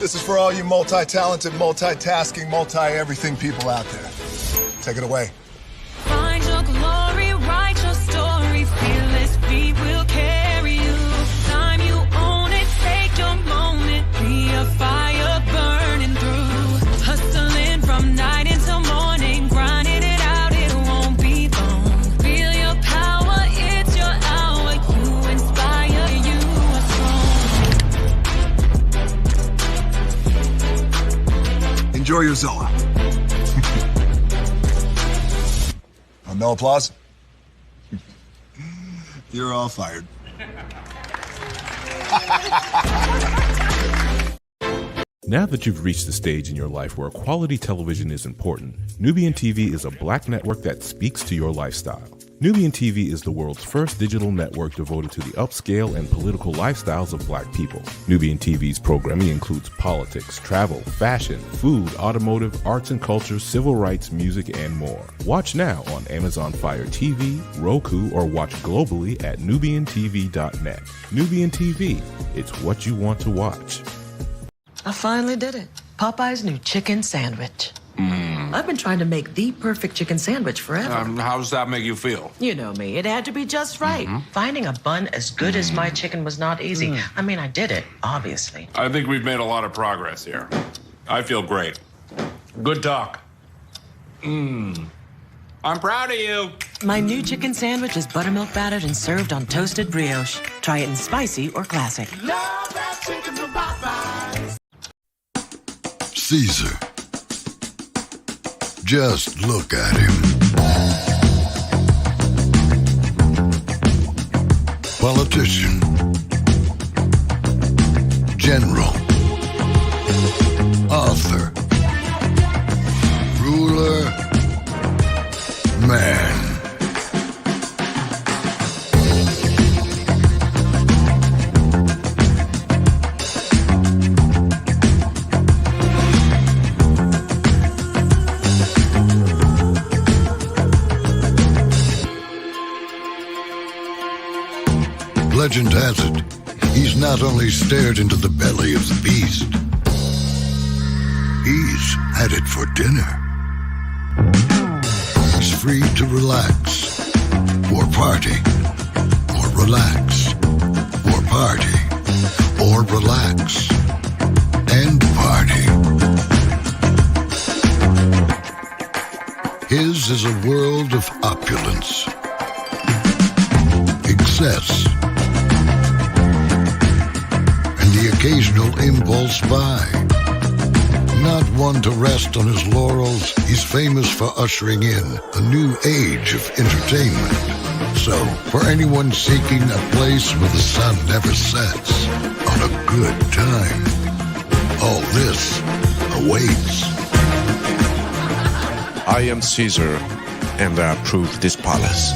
This is for all you multi-talented, multitasking, multi-everything people out there. Take it away. Find your glory, write your story, fearless feet will carry you. Time you own it, take your moment, be a fire burning through. Hustling from night until morning, grinding it out, it won't be long. Feel your power, it's your hour, you inspire, you are strong. Enjoy your Zoa. No applause? You're all fired. Now that you've reached the stage in your life where quality television is important, Nubian TV is a black network that speaks to your lifestyle. Nubian TV is the world's first digital network devoted to the upscale and political lifestyles of black people. Nubian TV's programming includes politics, travel, fashion, food, automotive, arts and culture, civil rights, music, and more. Watch now on Amazon Fire TV, Roku, or watch globally at nubiantv.net. Nubian TV, it's what you want to watch. I finally did it. Popeye's new chicken sandwich. I've been trying to make the perfect chicken sandwich forever. How does that make you feel? You know me. It had to be just right. Finding a bun as good as my chicken was not easy. I mean, I did it, obviously. I think we've made a lot of progress here. I feel great. Good talk. I'm proud of you. My new chicken sandwich is buttermilk battered and served on toasted brioche. Try it in spicy or classic. Love that chicken from Popeyes. Caesar. Just look at him. Politician. General. Author. Ruler. Man. Legend has it, he's not only stared into the belly of the beast, he's had it for dinner. He's free to relax, or party, or relax, or party, or relax, and party. His is a world of opulence, excess, the occasional impulse buy. Not one to rest on his laurels, he's famous for ushering in a new age of entertainment. So, for anyone seeking a place where the sun never sets on a good time, all this awaits. I am Caesar, and I approve this palace.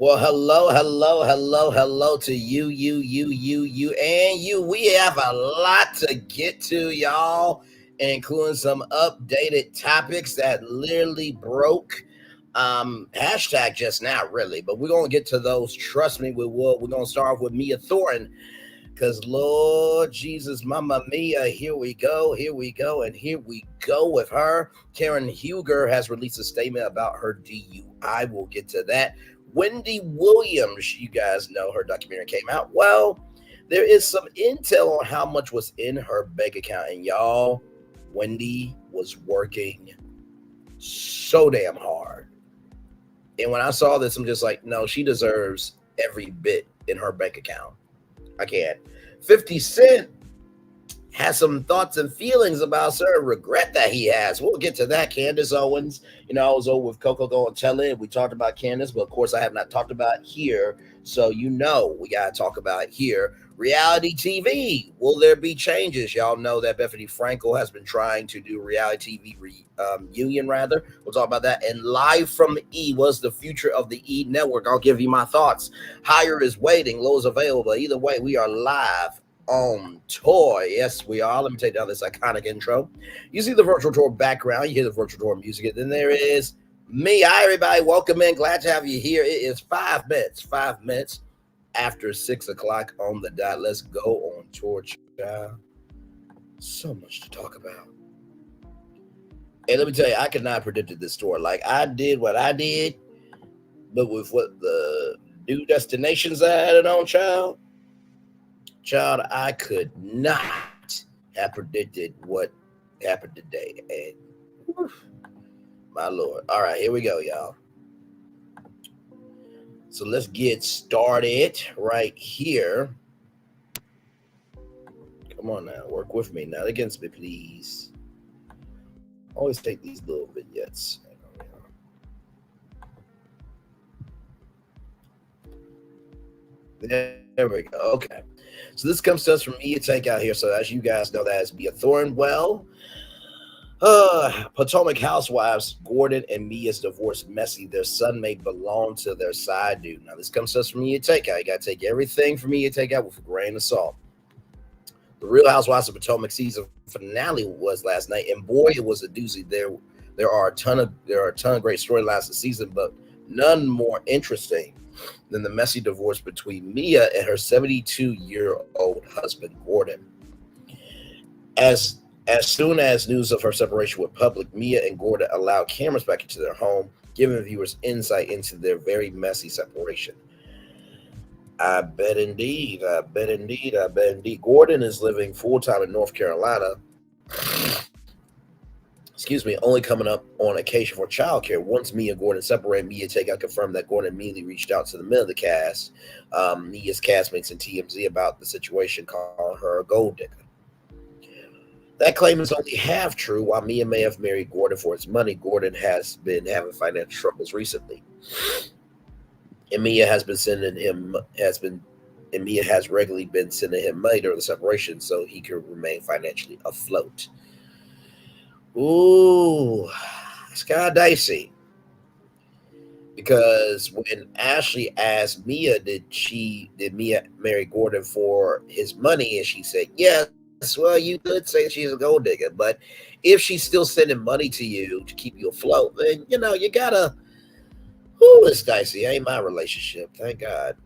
Well, hello to you, and you. We have a lot to get to, y'all, including some updated topics that literally broke hashtag just now, really. But we're going to get to those. Trust me, we will. We're going to start off with Mia Thornton, because Lord Jesus, Mama Mia, here we go, and here we go with her. Karen Huger has released a statement about her DUI. We'll get to that. Wendy Williams, you guys know her documentary came out. Well, there is some intel on how much was in her bank account. And y'all, Wendy was working so damn hard. And when I saw this, I'm just like, no, she deserves every bit in her bank account. I can't. 50 Cent has some thoughts and feelings about certain regret that he has. We'll get to that. Candice Owens, I was over with Coco Go and we talked about Candice, but of course I have not talked about it here. So we got to talk about it here. Reality TV. Will there be changes? Y'all know that Bethany Frankel has been trying to do reality TV reunion, rather. We'll talk about that. And Live from E was the future of the E network. I'll give you my thoughts. Higher is waiting. Low is available. Either way, we are live on tour. Yes, we are. Let me take down this iconic intro. You see the virtual tour background. You hear the virtual tour music. And then there is me. Hi, everybody. Welcome in. Glad to have you here. It is 5 minutes after 6 o'clock on the dot. Let's go on tour, child. So much to talk about. Hey, let me tell you, I could not have predicted this tour. Like, I did what I did, but with what the new destinations I had it on, child, I could not have predicted what happened today. And whew, my Lord. All right, here we go, y'all. So let's get started right here. Come on now, work with me, not against me, please. Always take these little vignettes. There we go. Okay. So this comes to us from Mia Takeout here. So as you guys know, that has Mia Thornwell. Potomac housewives, Gordon and Mia's divorce messy. Their son may belong to their side dude. Now, this comes to us from Mia Takeout. You got to take everything from Mia Takeout with a grain of salt. The Real Housewives of Potomac season finale was last night, and boy, it was a doozy. There are a ton of great storylines this season, but none more interesting than the messy divorce between Mia and her 72-year-old husband, Gordon. As soon as news of her separation went public, Mia and Gordon allowed cameras back into their home, giving viewers insight into their very messy separation. I bet indeed. Gordon is living full-time in North Carolina. Only coming up on occasion for childcare. Once Mia and Gordon separated, Mia Takeout confirmed that Gordon immediately reached out to the men of the cast, Mia's castmates and TMZ, about the situation, calling her a gold digger. That claim is only half true. While Mia may have married Gordon for his money, Gordon has been having financial troubles recently. And Mia has regularly been sending him money during the separation so he could remain financially afloat. Ooh, it's kind of dicey. Because when Ashley asked Mia, did Mia marry Gordon for his money? And she said, yes. Well, you could say she's a gold digger, but if she's still sending money to you to keep you afloat, then, you gotta, it's dicey. Ain't my relationship. Thank God.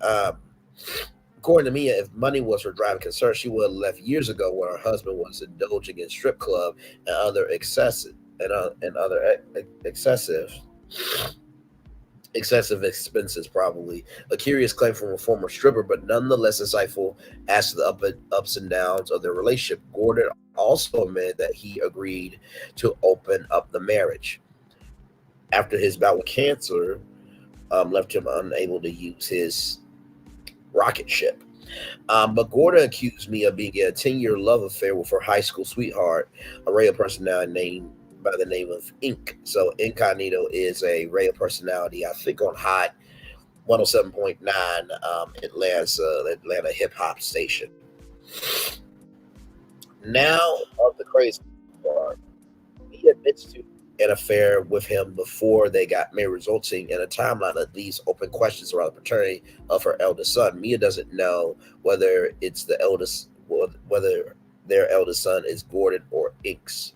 According to Mia, if money was her driving concern, she would have left years ago when her husband was indulging in strip club and other excessive expenses, probably. A curious claim from a former stripper, but nonetheless insightful as to the ups and downs of their relationship. Gordon also admitted that he agreed to open up the marriage after his bout with cancer left him unable to use his rocket ship. But Gordon accused me of being in a 10-year love affair with her high school sweetheart, a radio personality named by the name of Ink. So Incognito is a radio personality, I think, on Hot 107.9, Atlanta hip hop station. Now, of the crazy part, he admits to an affair with him before they got married, resulting in a timeline that leaves open questions around the paternity of her eldest son. Mia doesn't know whether their eldest son is Gordon or Ink's.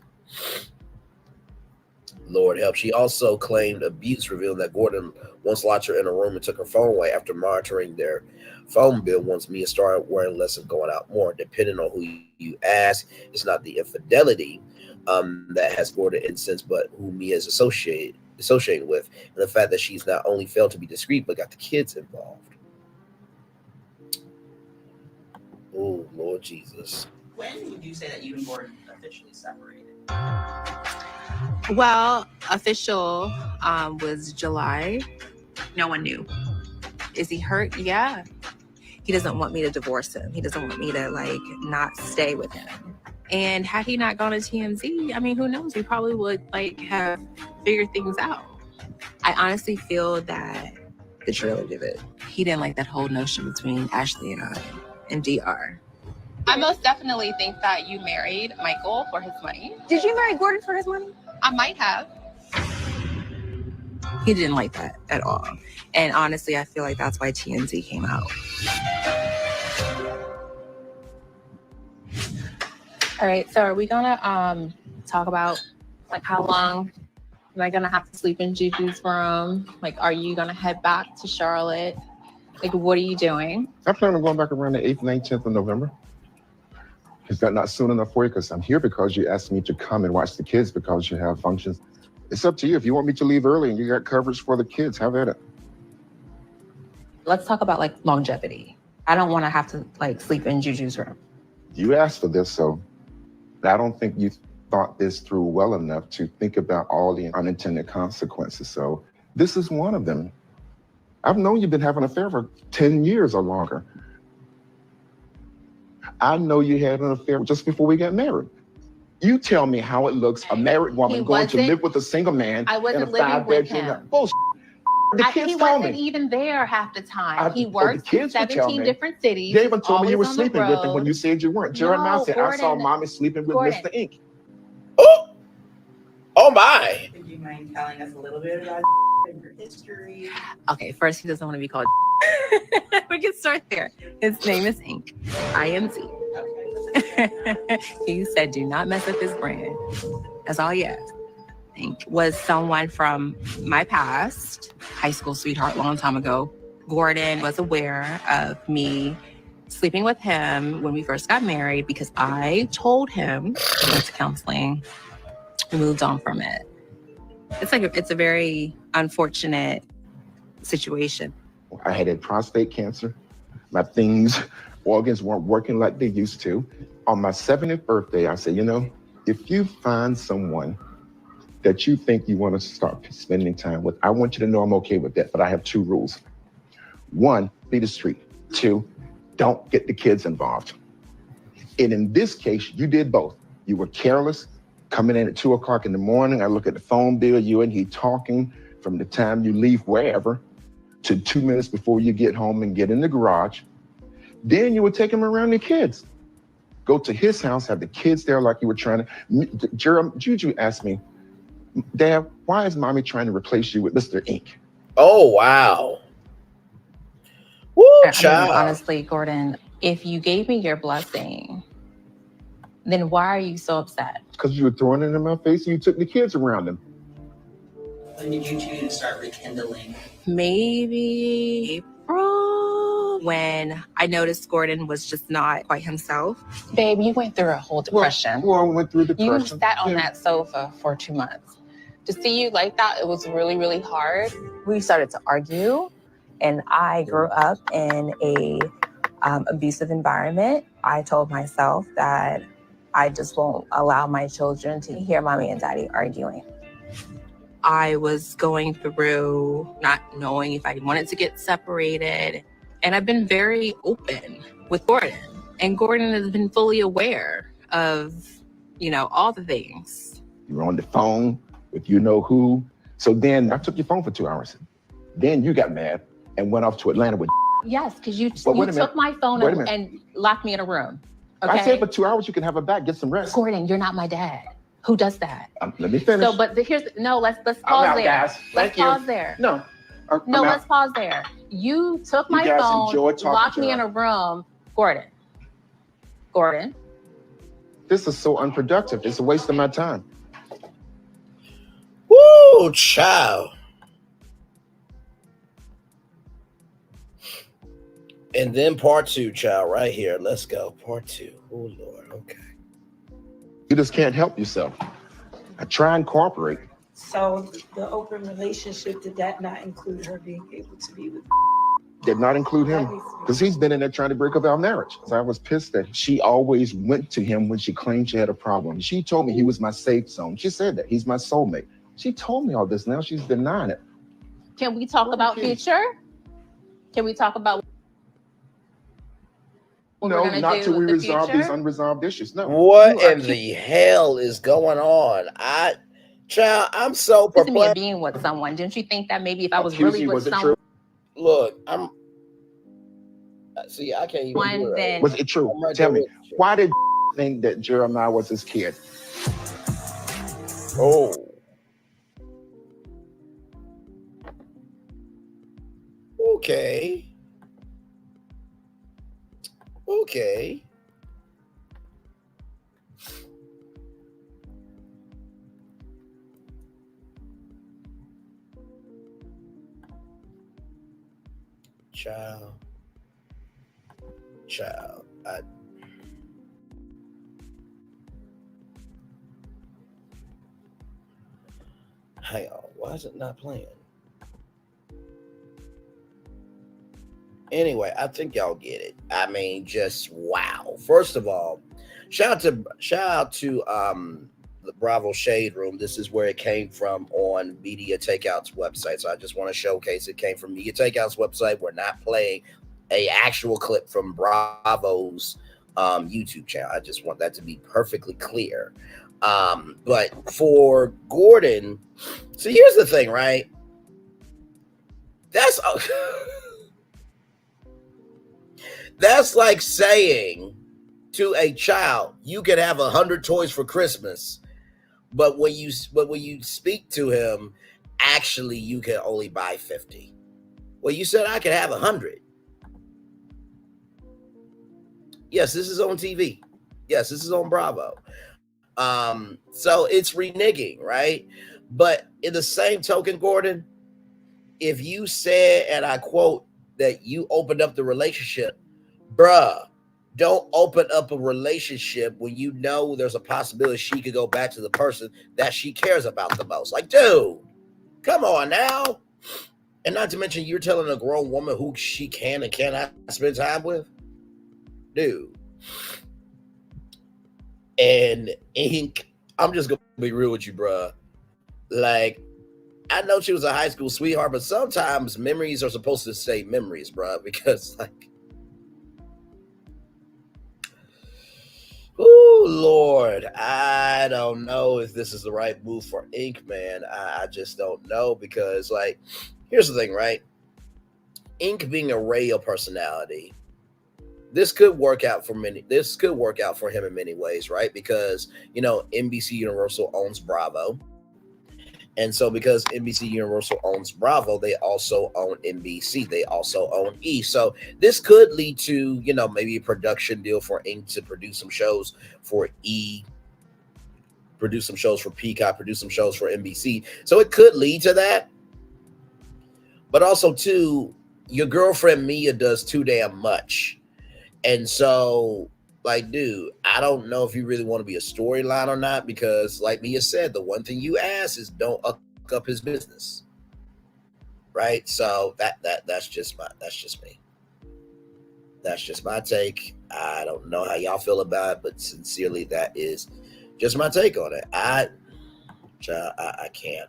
Lord help. She also claimed abuse, revealing that Gordon once locked her in a room and took her phone away after monitoring their phone bill. Once Mia started worrying less and going out more. Depending on who you ask, it's not the infidelity that has Gordon incensed, but who Mia is associated with, and the fact that she's not only failed to be discreet, but got the kids involved. Oh, Lord Jesus. When would you say that you and Gordon officially separated? Well, official was July. No one knew. Is he hurt? Yeah. He doesn't want me to divorce him. He doesn't want me to not stay with him. And had he not gone to TMZ, I mean, who knows? We probably would like have figured things out. I honestly feel that the trailer did it. He didn't like that whole notion between Ashley and I and DR. I most definitely think that you married Michael for his money. Did you marry Gordon for his money? I might have. He didn't like that at all. And honestly, I feel like that's why TMZ came out. All right, so are we gonna talk about like how long am I gonna have to sleep in Juju's room? Like, are you gonna head back to Charlotte? Like, what are you doing? I plan on going back around the 8th, 9th, 10th of November. Is that not soon enough for you? Because I'm here because you asked me to come and watch the kids because you have functions. It's up to you. If you want me to leave early and you got coverage for the kids, have at it. Let's talk about like longevity. I don't want to have to like sleep in Juju's room. You asked for this, so I don't think you thought this through well enough to think about all the unintended consequences. So this is one of them. I've known you've been having an affair for 10 years or longer. I know you had an affair just before we got married. You tell me how it looks, a married woman going to live with a single man in a 5-bedroom. Bullshit. The kids he told wasn't me. even there half the time. He worked the kids in would tell 17 me. different cities. They even told me you were always on the sleeping with him road. when you said you weren't. Jeremiah said, I saw Gordon. mommy sleeping with Gordon. Mr. Ink. Oh my. Would you mind telling us a little bit about your history? Okay, first, he doesn't want to be called. We can start there. His name is Ink. IMZ. He said, do not mess up his brand. That's all he asked. Ink was someone from my past, high school sweetheart, long time ago. Gordon was aware of me sleeping with him when we first got married because I told him we went to counseling. We moved on from it. It's a very unfortunate situation. I had prostate cancer. My organs weren't working like they used to. On my 70th birthday, I said, if you find someone that you think you want to start spending time with, I want you to know I'm okay with that, but I have 2 rules. 1, be discreet. 2, don't get the kids involved. And in this case, you did both. You were careless, coming in at 2 o'clock in the morning. I look at the phone bill, you and he talking from the time you leave wherever to 2 minutes before you get home and get in the garage. Then you would take him around the kids. Go to his house, have the kids there like you were trying to. Juju asked me, Dad, why is mommy trying to replace you with Mr. Ink? Oh, wow. Woo, child. Honestly, Gordon, if you gave me your blessing, then why are you so upset? Because you were throwing it in my face and you took the kids around him. When did you two start rekindling? Maybe April, when I noticed Gordon was just not quite himself. Babe, you went through a whole depression. Well, I went through depression. You sat on that sofa for 2 months. To see you like that, it was really, really hard. We started to argue, and I grew up in a abusive environment. I told myself that I just won't allow my children to hear mommy and daddy arguing. I was going through not knowing if I wanted to get separated. And I've been very open with Gordon. And Gordon has been fully aware of, all the things. You were on the phone with who. So then I took your phone for 2 hours. Then you got mad and went off to Atlanta with. Yes, because you took my phone and locked me in a room. Okay? I said for 2 hours you can have it back, get some rest. Gordon, you're not my dad. Who does that? Let me finish. So, but let's pause there. Guys. Let's pause there. No. Let's pause there. You took my phone, locked me in a room. Gordon. This is so unproductive. It's a waste of my time. Woo, child. And then part 2, child, right here. Let's go. Part 2. Oh, Lord. Okay. You just can't help yourself. I try and cooperate. So the open relationship, did that not include her being able to be with? Did not include him because he's been in there trying to break up our marriage. So I was pissed that she always went to him when she claimed she had a problem. She told me he was my safe zone. She said that he's my soulmate. She told me all this. Now she's denying it. Can we talk about future? Can we talk about what we're gonna not do till we in the resolve these future? unresolved issues. No. What You are in the hell is going on? Child, I'm so Accusing me of perplexed. being with someone. Didn't you think that maybe if I was accusing really you. with Was it someone, true? Look, see, I can't even do it. then Was it true? I'm right Tell there me. with you. Why did think that Jeremiah was his kid? Oh. Okay. Okay. Child. Hang on. Why is it not playing? Anyway, I think y'all get it. I mean, just wow. First of all, shout out to the Bravo Shade Room. This is where it came from on Media Takeout's website. So I just want to showcase it came from Media Takeout's website. We're not playing a actual clip from Bravo's YouTube channel. I just want that to be perfectly clear. But for Gordon, so here's the thing, right? That's like saying to a child, you can have 100 toys for Christmas, but when you speak to him, actually you can only buy 50. Well, you said I could have 100. Yes, this is on TV. Yes, this is on Bravo. So it's reneging, right? But in the same token, Gordon, if you said, and I quote, that you opened up the relationship, bruh, don't open up a relationship when you know there's a possibility she could go back to the person that she cares about the most. Like, dude, come on now. And not to mention, you're telling a grown woman who she can and cannot spend time with. Dude. And Ink, I'm just going to be real with you, bruh. Like, I know she was a high school sweetheart, but sometimes memories are supposed to stay memories, bruh, because, like, oh, Lord, I don't know if this is the right move for Ink, man. I just don't know because, like, here's the thing, right? Ink being a radio personality, this could work out for him in many ways, right? Because, you know, NBC Universal owns Bravo. And so because NBC Universal owns Bravo, they also own NBC. They also own E. So this could lead to, you know, maybe a production deal for Ink to produce some shows for E, produce some shows for Peacock, produce some shows for NBC. So it could lead to that. But also, too, your girlfriend Mia does too damn much. And so, like, dude, I don't know if you really want to be a storyline or not, because like Mia said, the one thing you ask is don't up his business. Right? So that's just me. That's just my take. I don't know how y'all feel about it, but sincerely, that is just my take on it. I can't.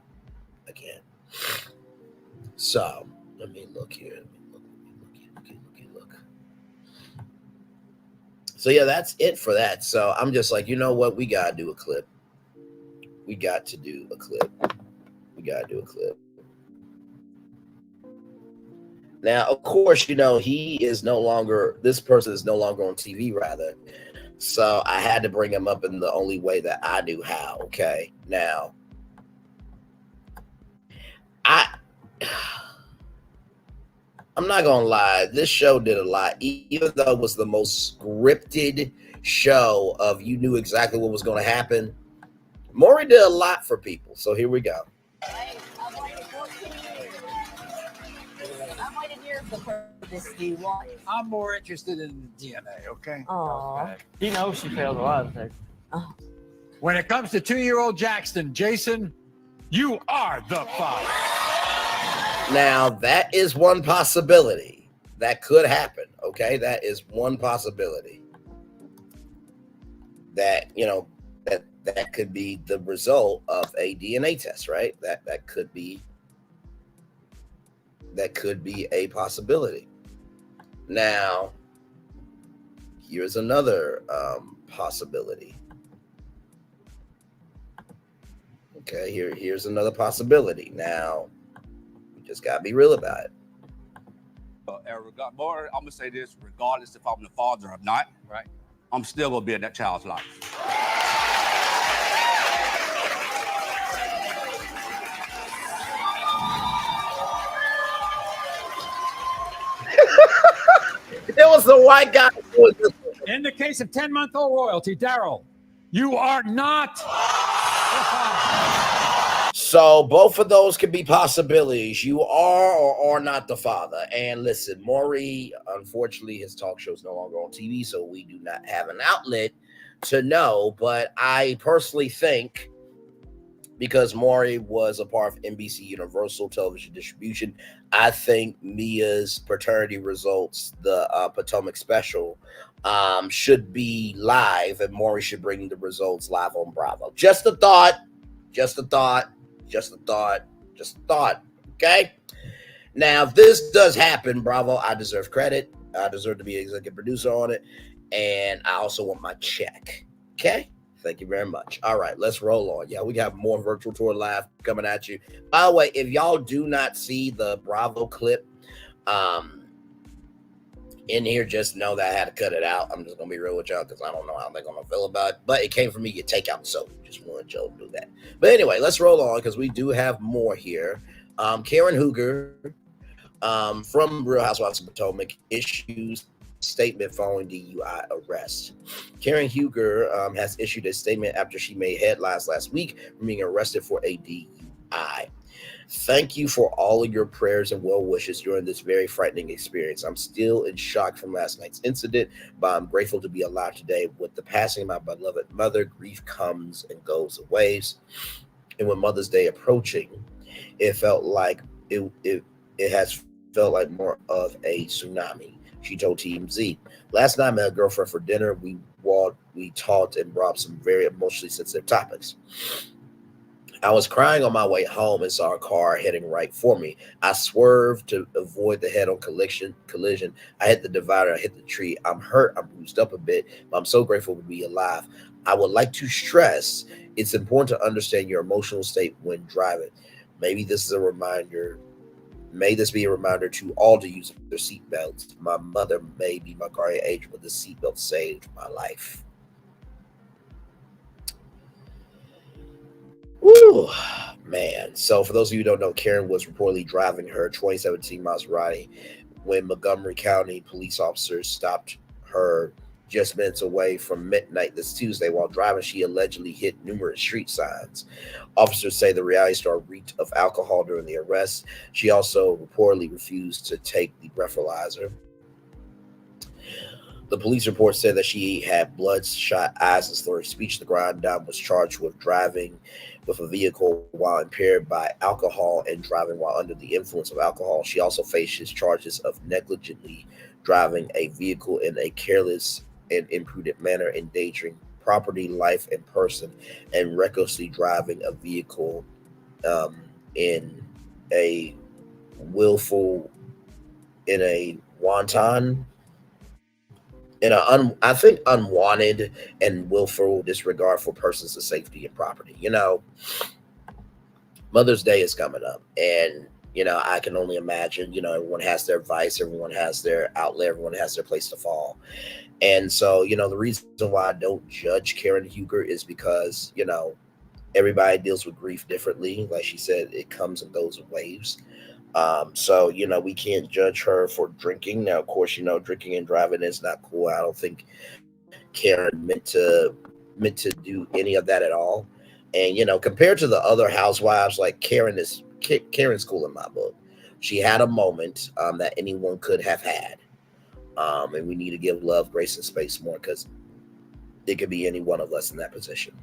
So let me look here. Look. So yeah, that's it for that. So I'm just like, you know what? We gotta do a clip. We got to do a clip. Now, of course, you know, this person is no longer on TV, rather. So I had to bring him up in the only way that I knew how. Okay. Now, I'm not gonna lie, this show did a lot, even though it was the most scripted show of you knew exactly what was going to happen. Maury did a lot for people, so here we go. I'm more interested in the DNA, okay? Oh, he knows she failed a lot of things. Oh. When it comes to 2-year-old Jackson, Jason, you are the father. Now, that is one possibility that could happen, okay? That is one possibility that, you know, that could be the result of a DNA test, right? That could be a possibility. Now, Here's another possibility. Okay, here's another possibility. Now, we just gotta be real about it. More, I'm gonna say this: regardless if I'm the father or not, right? I'm still gonna be in that child's life. There was the white guy. In the case of 10-month-old royalty, Daryl, you are not. So both of those could be possibilities. You are or are not the father. And listen, Maury, unfortunately, his talk show is no longer on TV, so we do not have an outlet to know. But I personally think, because Maury was a part of NBC Universal Television Distribution, I think Mia's paternity results, the Potomac special, should be live, and Maury should bring the results live on Bravo. Just a thought. Okay? Now, if this does happen, Bravo, I deserve credit. I deserve to be executive producer on it, and I also want my check. Okay? Thank you very much. All right, let's roll on. Yeah, we got more Virtual Tour Live coming at you. By the way, if y'all do not see the Bravo clip in here, just know that I had to cut it out. I'm just going to be real with y'all because I don't know how they're going to feel about it. But it came from me, you take out the soap. Just wanted y'all to do that. But anyway, let's roll on because we do have more here. Karen Hooger from Real Housewives of Potomac issues statement following DUI arrest. Karen Hooger has issued a statement after she made headlines last week for being arrested for a DUI. Thank you for all of your prayers and well wishes during this very frightening experience. I'm still in shock from last night's incident, but I'm grateful to be alive today. With the passing of my beloved mother, grief comes and goes in waves. And with Mother's Day approaching, it felt like it has felt like more of a tsunami. She told TMZ. Last night, I met a girlfriend for dinner. We talked and brought some very emotionally sensitive topics. I was crying on my way home and saw a car heading right for me. I swerved to avoid the head-on collision. I hit the divider. I hit the tree. I'm hurt. I'm bruised up a bit, but I'm so grateful to be alive. I would like to stress it's important to understand your emotional state when driving. Maybe this is a reminder. May this be a reminder to all to use their seatbelts. My mother may be my guardian angel, but the seatbelt saved my life. Woo, man. So for those of you who don't know, Karen was reportedly driving her 2017 Maserati when Montgomery County police officers stopped her just minutes away from midnight this Tuesday. While driving, she allegedly hit numerous street signs. Officers say the reality star reeked of alcohol during the arrest. She also reportedly refused to take the breathalyzer. The police report said that she had bloodshot eyes and slurred speech. The grind down was charged with driving with a vehicle while impaired by alcohol and driving while under the influence of alcohol. She also faces charges of negligently driving a vehicle in a careless and imprudent manner, endangering property, life, and person, and recklessly driving a vehicle in a willful, in a wanton, in a I think unwanted and willful disregard for persons' safety and property. You know, Mother's Day is coming up, and you know, I can only imagine, you know, everyone has their vice, everyone has their outlet, everyone has their place to fall. And so, you know, the reason why I don't judge Karen Hooger is because, you know, everybody deals with grief differently. Like she said, it comes and goes in waves. So, you know, we can't judge her for drinking. Now, of course, you know, drinking and driving is not cool. I don't think Karen meant to do any of that at all. And, you know, compared to the other housewives, like Karen's cool in my book. She had a moment that anyone could have had. And we need to give love, grace, and space more because it could be any one of us in that position.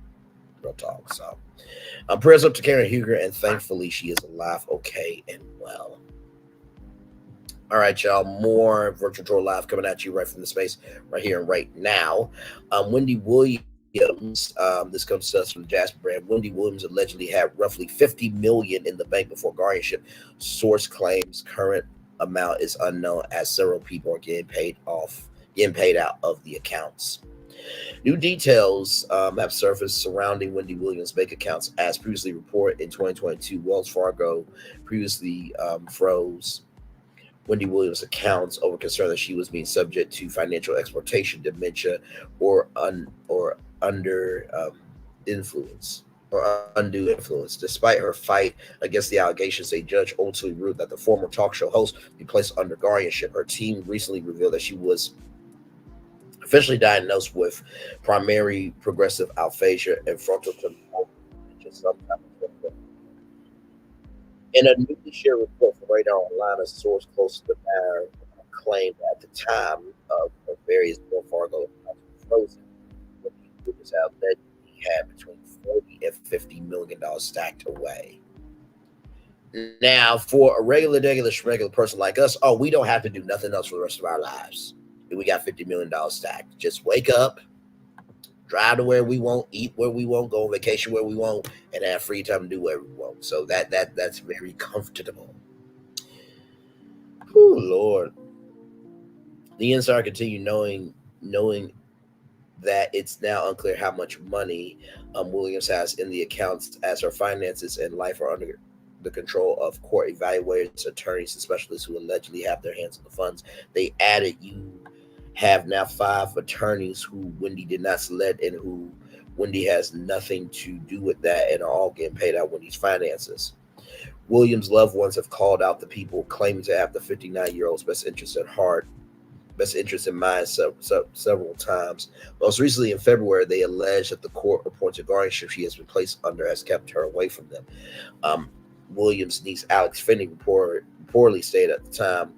Real talk. So prayers up to Karen Hooger, and thankfully she is alive, okay, and well. All right, y'all. More Virtual Tour Live coming at you right from the space right here and right now. Wendy Williams. This comes to us from the Jasper brand. Wendy Williams allegedly had roughly $50 million in the bank before guardianship. Source claims current amount is unknown as several people are getting paid off getting paid out of the accounts. New details have surfaced surrounding Wendy Williams' bank accounts. As previously reported in 2022, Wells Fargo previously froze Wendy Williams' accounts over concern that she was being subject to financial exploitation, dementia, or undue influence. Despite her fight against the allegations, a judge ultimately ruled that the former talk show host be placed under guardianship. Her team recently revealed that she was officially diagnosed with primary progressive aphasia and frontal temporal dementia. In a newly shared report from Radar Online, a source close to the matter claimed at the time of various Wells Fargo accounts were frozen, what the news outlet had between $40 and $50 million stacked away. Now, for a regular person like us, we don't have to do nothing else for the rest of our lives. We got $50 million stacked. Just wake up, drive to where we want, eat where we want, go on vacation where we want, and have free time to do whatever we want. So that's very comfortable. Oh Lord. The insider continued knowing that it's now unclear how much money Williams has in the accounts, as her finances and life are under the control of court evaluators, attorneys, and specialists who allegedly have their hands on the funds. They added, you have now 5 attorneys who Wendy did not select and who Wendy has nothing to do with that, and are all getting paid out Wendy's finances. Williams' loved ones have called out the people claiming to have the 59-year-old's best interest in mind several times. Most recently in February, they alleged that the court-appointed guardianship she has been placed under has kept her away from them. Williams' niece Alex Finney reportedly stated at the time,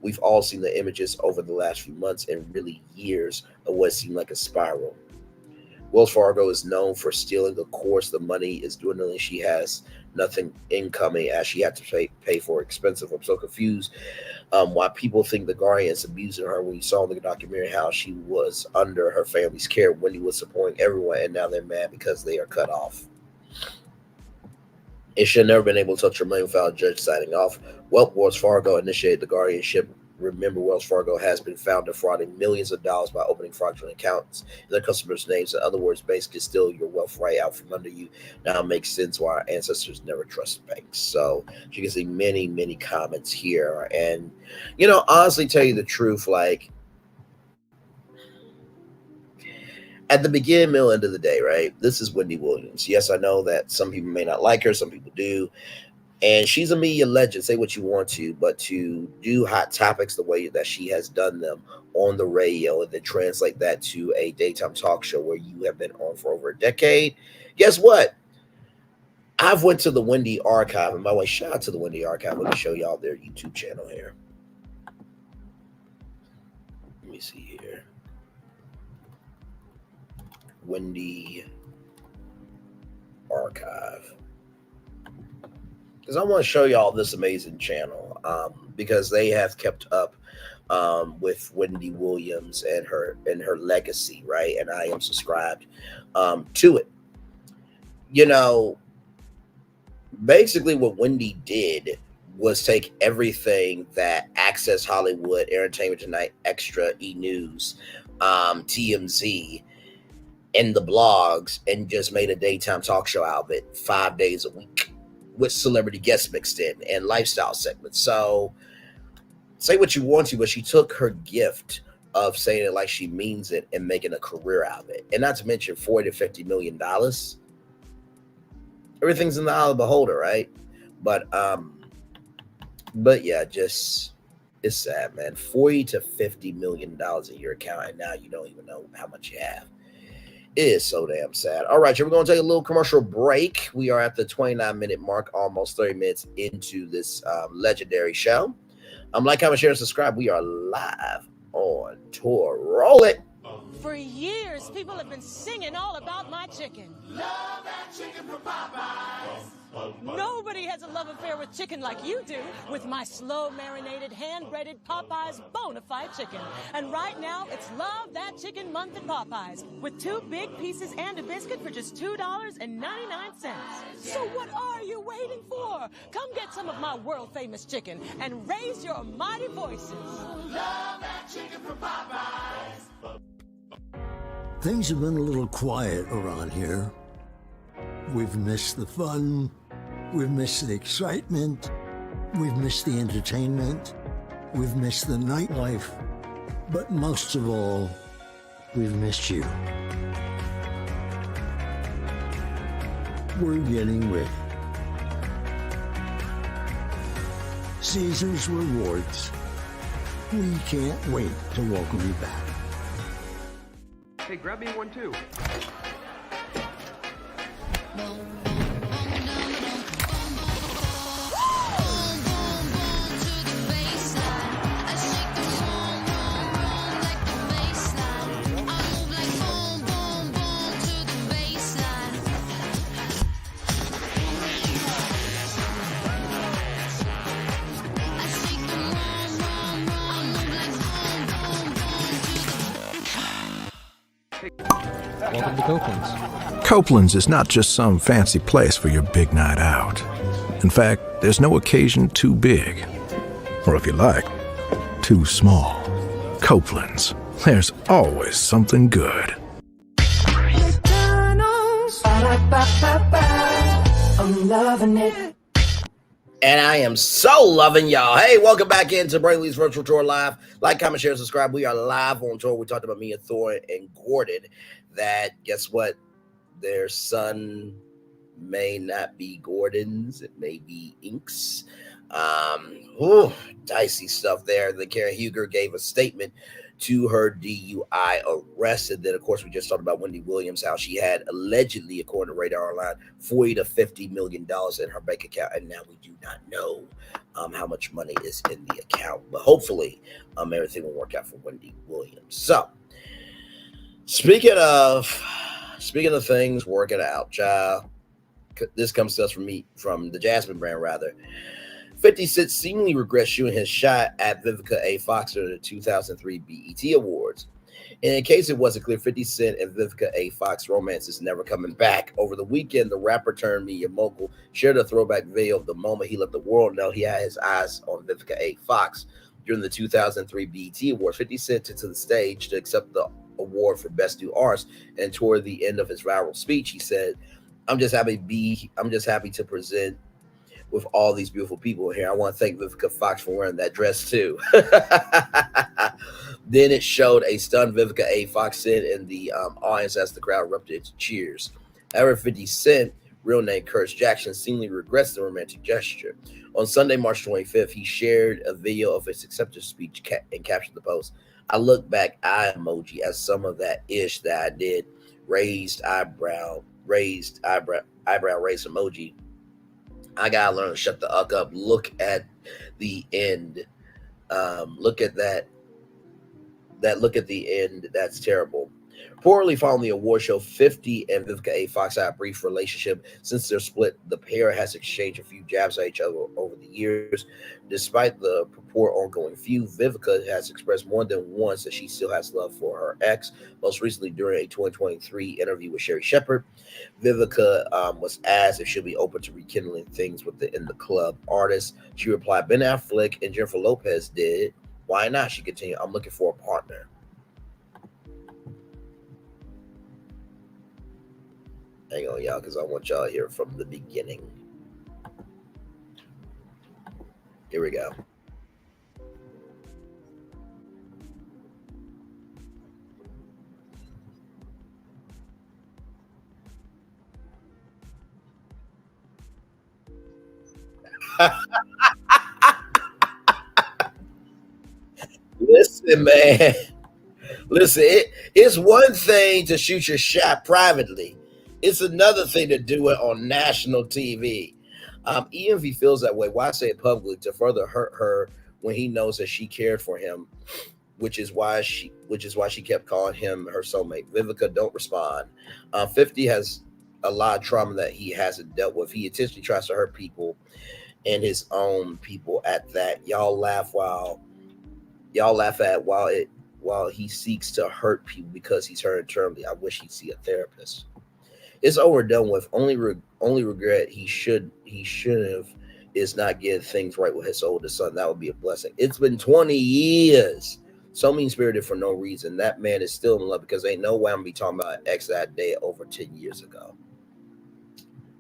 "We've all seen the images over the last few months and really years of what seemed like a spiral. Wells Fargo is known for stealing. Of course, the money is dwindling. She has nothing incoming as she had to pay for expensive. I'm so confused why people think the guardian is abusing her. When you saw in the documentary how she was under her family's care, Wendy was supporting everyone, and now they're mad because they are cut off. It should have never been able to touch her money without a judge signing off. Well, Wells Fargo initiated the guardianship. Remember, Wells Fargo has been found defrauding millions of dollars by opening fraudulent accounts in their customers' names. In other words, basically steal your wealth right out from under you. Now it makes sense why our ancestors never trusted banks. So you can see many, many comments here. And, honestly, tell you the truth, like, at the beginning, middle, end of the day, right? This is Wendy Williams. Yes, I know that some people may not like her. Some people do. And she's a media legend. Say what you want to, but to do hot topics the way that she has done them on the radio and then translate that to a daytime talk show where you have been on for over a decade, guess what? I've went to the Wendy Archive. And by the way, shout out to the Wendy Archive. Let me show y'all their YouTube channel here. Let me see here. Wendy Archive. Because I want to show y'all this amazing channel because they have kept up with Wendy Williams and her legacy, right? And I am subscribed to it. Basically what Wendy did was take everything that Access Hollywood, Entertainment Tonight, Extra, E! News, TMZ, and the blogs and just made a daytime talk show out of it 5 days a week, with celebrity guests mixed in and lifestyle segments. So say what you want to, but she took her gift of saying it like she means it and making a career out of it. And not to mention $40 to $50 million. Everything's in the eye of the beholder, right? But yeah, just it's sad, man. $40 to $50 million in your account, and now you don't even know how much you have. It is so damn sad. All right, we're going to take a little commercial break. We are at the 29-minute mark, almost 30 minutes into this legendary show. Like, comment, share, and subscribe. We are live on tour. Roll it. For years, people have been singing all about my chicken. Love that chicken from Popeyes. Nobody has a love affair with chicken like you do with my slow marinated hand-breaded Popeyes bona fide chicken. And right now, it's Love That Chicken Month at Popeyes with 2 big pieces and a biscuit for just $2.99. So what are you waiting for? Come get some of my world-famous chicken and raise your mighty voices. Love that chicken from Popeyes. Things have been a little quiet around here. We've missed the fun. We've missed the excitement. We've missed the entertainment. We've missed the nightlife. But most of all, we've missed you. We're getting ready. Caesar's Rewards. We can't wait to welcome you back. Hey, grab me one too. Welcome to Copeland's. Copeland's is not just some fancy place for your big night out. In fact, there's no occasion too big. Or if you like, too small. Copeland's. There's always something good. I'm loving it. And I am so loving y'all. Hey, welcome back into Brainley's Virtual Tour Live. Like, comment, share, subscribe. We are live on tour. We talked about me and Thornton and Gordon. That, guess what? Their son may not be Gordon's. It may be Ink's. Dicey stuff there. Then Karen Huger gave a statement to her DUI arrest. And then, of course, we just talked about Wendy Williams, how she had allegedly, according to Radar Online, $40 to $50 million in her bank account. And now we do not know how much money is in the account. But hopefully, everything will work out for Wendy Williams. So, speaking of things working out, child, this comes to us from the Jasmine brand, rather. 50 Cent seemingly regrets shooting his shot at Vivica A. Fox during the 2003 BET Awards. And in case it wasn't clear, 50 Cent and Vivica A. Fox romance is never coming back. Over the weekend, the rapper turned media mogul shared a throwback video of the moment he let the world know he had his eyes on Vivica A. Fox. During the 2003 BET Awards, 50 Cent took to the stage to accept the award for Best New Artist, and toward the end of his viral speech, he said, I'm just happy to present with all these beautiful people here. I want to thank Vivica Fox for wearing that dress too. Then it showed a stunned Vivica A. Fox sit in the audience as the crowd erupted into cheers. However, 50 Cent, real name Curtis Jackson, seemingly regrets the romantic gesture. On Sunday, March 25th, he shared a video of his acceptance speech and captioned the post, I look back eye emoji as some of that ish that I did, raised eyebrow raised emoji. I gotta learn to shut the uck up. Look at the end. Look at that. Look at the end. That's terrible. Reportedly following the award show, 50 and Vivica A. Fox had a brief relationship. Since their split, the pair has exchanged a few jabs at each other over the years. Despite the purport ongoing feud, Vivica has expressed more than once that she still has love for her ex. Most recently, during a 2023 interview with Sherry Shepherd, Vivica was asked if she'll be open to rekindling things with the In the Club artist. She replied, Ben Affleck and Jennifer Lopez did. Why not? She continued, I'm looking for a partner. Hang on, y'all, because I want y'all to hear from the beginning. Here we go. Listen, man. Listen, it's one thing to shoot your shot privately. It's another thing to do it on national TV. Even if he feels that way, why say it publicly to further hurt her when he knows that she cared for him which is why she kept calling him her soulmate. Vivica, don't respond. 50 has a lot of trauma that he hasn't dealt with. He intentionally tries to hurt people and his own people at that. Y'all laugh at while he seeks to hurt people because he's hurt internally. I wish he'd see a therapist. It's over, done with. Only regret he should have is not getting things right with his oldest son. That would be a blessing. It's been 20 years. So mean-spirited for no reason. That man is still in love because ain't no way I'm gonna be talking about an ex that day over 10 years ago.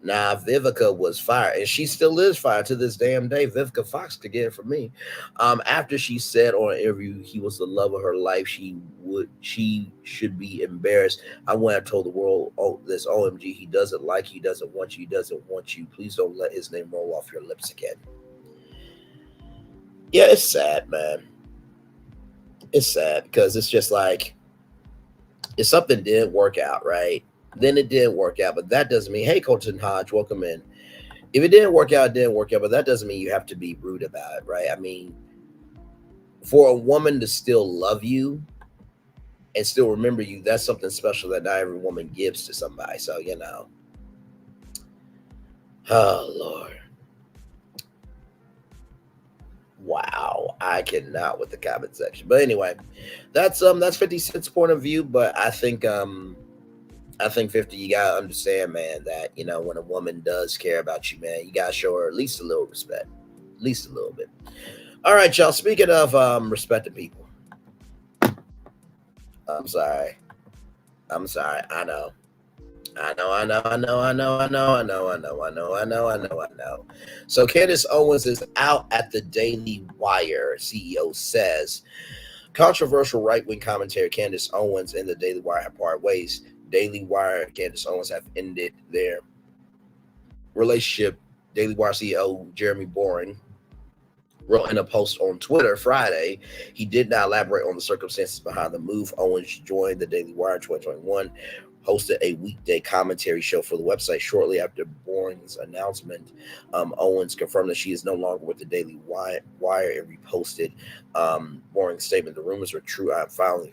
Nah, Vivica was fired, and she still is fired to this damn day. Vivica Fox could get it from me. After she said on an interview he was the love of her life, she should be embarrassed. I went and told the world, oh, this OMG, he doesn't like you, he doesn't want you, he doesn't want you. Please don't let his name roll off your lips again. Yeah, it's sad, man. It's sad because it's just like, if something didn't work out, right? Then it didn't work out, but that doesn't mean, hey, Colton Hodge, welcome in. If it didn't work out, it didn't work out, but that doesn't mean you have to be rude about it, right? I mean, for a woman to still love you and still remember you, that's something special that not every woman gives to somebody. So, you know. Oh, Lord. Wow, I cannot with the comment section. But anyway, that's 50 Cent's point of view, but I think 50, you gotta understand, man, that, you know, when a woman does care about you, man, you gotta show her at least a little respect. At least a little bit. All right, y'all. Speaking of respecting people. I'm sorry. I know. So Candice Owens is out at the Daily Wire, CEO says. Controversial right-wing commentator Candice Owens and the Daily Wire have parted ways. Daily Wire and Candice Owens have ended their relationship. Daily Wire CEO Jeremy Boring wrote in a post on Twitter Friday. He did not elaborate on the circumstances behind the move. Owens joined the Daily Wire in 2021, hosted a weekday commentary show for the website shortly after Boring's announcement. Owens confirmed that she is no longer with the Daily Wire and reposted Boring's statement. The rumors are true. I'm finally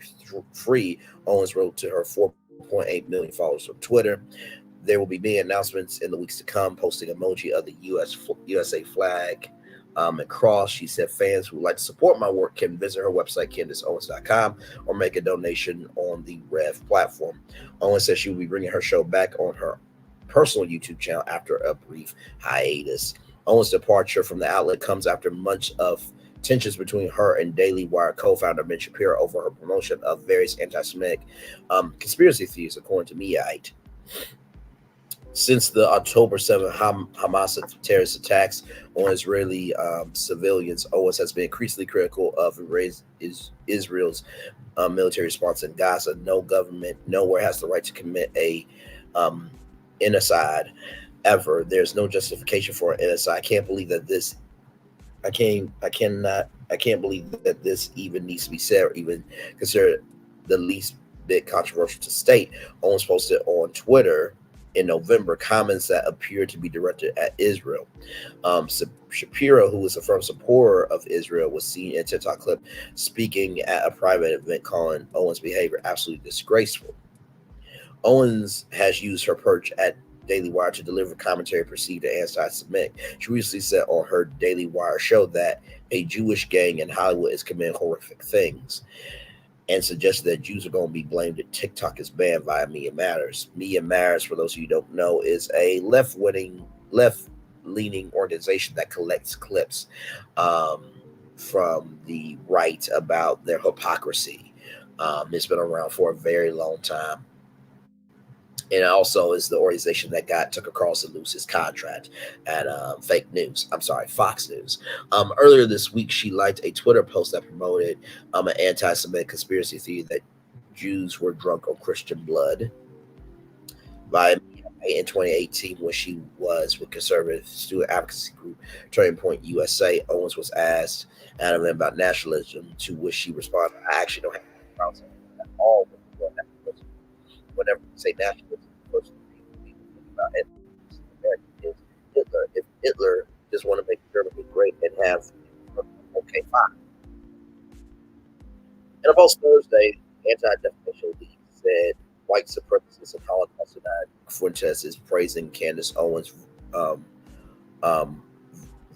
free. Owens wrote to her 4.8 million followers on Twitter. There will be many announcements in the weeks to come, posting emoji of the USA flag and cross. She said fans who would like to support my work can visit her website, CandiceOwens.com, or make a donation on the Rev platform. Owens said she will be bringing her show back on her personal YouTube channel after a brief hiatus. Owens' departure from the outlet comes after months of tensions between her and Daily Wire co-founder Ben Shapiro over her promotion of various anti-Semitic conspiracy theories, according to Meite. Since the October 7th Hamas terrorist attacks on Israeli civilians, Owens has been increasingly critical of Israel's military response in Gaza. No government nowhere has the right to commit a genocide ever. There's no justification for an genocide. I can't believe that this. I can't believe that this even needs to be said or even considered the least bit controversial to state. Owens posted on Twitter in November comments that appeared to be directed at Israel. Shapiro, who is a firm supporter of Israel, was seen in a TikTok clip speaking at a private event, calling Owens' behavior absolutely disgraceful. Owens has used her perch at Daily Wire to deliver commentary perceived as anti-Semitic. She recently said on her Daily Wire show that a Jewish gang in Hollywood is committing horrific things, and suggested that Jews are going to be blamed if TikTok is banned via Media Matters. Media Matters, for those of you who don't know, is a left-leaning organization that collects clips from the right about their hypocrisy. It's been around for a very long time. And also is the organization that took across and lose his contract at Fox News. Earlier this week, she liked a Twitter post that promoted an anti-Semitic conspiracy theory that Jews were drunk on Christian blood. In 2018, when she was with conservative student advocacy group Turning Point USA, Owens was asked at an event about nationalism, to which she responded, "I actually don't have any problems at all with nationalism. Whenever we say nationalism, the first thing we think about it is Hitler. If Hitler just want to make Germany great and have okay, fine." In a post Thursday, Anti-Defamation League said white supremacist and Holocaust denied Fuentes is praising Candice Owens' um,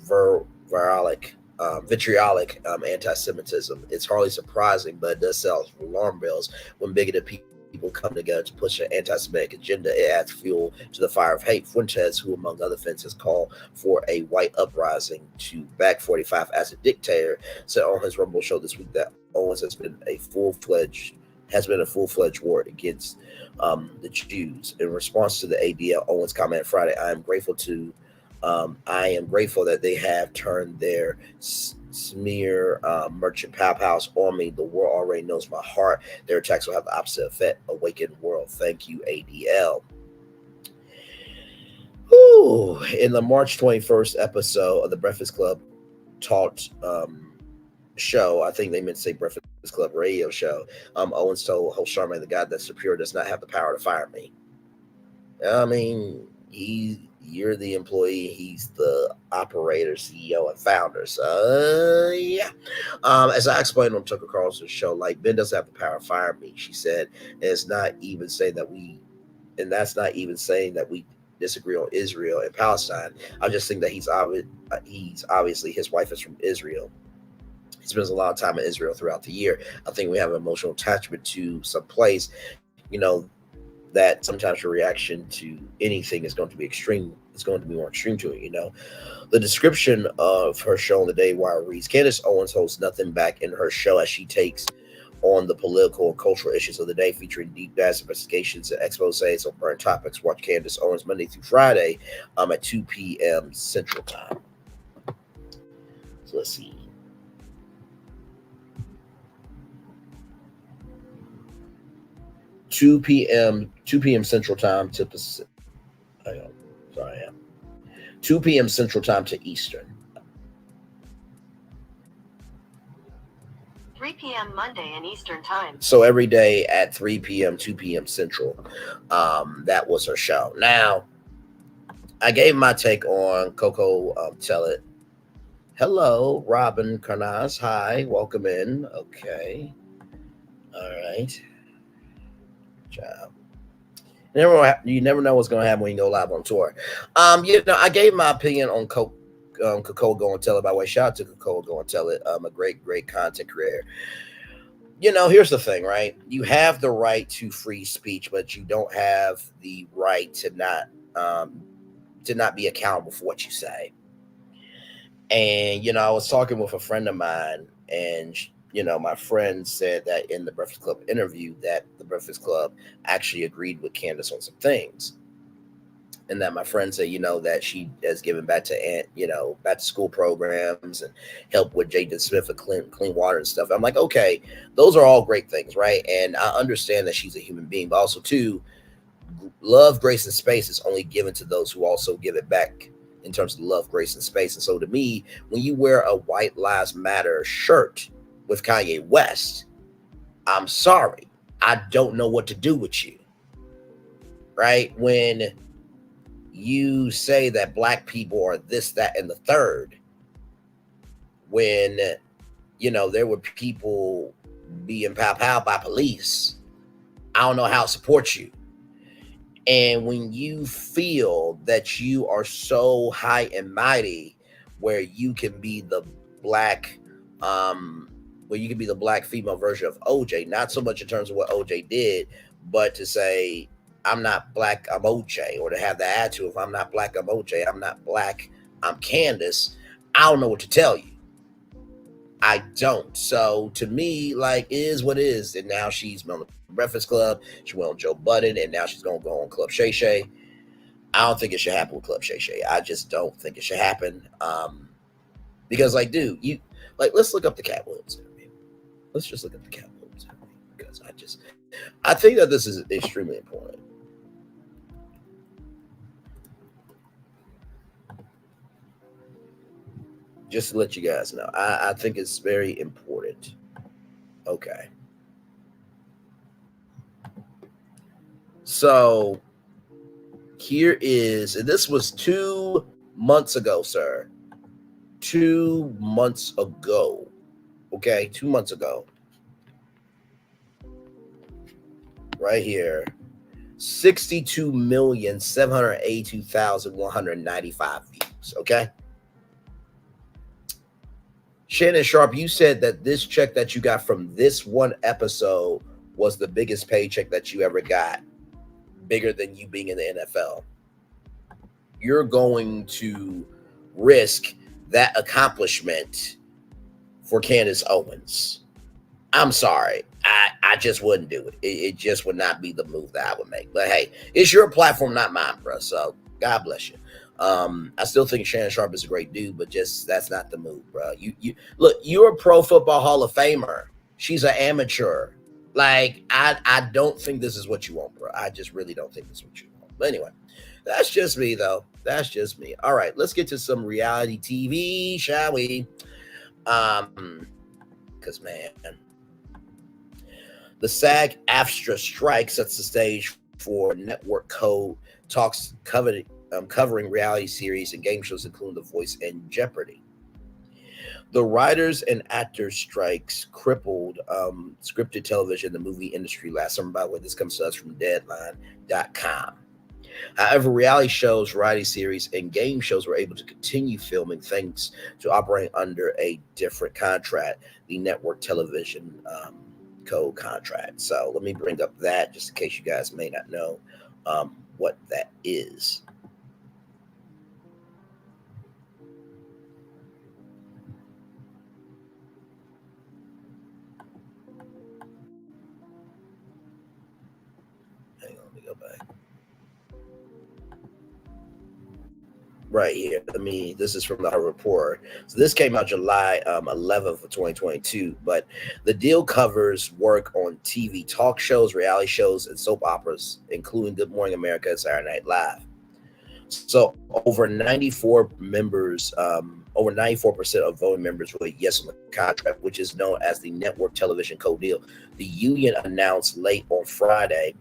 vitriolic anti-Semitism. It's hardly surprising, but it does sound alarm bells when bigoted people come together to push an anti-Semitic agenda. It adds fuel to the fire of hate. Fuentes, who among other things has called for a white uprising to back 45 as a dictator, said on his Rumble show this week that Owens has been a full-fledged war against the Jews. In response to the ADL, Owens commented Friday, I am grateful that they have turned their smear merchant pows on me. The world already knows my heart. Their attacks will have the opposite effect. Awakened world. Thank you, ADL. Whew. In the March 21st episode of the Breakfast Club Talk show, I think they meant to say Breakfast Club radio show, Owens told host Charmaine the God that Superior does not have the power to fire me. I mean, you're the employee, he's the operator, CEO, and founder. So yeah. As I explained on Tucker Carlson's show, like, Ben doesn't have the power to fire me, she said. And it's not even saying that that's not even saying that we disagree on Israel and Palestine. I just think that he's obviously, his wife is from Israel. He spends a lot of time in Israel throughout the year. I think we have an emotional attachment to some place, that sometimes your reaction to anything is going to be extreme. It's going to be more extreme to it, The description of her show on the Daily Wire reads, Candice Owens holds nothing back in her show as she takes on the political and cultural issues of the day, featuring deep dive investigations and exposés on current topics. Watch Candice Owens Monday through Friday at 2 p.m. Central Time. So let's see. 2 p.m. Central Time to Pacific. 2 p.m. Central Time to Eastern. 3 p.m. Monday and Eastern Time. So every day at 3 p.m., 2 p.m. Central. That was her show. Now, I gave my take on Coco Tell It. Hello, Robin Carnaz. Hi, welcome in. Okay. All right. Job. You never know what's going to happen when you go live on tour. I gave my opinion on Coco Go and Tell It. By the way, shout out to Coco Go and Tell It. A great content creator. Here's the thing, right? You have the right to free speech, but you don't have the right to not be accountable for what you say. And I was talking with a friend of mine, and my friend said that in the Breakfast Club interview that the Breakfast Club actually agreed with Candice on some things. And that my friend said, that she has given back to back to school programs and help with Jaden Smith with clean water and stuff. I'm like, okay, those are all great things, right? And I understand that she's a human being, but also too, love, grace, and space is only given to those who also give it back in terms of love, grace, and space. And so to me, when you wear a White Lives Matter shirt with Kanye West, I'm sorry, I don't know what to do with you, right? When you say that black people are this, that, and the third, when, there were people being pow by police, I don't know how to support you. And when you feel that you are so high and mighty where you can be the black, female version of OJ, not so much in terms of what OJ did, but to say, I'm not black, I'm OJ, or to have the attitude of I'm not black, I'm OJ, I'm not black, I'm Candice, I don't know what to tell you. I don't. So to me, it is what it is. And now she's on the Breakfast Club, she went on Joe Budden, and now she's going to go on Club Shay Shay. I don't think it should happen with Club Shay Shay. I just don't think it should happen. Because, dude, let's look up the Cat Williams interview. Let's just look at the Cat Williams interview, because I think that this is extremely important. Just to let you guys know, I think it's very important. Okay. So here is, and this was 2 months ago, sir. 2 months ago. Okay, 2 months ago. right here. 62,782,195 views. Okay. Shannon Sharp, you said that this check that you got from this one episode was the biggest paycheck that you ever got, bigger than you being in the NFL. You're going to risk that accomplishment for Candice Owens. I'm sorry. I just wouldn't do it. It just would not be the move that I would make. But hey, it's your platform, not mine, bro. So God bless you. I still think Shannon Sharp is a great dude, but just that's not the move, bro. You look, you're a Pro Football Hall of Famer. She's an amateur. Like, I don't think this is what you want, bro. I just really don't think this is what you want. But anyway, that's just me, though. That's just me. All right, let's get to some reality TV, shall we? Because, man, the SAG-AFTRA strike sets the stage for network code talks covering reality series and game shows, including The Voice and Jeopardy. The writers and actors strikes crippled scripted television, the movie industry last summer. By the way, this comes to us from Deadline.com. However, reality shows, variety series, and game shows were able to continue filming thanks to operating under a different contract, the network television code contract. So let me bring up that just in case you guys may not know what that is. Hang on, let me go back. Right here. This is from the report. So this came out July 11th of 2022, but the deal covers work on TV talk shows, reality shows, and soap operas, including Good Morning America and Saturday Night Live. So over 94 members, over 94% of voting members voted yes on the contract, which is known as the Network Television Code deal. The union announced late on Friday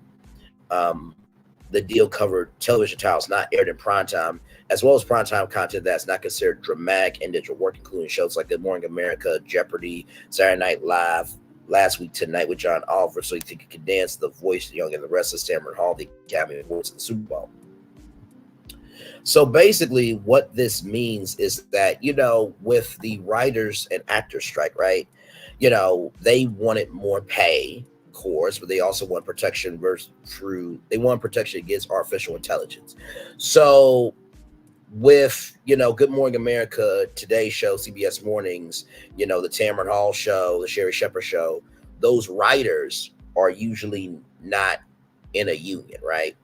the deal covered television titles not aired in primetime, as well as primetime content that's not considered dramatic and digital work, including shows like Good Morning America, Jeopardy, Saturday Night Live, Last Week Tonight with John Oliver, So You Think You Can Dance, The Voice, Young and the Restless, Tamron Hall, the Academy Awards, and the Super Bowl. So basically what this means is that, with the writers and actors strike, right, they wanted more pay, of course, but they also want protection against artificial intelligence. So with, Good Morning America, Today Show, CBS Mornings, the Tamron Hall show, the Sherry Shepherd show, those writers are usually not in a union, right?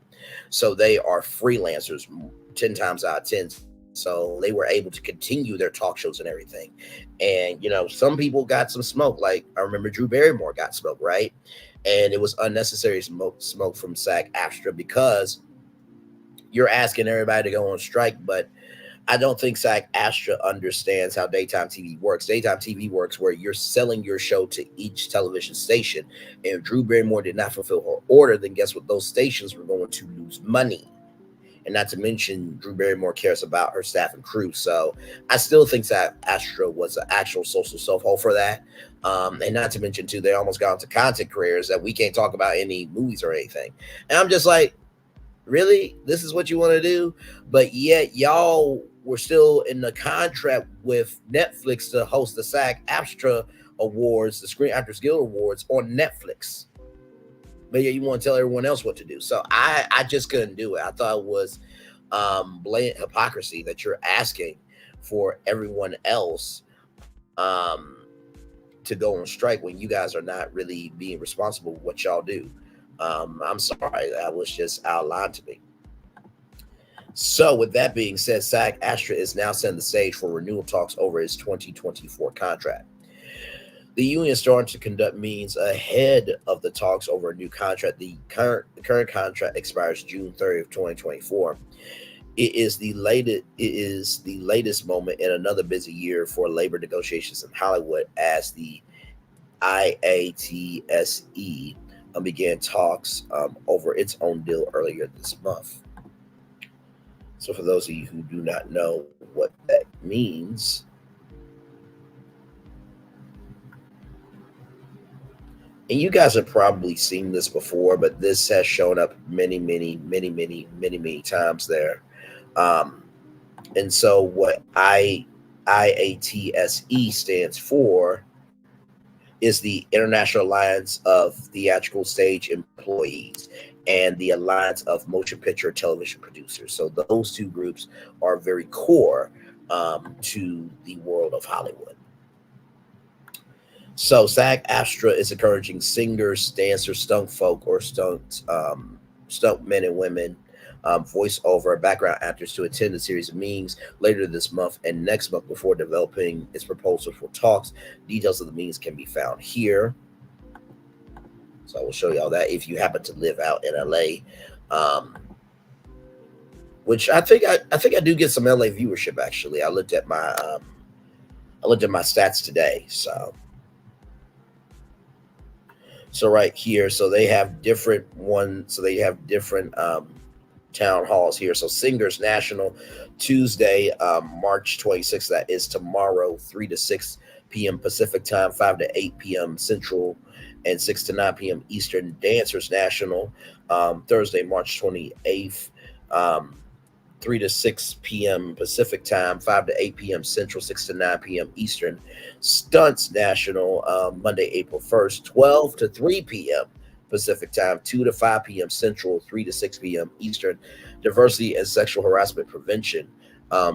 So they are freelancers 10 times out of 10. So they were able to continue their talk shows and everything. And, some people got some smoke. Like, I remember Drew Barrymore got smoke, right? And it was unnecessary smoke from SAG-AFTRA because you're asking everybody to go on strike, but I don't think SAG-AFTRA understands how daytime TV works. Daytime TV works where you're selling your show to each television station. And if Drew Barrymore did not fulfill her order, then guess what? Those stations were going to lose money. And not to mention, Drew Barrymore cares about her staff and crew. So I still think SAG-AFTRA was an actual social self-hold for that. And not to mention, too, they almost got into content creators that we can't talk about any movies or anything. And I'm just like, really? This is what you want to do? But yet y'all were still in the contract with Netflix to host the SAG-AFTRA Awards, the Screen Actors Guild Awards on Netflix. But yeah, you want to tell everyone else what to do. So I just couldn't do it. I thought it was blatant hypocrisy that you're asking for everyone else to go on strike when you guys are not really being responsible for what y'all do. I'm sorry, that was just out of line to me. So with that being said, SAG-AFTRA is now setting the stage for renewal talks over its 2024 contract. The union is starting to conduct meetings ahead of the talks over a new contract. The current contract expires June 30th, 2024. It is the latest moment in another busy year for labor negotiations in Hollywood as the IATSE began talks over its own deal earlier this month. So for those of you who do not know what that means, And you guys have probably seen this before, but this has shown up many times there. And so what IATSE stands for is the International Alliance of Theatrical Stage Employees and the Alliance of Motion Picture and Television Producers. So those two groups are very core to the world of Hollywood. So SAG-AFTRA is encouraging singers, dancers, stunt folk, or stunt men and women, voiceover, background actors to attend a series of meetings later this month and next month before developing its proposal for talks. Details of the meetings can be found here. So I will show y'all that if you happen to live out in LA, which I think I do get some LA viewership. Actually, I looked at my stats today. So right here, so they have different ones. So they have different town halls here. So Singers National, Tuesday, March 26th. That is tomorrow, 3 to 6 p.m. Pacific time, 5 to 8 p.m. Central, and 6 to 9 p.m. Eastern. Dancers National, Thursday, March 28th, 3 to 6 p.m. Pacific time, 5 to 8 p.m. Central, 6 to 9 p.m. Eastern. Stunts National, Monday, April 1st, 12 to 3 p.m. Pacific time, 2 to 5 p.m. Central, 3 to 6 p.m. Eastern. Diversity and Sexual Harassment Prevention,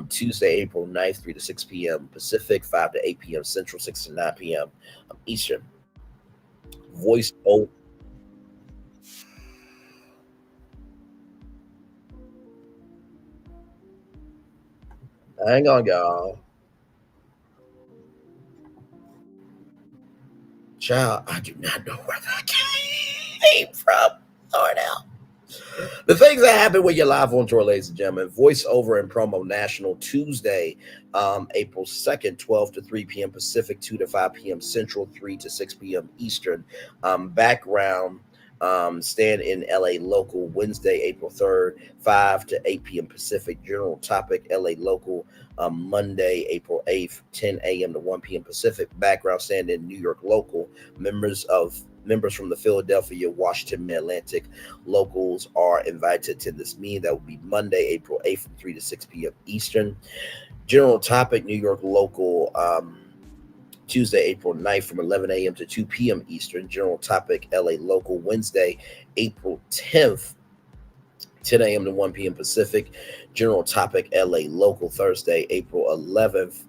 Tuesday, April 9th, 3 to 6 p.m. Pacific, 5 to 8 p.m. Central, 6 to 9 p.m. Eastern. Voice over. Hang on, y'all. Child, I do not know where that came from. Lord help. The things that happen when you're live on tour, ladies and gentlemen. Voiceover and Promo National, Tuesday, April 2nd, 12 to 3 p.m. Pacific, 2 to 5 p.m. Central, 3 to 6 p.m. Eastern. Background stand in LA Local, Wednesday, April 3rd, 5 to 8 p.m. Pacific. General Topic, LA Local, Monday, April 8th, 10 a.m. to 1 p.m. Pacific. Background stand in New York Local. Members from the Philadelphia, Washington, Mid-Atlantic locals are invited to attend this meeting. That will be Monday, April 8th from 3 to 6 p.m. Eastern. General Topic, New York Local, Tuesday, April 9th from 11 a.m. to 2 p.m. Eastern. General Topic, LA Local, Wednesday, April 10th, 10 a.m. to 1 p.m. Pacific. General Topic, LA Local, Thursday, April 11th,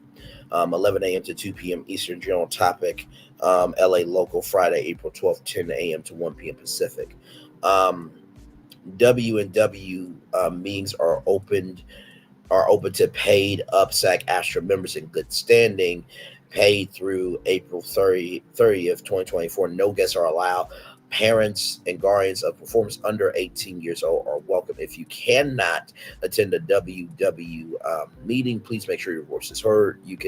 11 a.m. to 2 p.m. Eastern. General Topic, LA Local, Friday, April 12th, 10 a.m. to 1 p.m. Pacific. W&W meetings are open to paid up SAG-AFTRA members in good standing, paid through April 30th, 2024. No guests are allowed. Parents and guardians of performers under 18 years old are welcome. If you cannot attend a WW meeting, please make sure your voice is heard. You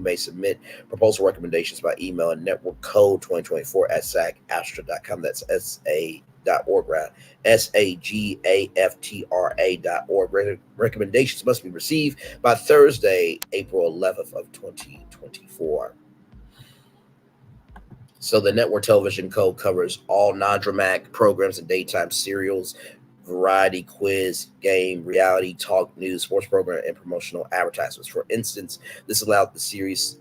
may submit proposal recommendations by email at networkcode2024@sagaftra.com. That's SA.org, right? SAGAFTRA.org. Recommendations must be received by Thursday, April 11th of 2024. So the Network Television Code covers all non-dramatic programs and daytime serials, variety, quiz, game, reality, talk, news, sports program, and promotional advertisements. For instance, this allowed the series,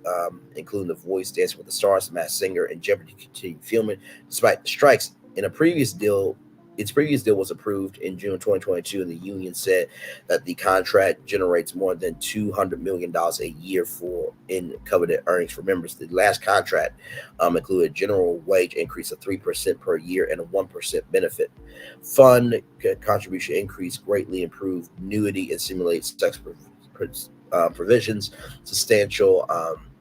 including The Voice, Dancing with the Stars, The Masked Singer, and Jeopardy! To continue filming despite the strikes. In a previous deal, its previous deal was approved in June 2022, and the union said that the contract generates more than $200 million a year in coveted earnings for members. The last contract included a general wage increase of 3% per year and a 1% benefit fund contribution increase, greatly improved annuity and simulates sex provisions, substantial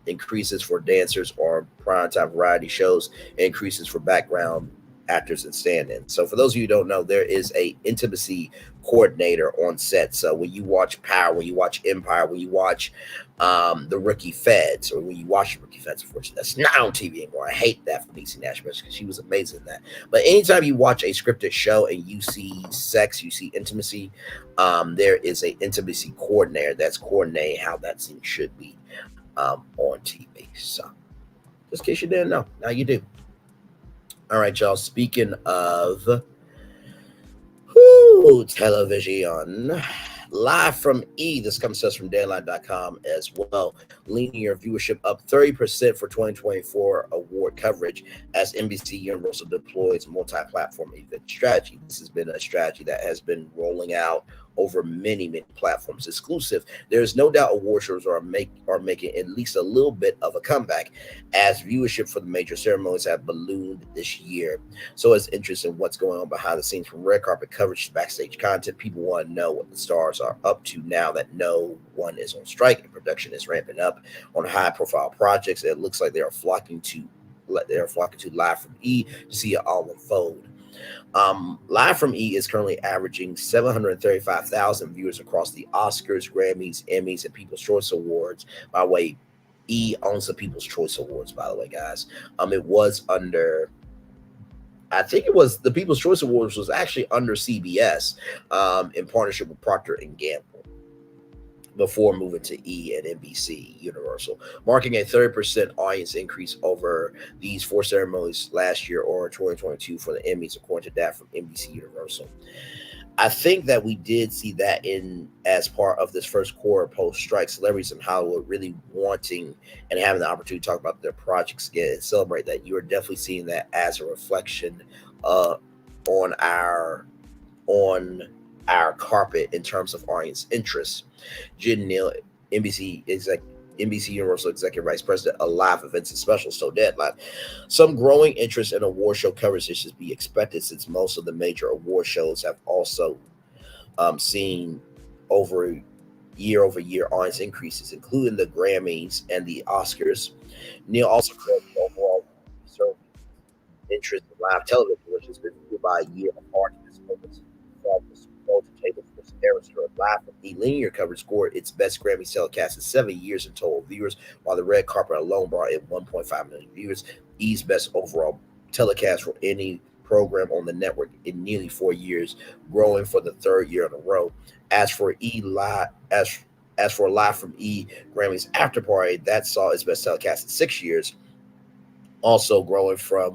increases for dancers or primetime variety shows, increases for background actors and stand-ins. So for those of you who don't know, there is a intimacy coordinator on set. So when you watch Power, when you watch Empire, when you watch the Rookie Feds, or when you watch the Rookie Feds, unfortunately, that's not on TV anymore. I hate that for Niecy Nash because she was amazing in that. But anytime you watch a scripted show and you see sex, you see intimacy, there is a intimacy coordinator that's coordinating how that scene should be on TV. So just in case you didn't know, now you do. All right, y'all. Speaking of television, live from E, this comes to us from Deadline.com as well. Linear viewership up 30% for 2024 award coverage as NBC Universal deploys multi-platform event strategy. This has been a strategy that has been rolling out over many platforms. Exclusive. There's no doubt award shows are making at least a little bit of a comeback as viewership for the major ceremonies have ballooned this year. So it's interesting what's going on behind the scenes, from red carpet coverage to backstage content. People want to know what the stars are up to now that no one is on strike and production is ramping up on high profile projects. It looks like they are flocking to Live from E to see it all unfold. Live from E is currently averaging 735,000 viewers across the Oscars, Grammys, Emmys, and People's Choice Awards. By the way, E owns the People's Choice Awards, by the way, guys. It was under, I think it was the People's Choice Awards was actually under CBS in partnership with Procter & Gamble before moving to E and NBC Universal, marking a 30% audience increase over these four ceremonies last year or 2022 for the Emmys, according to data from NBC Universal. I think that we did see that as part of this first quarter post-strike, celebrities in Hollywood really wanting and having the opportunity to talk about their projects again and celebrate that. You are definitely seeing that as a reflection on our carpet in terms of audience interest. Jen Neal, NBC Universal Executive Vice President of Live Events and Specials, told Deadline, some growing interest in award show coverage is to be expected, since most of the major award shows have also seen over year audience increases, including the Grammys and the Oscars. Neal also credits the overall interest in live television, which has been fueled by a year of arguments over Live from E linear coverage scored its best Grammy telecast in 7 years in total viewers, while the red carpet alone brought in 1.5 million viewers. E's best overall telecast for any program on the network in nearly 4 years, growing for the third year in a row. As for Live from E Grammys After Party, that saw its best telecast in 6 years, also growing for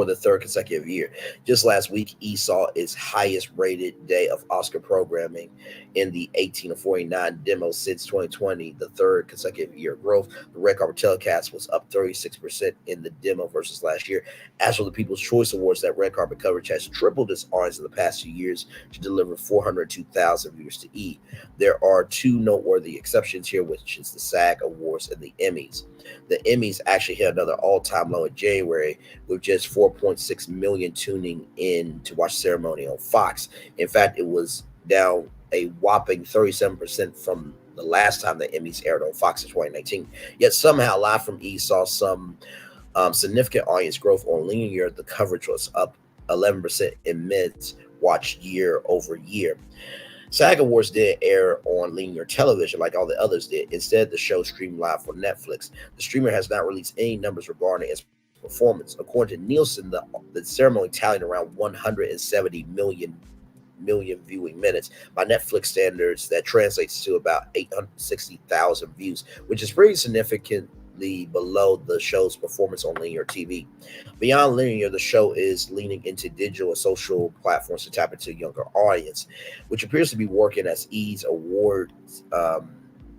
the third consecutive year. Just last week, E saw its highest rated day of Oscar programming in the 18 to 49 demo since 2020, the third consecutive year of growth. The red carpet telecast was up 36% in the demo versus last year. As for the People's Choice Awards, that red carpet coverage has tripled its audience in the past 2 years to deliver 402,000 viewers to E. There are two noteworthy exceptions here, which is the SAG Awards and the Emmys. The Emmys actually hit another all-time low in January, with just 4.6 million tuning in to watch the ceremony on Fox. In fact, it was down a whopping 37% from the last time the Emmys aired on Fox in 2019. Yet somehow Live from E saw some significant audience growth on linear. The coverage was up 11% in minutes watched year over year. SAG Awards didn't air on linear television like all the others did. Instead, the show streamed live on Netflix. The streamer has not released any numbers regarding its performance. According to Nielsen, the ceremony tallied around 170 million viewing minutes. By Netflix standards, that translates to about 860,000 views, which is pretty significantly below the show's performance on linear TV. Beyond linear, the show is leaning into digital and social platforms to tap into a younger audience, which appears to be working, as E's awards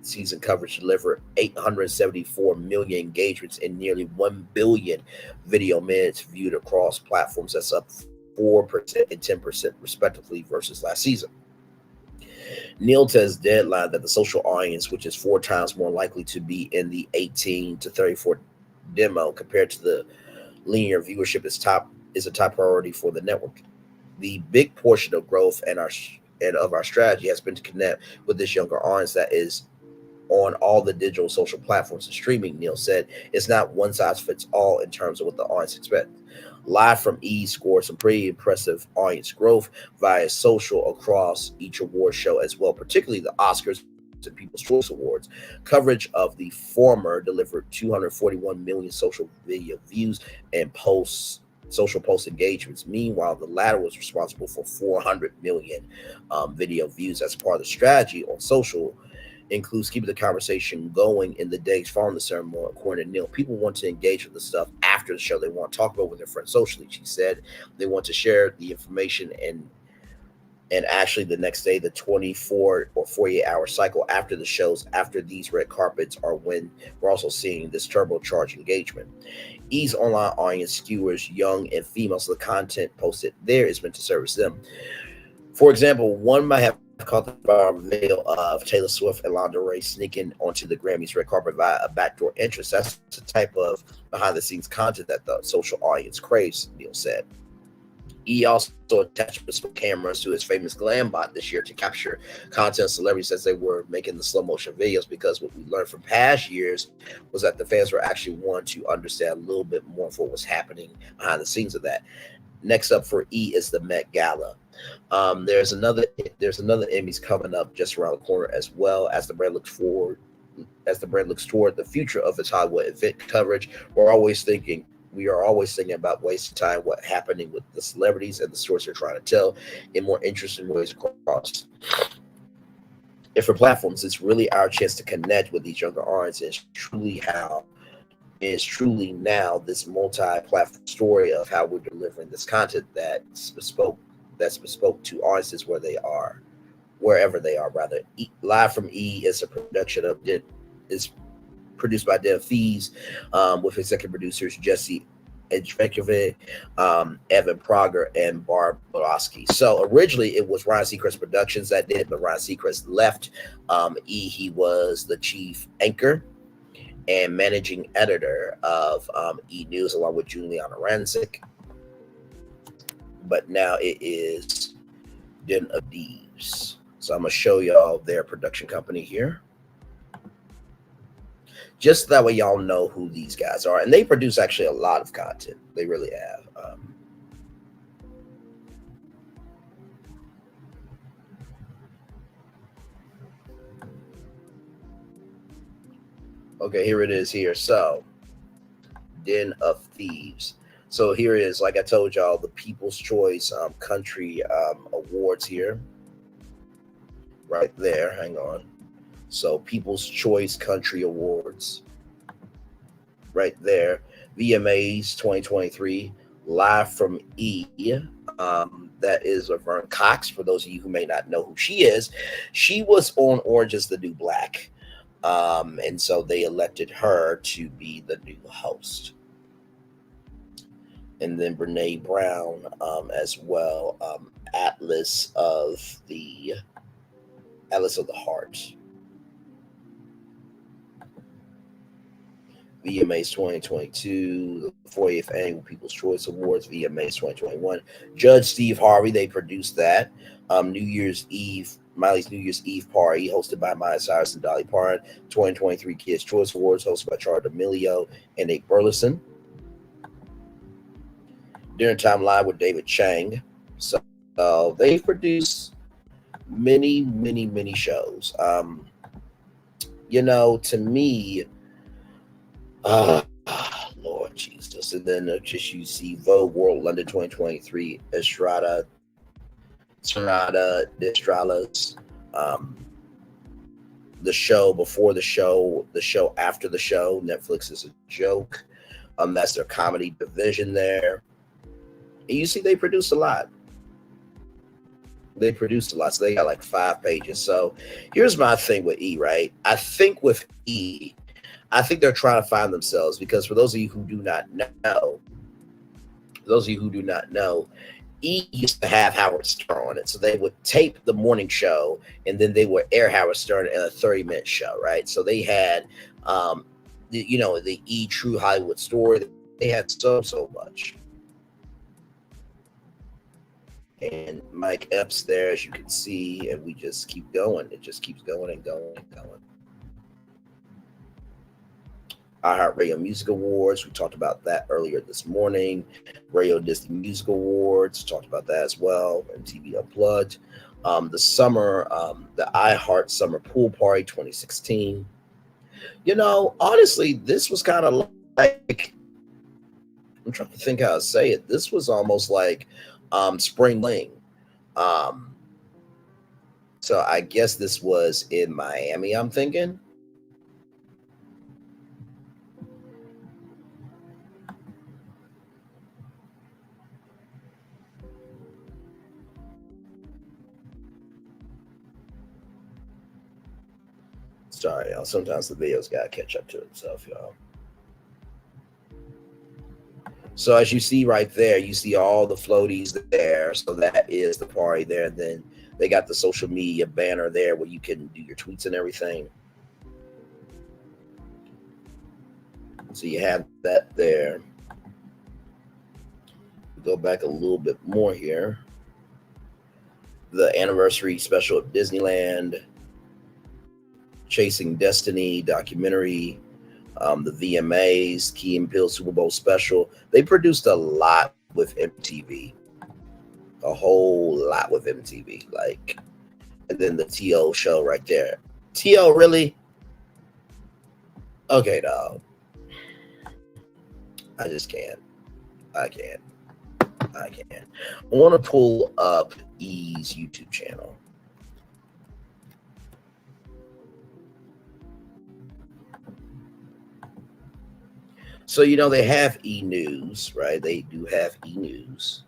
season coverage delivered 874 million engagements and nearly 1 billion video minutes viewed across platforms. That's up 4% and 10% respectively versus last season. Neal tells Deadline that the social audience, which is 4 times more likely to be in the 18 to 34 demo compared to the linear viewership, is a top priority for the network. The big portion of growth and of our strategy has been to connect with this younger audience that is on all the digital social platforms and streaming, Neal said. It's not one size fits all in terms of what the audience expects. Live from E scored some pretty impressive audience growth via social across each award show as well, particularly the Oscars and People's Choice Awards. Coverage of the former delivered 241 million social video views and social post engagements. Meanwhile, the latter was responsible for 400 million video views. As part of the strategy on social keeping the conversation going in the days following the ceremony. According to Neal, people want to engage with the stuff after after the show. They want to talk about with their friends socially. She said they want to share the information and actually the next day, the 24 or 48-hour cycle after the shows, after these red carpets, are when we're also seeing this turbocharged engagement. E's online audience skewers young and female, so the content posted there is meant to service them. For example, one might have caught the viral video of Taylor Swift and Lana Del Rey sneaking onto the Grammys red carpet via a backdoor entrance. That's the type of behind-the-scenes content that the social audience craves, Neil said. E also attached bespoke cameras to his famous glam bot this year to capture content celebrities as they were making the slow motion videos, because what we learned from past years was that the fans were actually wanting to understand a little bit more of what was happening behind the scenes of that. Next up for E is the Met Gala. There's another Emmys coming up just around the corner as well, as the brand looks toward the future of its Hollywood event coverage. We are always thinking about wasting time, what's happening with the celebrities and the stories they're trying to tell in more interesting ways across. And for platforms, it's really our chance to connect with these younger audiences. It's truly now this multi-platform story of how we're delivering this content that's bespoke to audiences wherever they are. Live from E is a production of is produced by Dan Fees, with executive producers Jesse Edgebekovic, Evan Prager, and Barb Borowski. So originally it was Ryan Seacrest Productions that did it, but Ryan Seacrest left E. He was the chief anchor and managing editor of E! News, along with Juliana Rancic. But now it is Den of Thieves. So I'm going to show y'all their production company here. Just that way y'all know who these guys are. And they produce actually a lot of content. They really have. Okay, here it is here. So, Den of Thieves. So here is, like I told y'all, the People's Choice Country Awards here. Right there. Hang on. So People's Choice Country Awards. Right there. VMAs 2023. Live from E. That is Laverne Cox. For those of you who may not know who she is, she was on Orange is the New Black. And so they elected her to be the new host. And then Brene Brown as well. Atlas of the Heart. VMAs 2022, the 40th Annual People's Choice Awards, VMAs 2021. Judge Steve Harvey, they produced that. New Year's Eve, Miley's New Year's Eve party, hosted by Miley Cyrus and Dolly Parton. 2023 Kids' Choice Awards, hosted by Charlotte D'Amelio and Nate Burleson. Dinner Time Live with David Chang. So they produce many shows. To me, Lord Jesus. And then just you see Vogue World London 2023, Estrada's, the show before the show, the show after the show. Netflix is a joke. That's their comedy division there. And you see they produce a lot. So they got like 5 pages. So here's my thing with E, right? I think with E, they're trying to find themselves, because for those of you who do not know, E used to have Howard Stern on it. So they would tape the morning show and then they would air Howard Stern in a 30-minute show, right? So they had, the E! True Hollywood Story. They had so much. And Mike Epps there, as you can see, and we just keep going. It just keeps going and going and going. iHeartRadio Music Awards, we talked about that earlier this morning. Radio Disney Music Awards, talked about that as well. MTV Unplugged. The iHeart Summer Pool Party 2016. Honestly, this was kind of like, I'm trying to think how to say it. This was almost like Spring Fling. So I guess this was in Miami, I'm thinking. Sorry, y'all. Sometimes the video's got to catch up to itself, y'all. So as you see right there, you see all the floaties there. So that is the party there. And then they got the social media banner there where you can do your tweets and everything. So you have that there. Go back a little bit more here. The anniversary special at Disneyland, Chasing Destiny documentary, the VMAs, Key and Peele Super Bowl special. They produced a lot with MTV, a whole lot with MTV. Like, and then the T.O. show right there. T.O. really? Okay, dog. I just can't. I can't. I want to pull up E's YouTube channel. So, you know, they have E! News, right? They do have E! News.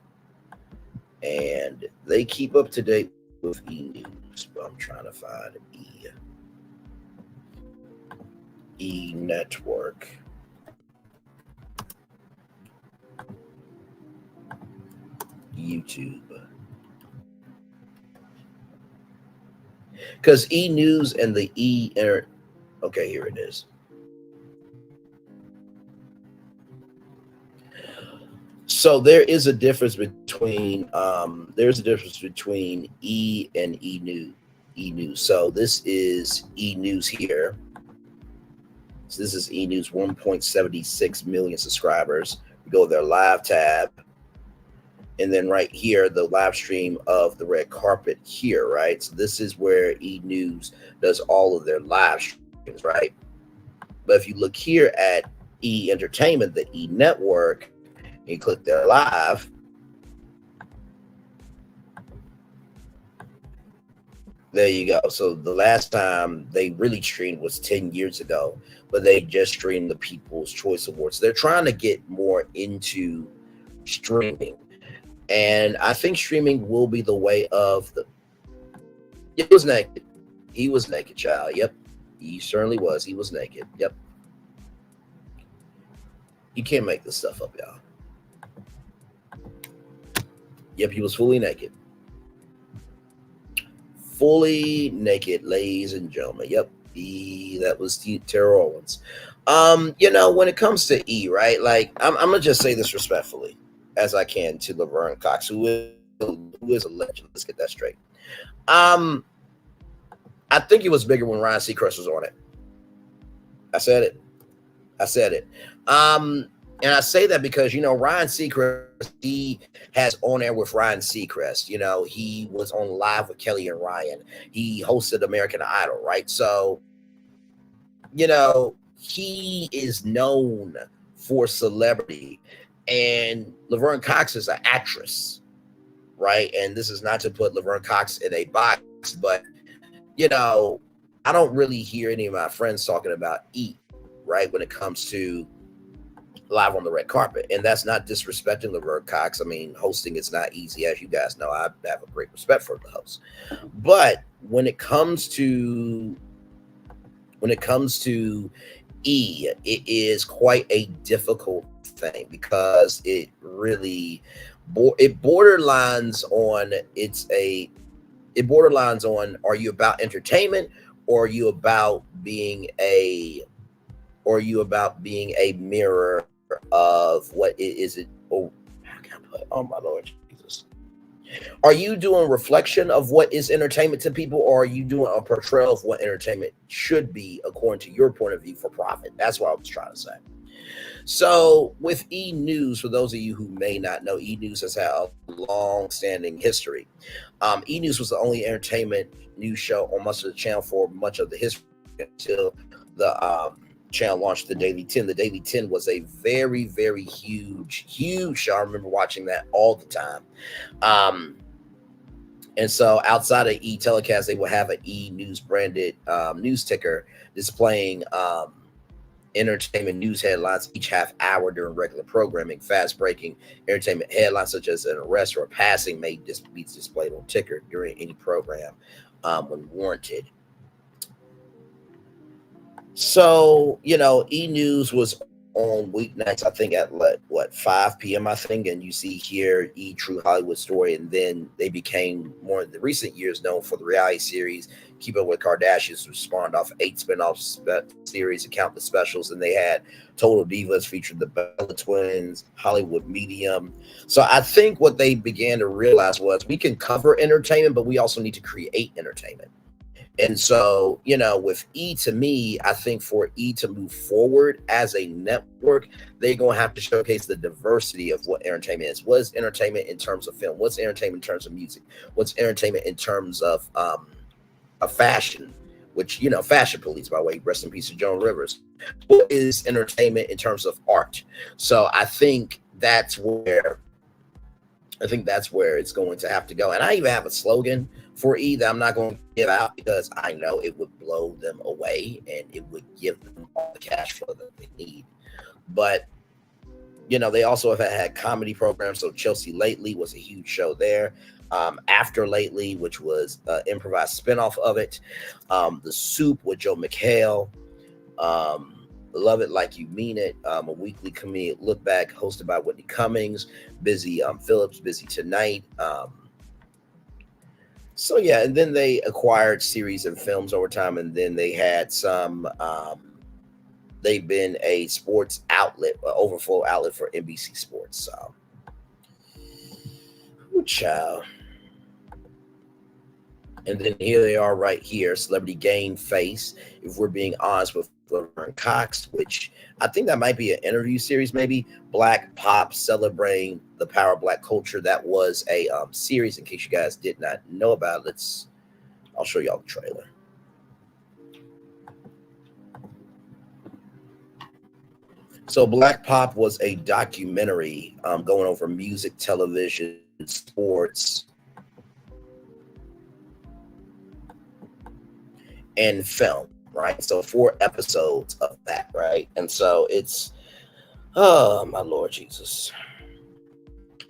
And they keep up to date with E! News. But I'm trying to find E! Network. YouTube. Because E! News and the okay, here it is. So there is a difference between E and E! News. So this is E! News here. So this is E! News, 1.76 million subscribers. We go to their live tab. And then right here, the live stream of the red carpet here, right? So this is where E! News does all of their live streams, right? But if you look here at E! Entertainment, the E! Network, and you click their live, there you go. So the last time they really streamed was 10 years ago, but they just streamed the People's Choice Awards. They're trying to get more into streaming. And I think streaming will be the way of the. It was naked. He was naked, child. Yep. He certainly was. He was naked. Yep. You can't make this stuff up, y'all. Yep, he was fully naked. Fully naked, ladies and gentlemen. Yep. That was Tara Owens. You know, when it comes to E, right? Like, I'm gonna just say this respectfully as I can to Laverne Cox, who is a legend. Let's get that straight. I think it was bigger when Ryan Seacrest was on it. I said it. And I say that because, you know, Ryan Seacrest, he has On Air with Ryan Seacrest. You know, he was on Live with Kelly and Ryan. He hosted American Idol, right? So, you know, he is known for celebrity. And Laverne Cox is an actress, right? And this is not to put Laverne Cox in a box, but, you know, I don't really hear any of my friends talking about E, right, when it comes to live on the red carpet. And that's not disrespecting Laverne Cox. I mean, hosting is not easy, as you guys know. I have a great respect for the host. But when it comes to E, it is quite a difficult thing because it really borderlines on are you about entertainment or are you about being a mirror of what is it? Oh, how can I put? Oh my Lord Jesus! Are you doing reflection of what is entertainment to people, or are you doing a portrayal of what entertainment should be according to your point of view for profit? That's what I was trying to say. So with E! News, for those of you who may not know, E! News has had a long-standing history. E! News was the only entertainment news show on much of the channel for much of the history until the channel launched the Daily 10. The Daily 10 was a very, very huge show. I remember watching that all the time. And so outside of E! Telecast, they will have an E! News branded news ticker displaying entertainment news headlines each half hour during regular programming. Fast breaking entertainment headlines such as an arrest or a passing may be displayed on ticker during any program when warranted. So, E! News was on weeknights, I think at 5 p.m. I think, and you see here E! True Hollywood Story, and then they became more in the recent years known for the reality series Keep Up with Kardashians, which spawned off 8 spin-off series and countless specials, and they had Total Divas featured the Bella Twins, Hollywood Medium. So I think what they began to realize was we can cover entertainment, but we also need to create entertainment. And so, with E! To me, I think for E! to move forward as a network, they're going to have to showcase the diversity of what entertainment is. What is entertainment in terms of film? What's entertainment in terms of music? What's entertainment in terms of fashion? Which, Fashion Police, by the way, rest in peace to Joan Rivers. What is entertainment in terms of art? So I think that's where it's going to have to go. And I even have a slogan for E! that I'm not going to give out because I know it would blow them away and it would give them all the cash flow that they need. But, they also have had comedy programs. So Chelsea Lately was a huge show there. After Lately, which was improvised spinoff of it. The Soup with Joe McHale. Love It Like You Mean It, a weekly comedic look back hosted by Whitney Cummings, Busy Phillips, Busy Tonight. So yeah, and then they acquired series and films over time, and then they had some. They've been a sports outlet, overflow outlet for NBC Sports. So, ooh, child. And then here they are right here, Celebrity Game Face. If we're being honest with Laverne Cox, which I think that might be an interview series, maybe Black Pop Celebrating the Power of Black Culture. That was a series. In case you guys did not know about it, I'll show y'all the trailer. So Black Pop was a documentary going over music, television, sports, and film, right? So 4 episodes of that, right? And so it's, oh my Lord Jesus.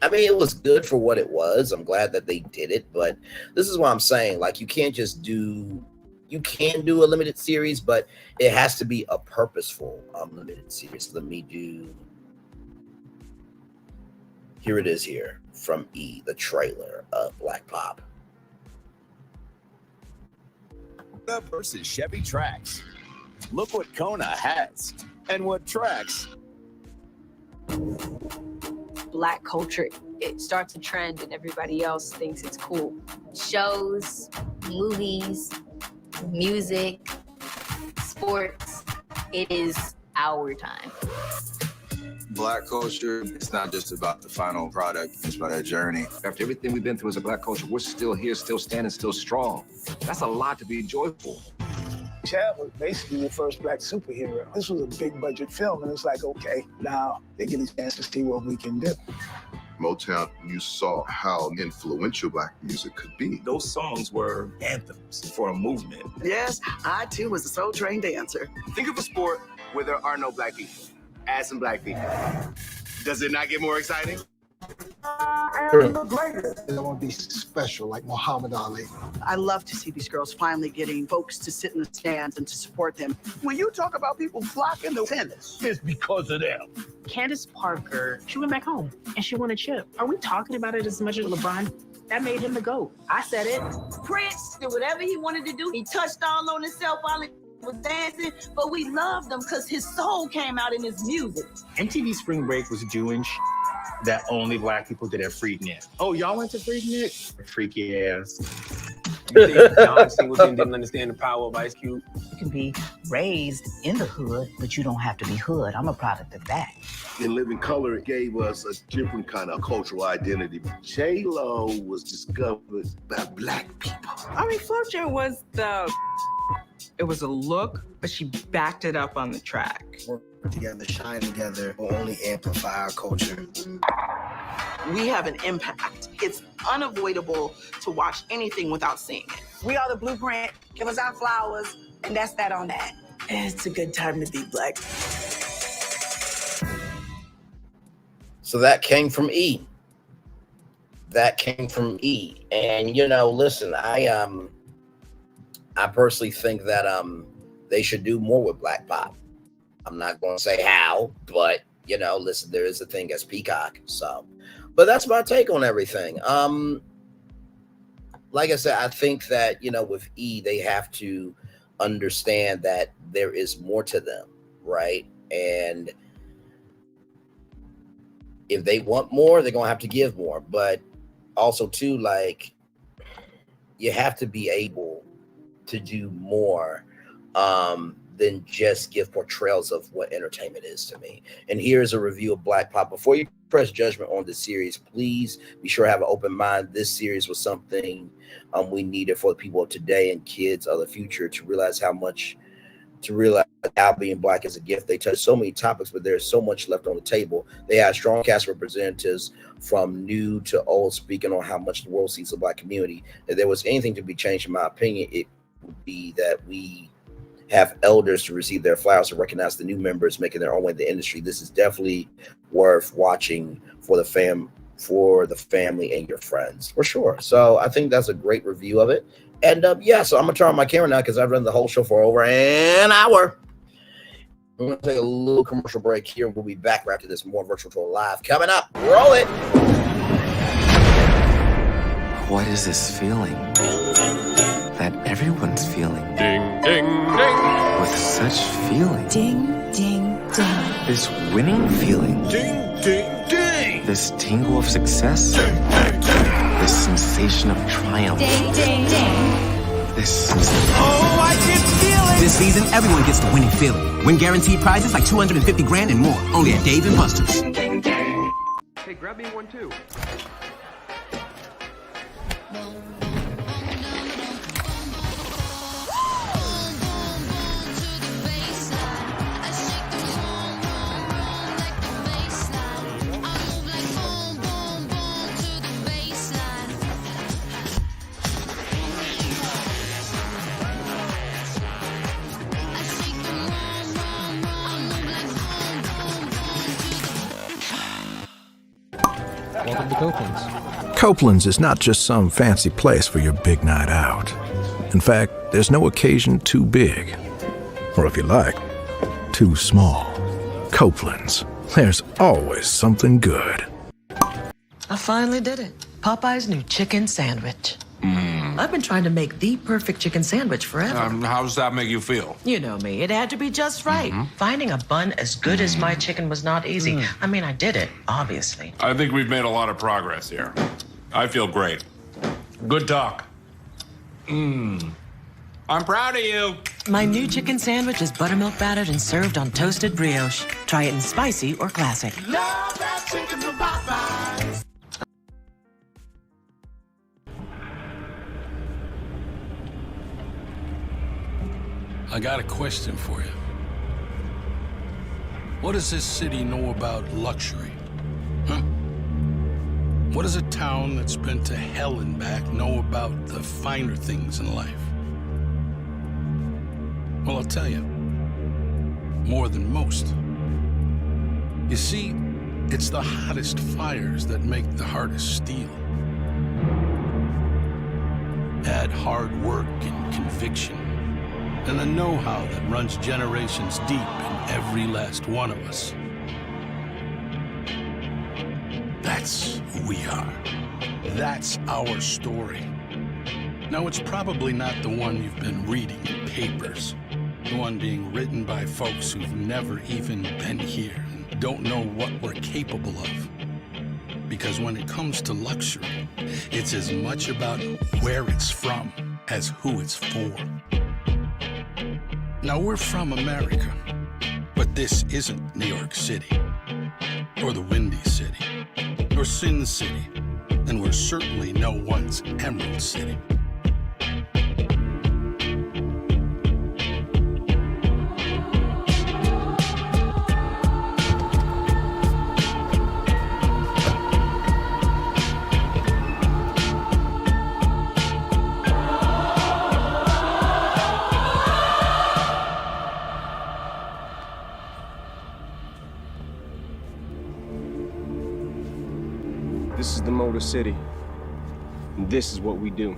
I mean, it was good for what it was. I'm glad that they did it, but this is what I'm saying. Like, you can't just do, you can do a limited series, but it has to be a purposeful limited series. Let me do, here it is here from E! The trailer of Black Pop. Versus Chevy Trax. Look what Kona has and what Trax. Black culture, it starts a trend and everybody else thinks it's cool. Shows, movies, music, sports, it is our time. Black culture, it's not just about the final product, it's about a journey. After everything we've been through as a Black culture, we're still here, still standing, still strong. That's a lot to be joyful. Chad was basically the first Black superhero. This was a big budget film, and it's like, okay, now they get a chance to see what we can do. Motown, you saw how influential Black music could be. Those songs were anthems for a movement. Yes, I too was a Soul Train dancer. Think of a sport where there are no Black people. Add some Black people. Does it not get more exciting? It won't be special like Muhammad Ali. I love to see these girls finally getting folks to sit in the stands and to support them. When you talk about people flocking to tennis, it's because of them. Candice Parker, she went back home and she won a chip. Are we talking about it as much as LeBron? That made him the GOAT. I said it. Prince did whatever he wanted to do. He touched all on himself while he was dancing, but we loved him because his soul came out in his music. MTV Spring Break was doing that only Black people did at Freaknik. Oh, y'all went to Freaknik? Freaky ass. You think John Singleton didn't understand the power of Ice Cube? You can be raised in the hood, but you don't have to be hood. I'm a product of that. In Living Color, it gave us a different kind of cultural identity. J-Lo was discovered by Black people. I mean, Flojo was it was a look, but she backed it up on the track. Work together, shine together, will only amplify our culture. We have an impact. It's unavoidable to watch anything without seeing it. We are the blueprint. Give us our flowers, and that's that on that. It's a good time to be Black. So that came from E! That came from E! And listen, I personally think that they should do more with Black pop. I'm not going to say how, but listen, there is a thing as Peacock. So, but that's my take on everything. Like I said, I think that, with E, they have to understand that there is more to them, right? And if they want more, they're going to have to give more. But also, too, like, you have to be able to do more than just give portrayals of what entertainment is to me. And here's a review of Black pop. Before you press judgment on this series, please be sure to have an open mind. This series was something we needed for the people of today and kids of the future to realize how being Black is a gift. They touch so many topics, but there's so much left on the table. They have strong cast representatives from new to old speaking on how much the world sees the Black community. If there was anything to be changed, in my opinion, it would be that we have elders to receive their flowers to recognize the new members making their own way in the industry. This is definitely worth watching for the family and your friends, for sure. So I think that's a great review of it. And so I'm gonna turn on my camera now because I've run the whole show for over an hour. I'm gonna take a little commercial break here. We'll be back right after this. More Virtual Troll Live coming up. Roll it. What is this feeling that everyone's feeling? Ding, ding, ding. With such feeling. Ding, ding, ding. This winning feeling. Ding, ding, ding. This tingle of success. Ding, ding, ding. This sensation of triumph. Ding, ding, ding. This sensation. Oh, I can feel it. This season, everyone gets the winning feeling. Win guaranteed prizes like $250 grand and more. Only at Dave & Buster's. Hey, grab me one too. Welcome to Copeland's. Copeland's is not just some fancy place for your big night out. In fact, there's no occasion too big, or if you like, too small. Copeland's, there's always something good. I finally did it. Popeye's new chicken sandwich. I've been trying to make the perfect chicken sandwich forever. How does that make you feel? You know me. It had to be just right. Finding a bun as good as my chicken was not easy. I mean, I did it, obviously. I think we've made a lot of progress here. I feel great. Good talk. I'm proud of you. My new chicken sandwich is buttermilk battered and served on toasted brioche. Try it in spicy or classic. Love that chicken from Popeyes. I got a question for you. What does this city know about luxury? Huh? What does a town that's been to hell and back know about the finer things in life? Well, I'll tell you. More than most. You see, it's the hottest fires that make the hardest steel. Add hard work and conviction, and the know-how that runs generations deep in every last one of us. That's who we are. That's our story. Now, it's probably not the one you've been reading in papers, the one being written by folks who've never even been here and don't know what we're capable of. Because when it comes to luxury, it's as much about where it's from as who it's for. Now, we're from America, but this isn't New York City, or the Windy City, or Sin City, and we're certainly no one's Emerald City. This is the Motor City, and this is what we do.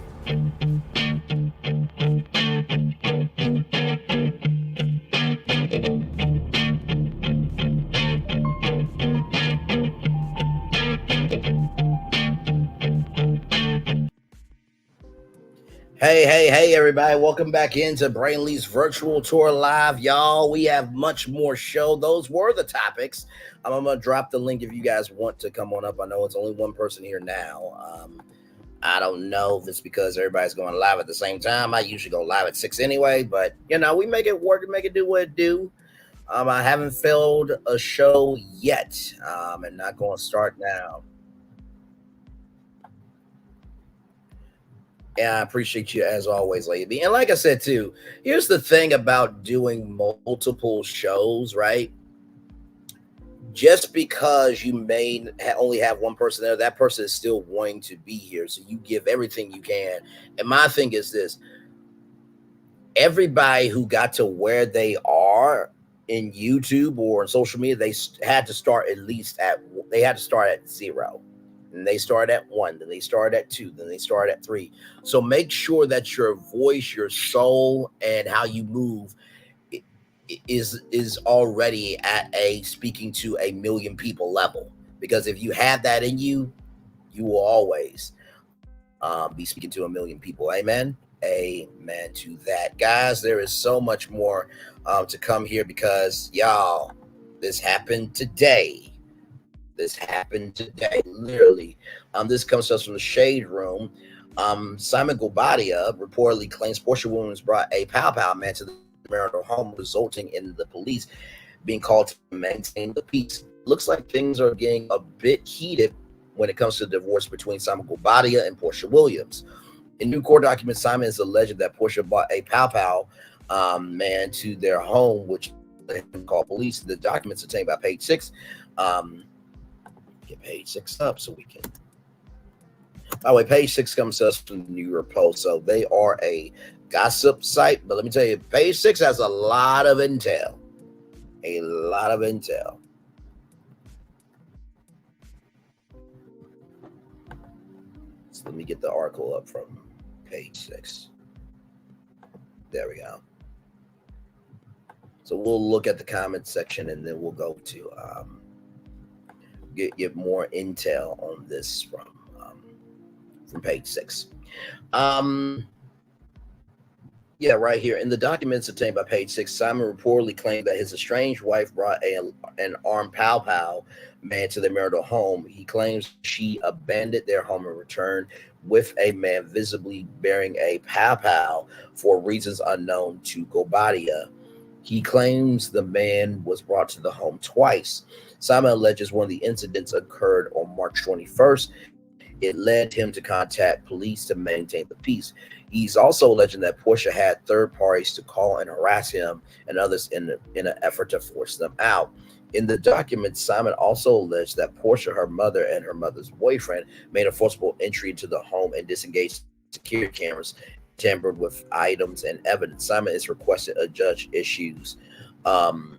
Hey, everybody. Welcome back into Brainley's Virtual Tour Live. Y'all, we have much more show. Those were the topics. I'm going to drop the link if you guys want to come on up. I know it's only one person here now. I don't know if it's because everybody's going live at the same time. I usually go live at 6 anyway, but, you know, we make it work and make it do what it do. I haven't filled a show yet, and not going to start now. Yeah, I appreciate you as always, Lady B. And like I said, too, here's the thing about doing multiple shows, right? Just because you may only have one person there, that person is still going to be here. So you give everything you can. And my thing is this. Everybody who got to where they are in YouTube or in social media, they had to start at 0. And they start at 1, then they start at 2, then they start at 3. So make sure that your voice, your soul, and how you move is already at a speaking to 1 million people level. Because if you have that in you, you will always be speaking to 1 million people. Amen. Amen to that. Guys, there is so much more to come here because, y'all, this happened today. Literally. This comes to us from the Shade Room. Simon Gobadia reportedly claims Portia Williams brought a pow man to the marital home, resulting in the police being called to maintain the peace. Looks like things are getting a bit heated when it comes to the divorce between Simon Gobadia and Portia Williams. In new court documents, Simon is alleged that Portia brought a pow man to their home, which they called police. The documents obtained by Page 6. Get Page 6 up so we can. By the way, Page 6 comes to us from the New York Post, so they are a gossip site. But let me tell you, Page 6 has a lot of intel. So let me get the article up from Page 6. There we go. So we'll look at the comment section and then we'll go to get more intel on this from Page 6. Yeah, right here. In the documents obtained by Page 6, Simon reportedly claimed that his estranged wife brought an armed pow man to their marital home. He claims she abandoned their home and returned with a man visibly bearing a pow for reasons unknown to Gobadia. He claims the man was brought to the home twice. Simon alleges one of the incidents occurred on March 21st. It led him to contact police to maintain the peace. He's also alleging that Portia had third parties to call and harass him and others in an effort to force them out. In the documents, Simon also alleged that Portia, her mother, and her mother's boyfriend made a forcible entry into the home and disengaged security cameras, tampered with items and evidence. Simon is requested a judge issues I'm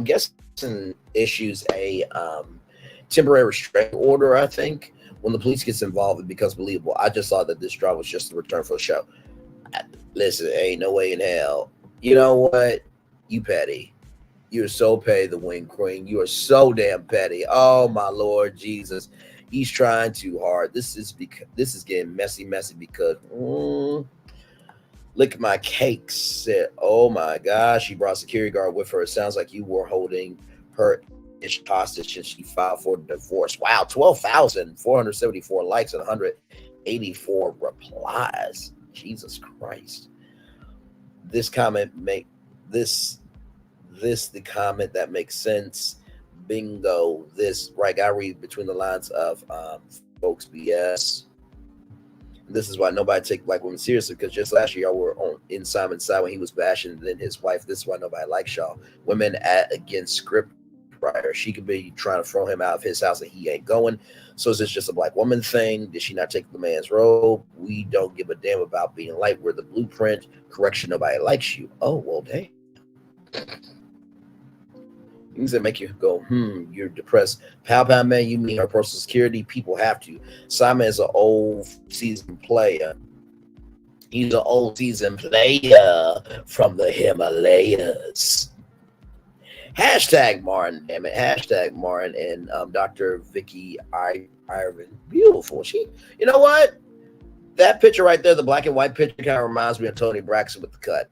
guessing issues a temporary restraining order. I think when the police gets involved, it becomes believable. I just thought that this drop was just a return for the show. Listen, ain't no way in hell. You know what? You petty. You're so petty, the Wing Queen. You are so damn petty. Oh my Lord Jesus. He's trying too hard. This is getting messy because lick my cakes. Said, oh my gosh, she brought a security guard with her. It sounds like you were holding her hostage and she filed for divorce. Wow, 12,474 likes and 184 replies. Jesus Christ. This comment the comment that makes sense. Bingo. This right. I read between the lines of folks BS. This is why nobody take black women seriously, because just last year y'all were in Simon's side when he was bashing then his wife. This is why nobody likes y'all. Women against script writer. She could be trying to throw him out of his house and he ain't going. So is this just a black woman thing? Did she not take the man's robe? We don't give a damn about being light. We're the blueprint. Correction, nobody likes you. Oh, well, damn. Things that make you go, you're depressed. Pow man, you mean her personal security? People have to. Simon is an old seasoned player. He's an old seasoned player from the Himalayas. Hashtag Martin, damn it. Hashtag Martin and Dr. Vicky Iron. Beautiful. She, you know what? That picture right there, the black and white picture, kind of reminds me of Tony Braxton with the cut.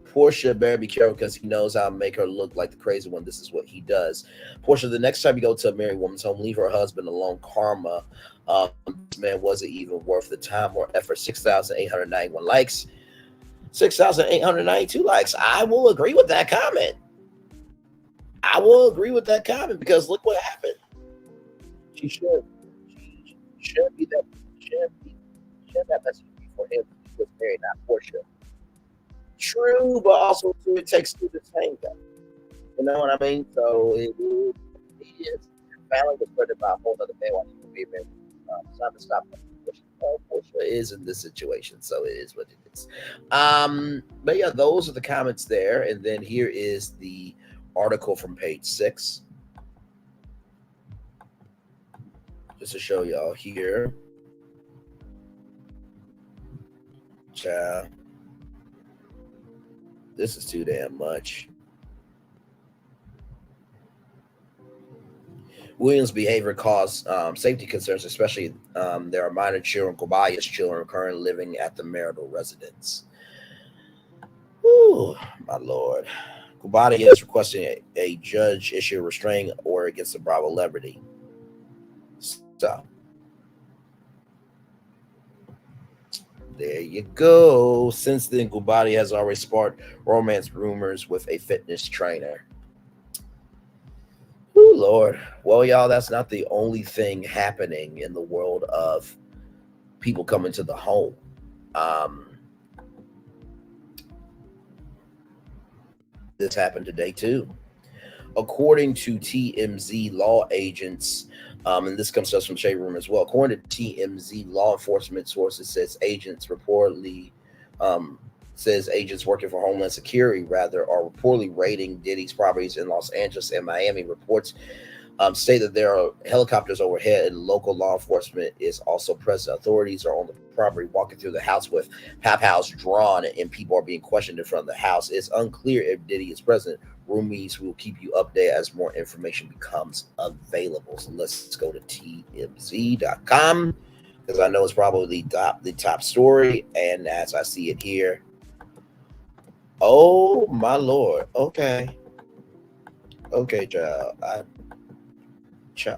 Portia better be careful because he knows how to make her look like the crazy one. This is what he does. Portia, the next time you go to a married woman's home, leave her husband alone. Karma. This man wasn't even worth the time or effort. 6,891 likes. 6,892 likes. I will agree with that comment. I will agree with that comment because look what happened. She should be that. Should that message be for him. He was married, not Portia. True, but also too, it takes two to tango. You know what I mean? So it is. Family was spread by a whole other man while he was being married. Time to stop. Portia is in this situation, so it is what it is. But yeah, those are the comments there, and then here is the article from page 6. Just to show y'all here. Child. This is too damn much. Williams' behavior caused safety concerns, especially there are minor children, Kubaya's children, currently living at the marital residence. Ooh, my lord. Kubaya is requesting a judge issue a restraining order against the Bravo celebrity. So, there you go. Since then, Kubaya has already sparked romance rumors with a fitness trainer. Oh, Lord. Well, y'all, that's not the only thing happening in the world of people coming to the home. This happened today, too. According to TMZ law agents, and this comes to us from Shade Room as well. According to TMZ law enforcement sources, says agents reportedly says agents working for Homeland Security are reportedly raiding Diddy's properties in Los Angeles and Miami. Reports state that there are helicopters overhead and local law enforcement is also present. Authorities are on the property walking through the house with house drawn and people are being questioned in front of the house. It's unclear if Diddy is present. Roomies will keep you updated as more information becomes available. So let's go to TMZ.com because I know it's probably the top story. And as I see it here, oh my lord. Okay, child.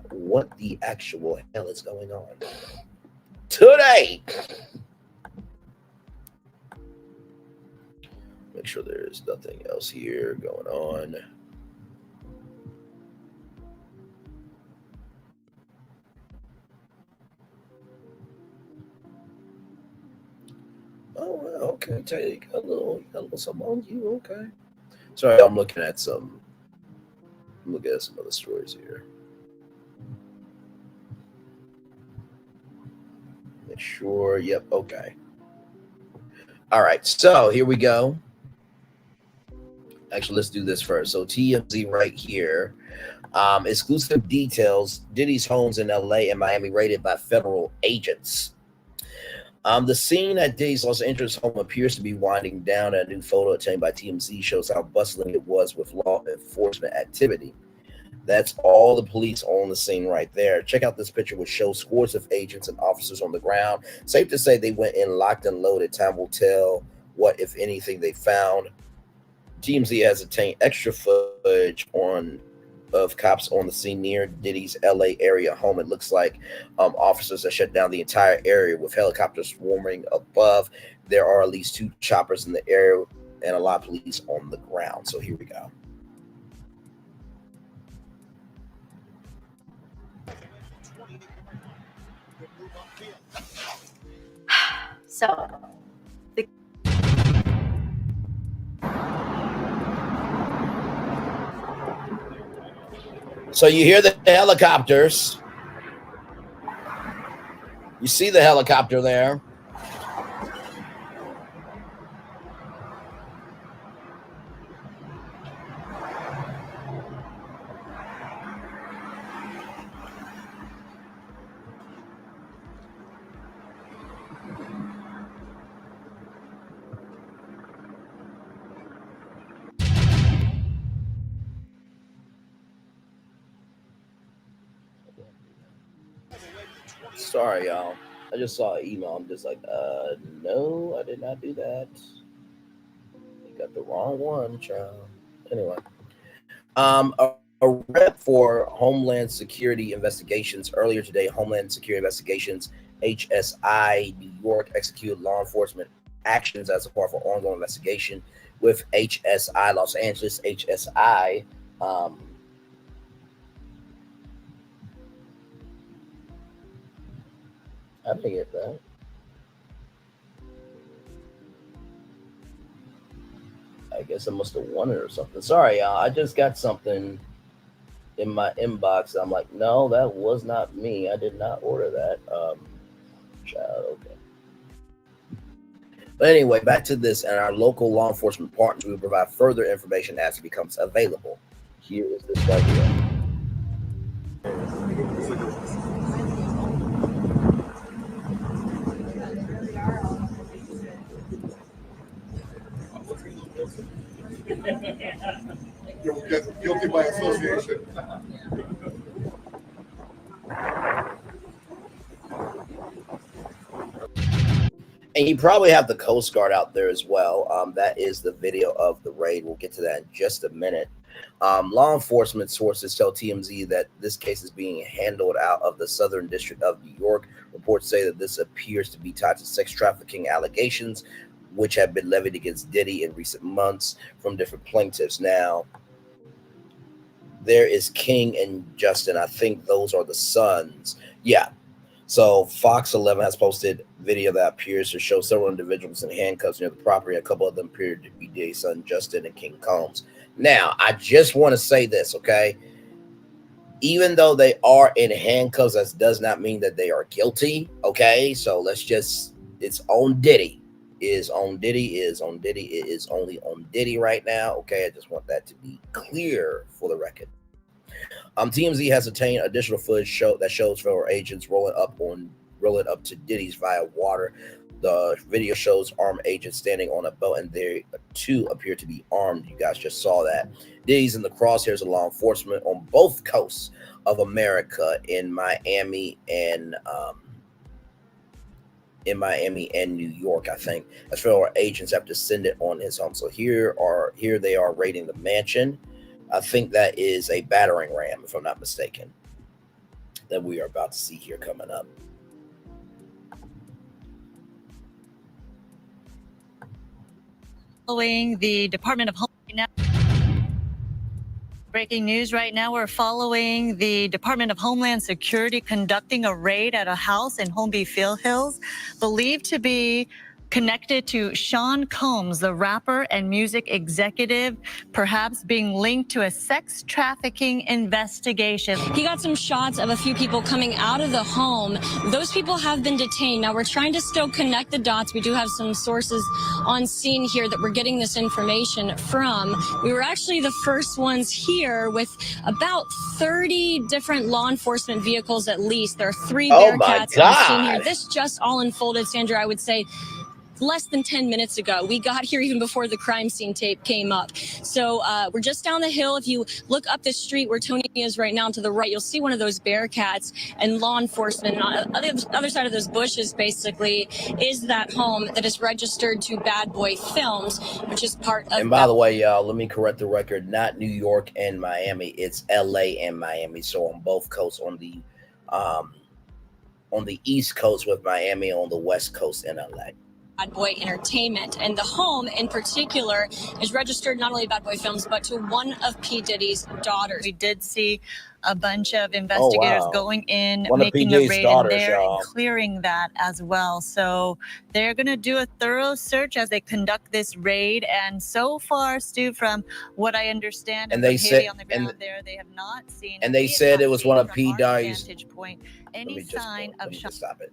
What the actual hell is going on today? Make sure there's nothing else here going on. Oh, okay. Tell you got a little something on you. Okay. Sorry, I'm looking at some other stories here. Make sure. Yep. Okay. All right. So here we go. Actually, let's do this first. So TMZ right here. Exclusive details. Diddy's homes in LA and Miami raided by federal agents. The scene at Diddy's Los Angeles home appears to be winding down. A new photo obtained by TMZ shows how bustling it was with law enforcement activity. That's all the police on the scene right there. Check out this picture, which shows scores of agents and officers on the ground. Safe to say they went in locked and loaded. Time will tell what, if anything, they found. TMZ has obtained extra footage of cops on the scene near Diddy's LA area home. It looks like officers have shut down the entire area with helicopters swarming above. There are at least 2 choppers in the area and a lot of police on the ground. So here we go. So you hear the helicopters. You see the helicopter there. Sorry, y'all. I just saw an email. I'm just like, no, I did not do that. You got the wrong one, child. Anyway, a rep for Homeland Security Investigations earlier today. Homeland Security Investigations (HSI) New York executed law enforcement actions as a part of an ongoing investigation with HSI Los Angeles. HSI. I didn't get that. I guess I must have won it or something. Sorry, y'all. I just got something in my inbox. I'm like, no, that was not me. I did not order that. Child, okay. But anyway, back to this, and our local law enforcement partners will provide further information as it becomes available. Here is this right here. Guilty by association. And you probably have the Coast Guard out there as well. That is the video of the raid. We'll get to that in just a minute. Law enforcement sources tell TMZ that this case is being handled out of the Southern District of New York. Reports say that this appears to be tied to sex trafficking allegations, which have been levied against Diddy in recent months from different plaintiffs. Now, there is King and Justin. I think those are the sons. Yeah. So Fox 11 has posted video that appears to show several individuals in handcuffs near the property. A couple of them appear to be Diddy's son, Justin, and King Combs. Now, I just want to say this, okay? Even though they are in handcuffs, that does not mean that they are guilty, okay? So let's just, it's on Diddy. Is on Diddy, is on Diddy. It is only on Diddy right now, okay? I just want that to be clear for the record. TMZ has obtained additional footage that shows federal agents rolling up to Diddy's via water. The video shows armed agents standing on a boat, and they too appear to be armed. You guys just saw that. Diddy's in the crosshairs of law enforcement on both coasts of America, in Miami and New York, I think, as federal agents have descended on his home. So here they are raiding the mansion. I think that is a battering ram, if I'm not mistaken, that we are about to see here coming up. Following the Department of Homeland. Breaking news right now, we're following the Department of Homeland Security conducting a raid at a house in Holmby Field Hills, believed to be connected to Sean Combs, the rapper and music executive, perhaps being linked to a sex trafficking investigation. He got some shots of a few people coming out of the home. Those people have been detained. Now we're trying to still connect the dots. We do have some sources on scene here that we're getting this information from. We were actually the first ones here with about 30 different law enforcement vehicles at least. There are 3 Bearcats on scene here. This just all unfolded, Sandra, I would say, less than 10 minutes ago. We got here even before the crime scene tape came up. So we're just down the hill. If you look up the street where Tony is right now to the right, you'll see one of those Bearcats, and law enforcement. And on the other side of those bushes, basically, is that home that is registered to Bad Boy Films, which is part of... And by the way, y'all, let me correct the record. Not New York and Miami. It's LA and Miami. So on both coasts, on the East Coast with Miami, on the West Coast in LA. Bad Boy Entertainment, and the home in particular is registered not only to Bad Boy Films but to one of P. Diddy's daughters. We did see a bunch of investigators going in, one making a raid in there y'all. and clearing that as well. So they're going to do a thorough search as they conduct this raid. And so far, Stu, from what I understand, and they said on the ground there, they have not seen. And they said it was one of P. Diddy's. Any sign of stop it.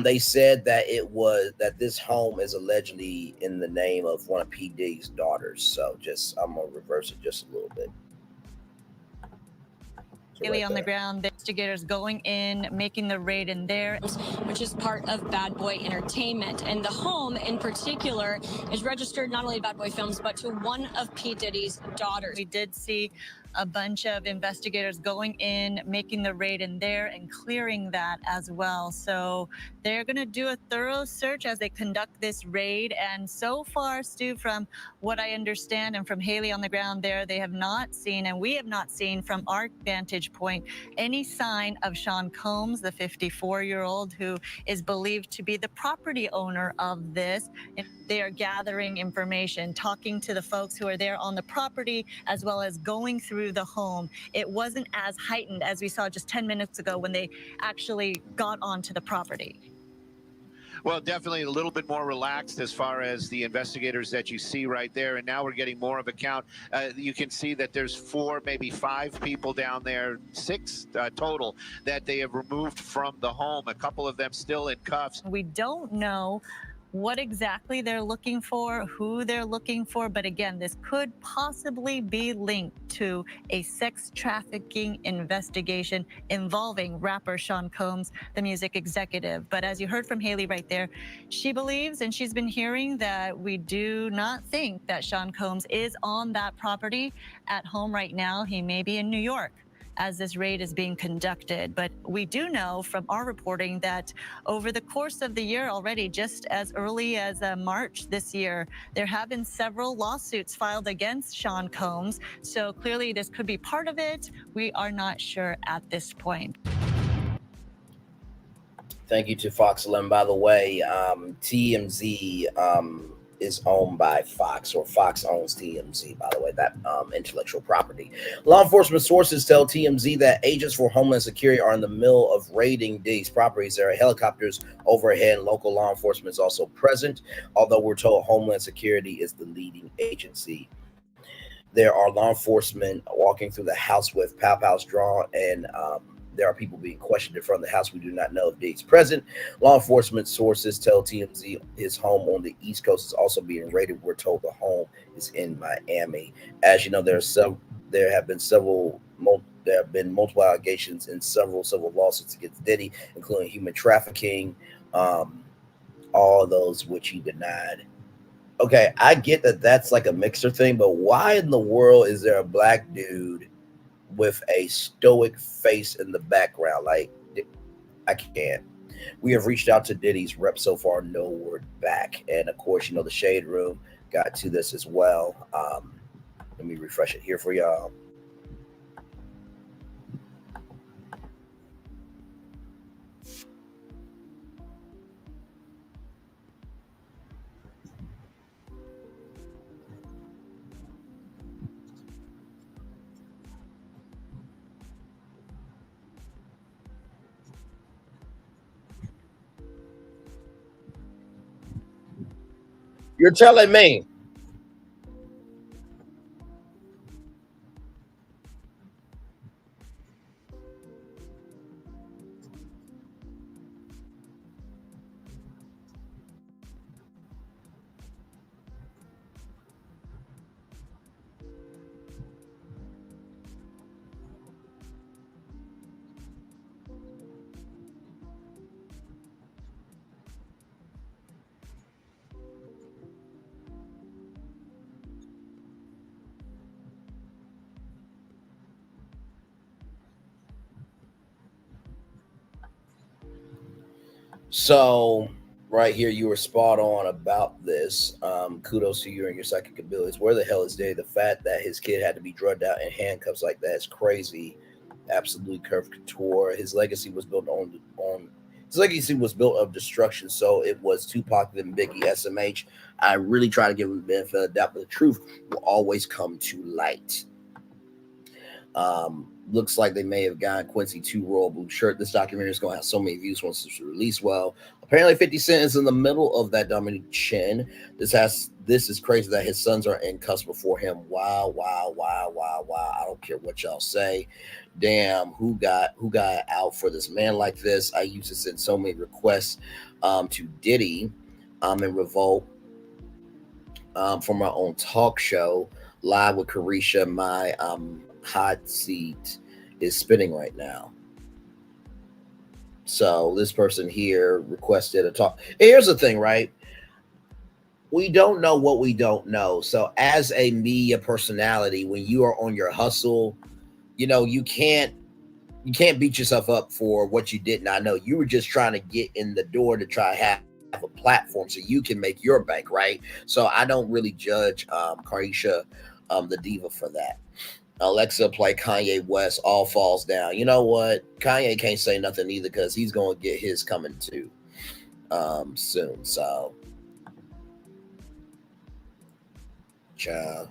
They said that this home is allegedly in the name of one of P. Diddy's daughters. So I'm gonna reverse it just a little bit. Right on the ground, the investigators going in, making the raid in there, which is part of Bad Boy Entertainment. And the home in particular is registered not only to Bad Boy Films, but to one of P. Diddy's daughters. We did see a bunch of investigators going in, making the raid in there and clearing that as well. So they're going to do a thorough search as they conduct this raid. And so far, Stu, from what I understand and from Haley on the ground there, they have not seen, and we have not seen from our vantage point, any sign of Sean Combs, the 54-year-old who is believed to be the property owner of this. They are gathering information, talking to the folks who are there on the property, as well as going through the home. It wasn't as heightened as we saw just 10 minutes ago when they actually got onto the property. Well, definitely a little bit more relaxed as far as the investigators that you see right there. And now we're getting more of a count. You can see that there's 4, maybe 5 people down there, 6 total, that they have removed from the home. A couple of them still in cuffs. We don't know what exactly they're looking for, who they're looking for, but again, this could possibly be linked to a sex trafficking investigation involving rapper Sean Combs, the music executive. But as you heard from Haley right there, she believes, and she's been hearing, that we do not think that Sean Combs is on that property at home right now. He may be in New York as this raid is being conducted. But we do know from our reporting that over the course of the year already, just as early as March this year, there have been several lawsuits filed against Sean Combs. So clearly this could be part of it. We are not sure at this point. Thank you to Fox 11. By the way, TMZ is owned by Fox, or Fox owns TMZ, by the way, that intellectual property. Law enforcement sources tell TMZ that agents for Homeland Security are in the middle of raiding these properties. There are helicopters overhead, and local law enforcement is also present, although we're told Homeland Security is the leading agency. There are law enforcement walking through the house with pow-pows drawn, and there are people being questioned in front of the house. We do not know if Dave's present. Law enforcement sources tell TMZ his home on the East Coast is also being raided. We're told the home is in Miami. As you know, there have been multiple allegations in several civil lawsuits against Diddy, including human trafficking, all those which he denied. Okay, I get that that's like a mixer thing, but why in the world is there a black dude with a stoic face in the background? Like, I can't. We have reached out to Diddy's rep so far, no word back. And of course, you know, the Shade Room got to this as well. Let me refresh it here for y'all. You're telling me. So right here, you were spot on about this. Kudos to you and your psychic abilities. Where the hell is Dave? The fact that his kid had to be drugged out in handcuffs like that is crazy. Absolutely curved couture. His legacy was built of destruction. So it was Tupac, then Biggie, SMH. I really try to give him the benefit of the doubt, but the truth will always come to light. Looks like they may have gotten Quincy 2 royal blue shirt. This documentary is going to have so many views once it's released. Well, apparently 50 Cent is in the middle of that Dominique Chin. This is crazy that his sons are in cuffs before him. Wow. I don't care what y'all say. Damn, who got out for this man like this? I used to send so many requests to Diddy in revolt for my own talk show live with Carisha. My hot seat is spinning right now. So this person here requested a talk. Here's the thing, right? we don't know what we don't know. So as a media personality, when you are on your hustle, you can't beat yourself up for what you did not know. You were just trying to get in the door to try to have a platform so you can make your bank, right? So I don't really judge Carisha, the diva, for that. Alexa play Kanye West, All Falls Down. You know what? Kanye can't say nothing either because he's going to get his coming too soon. So, child.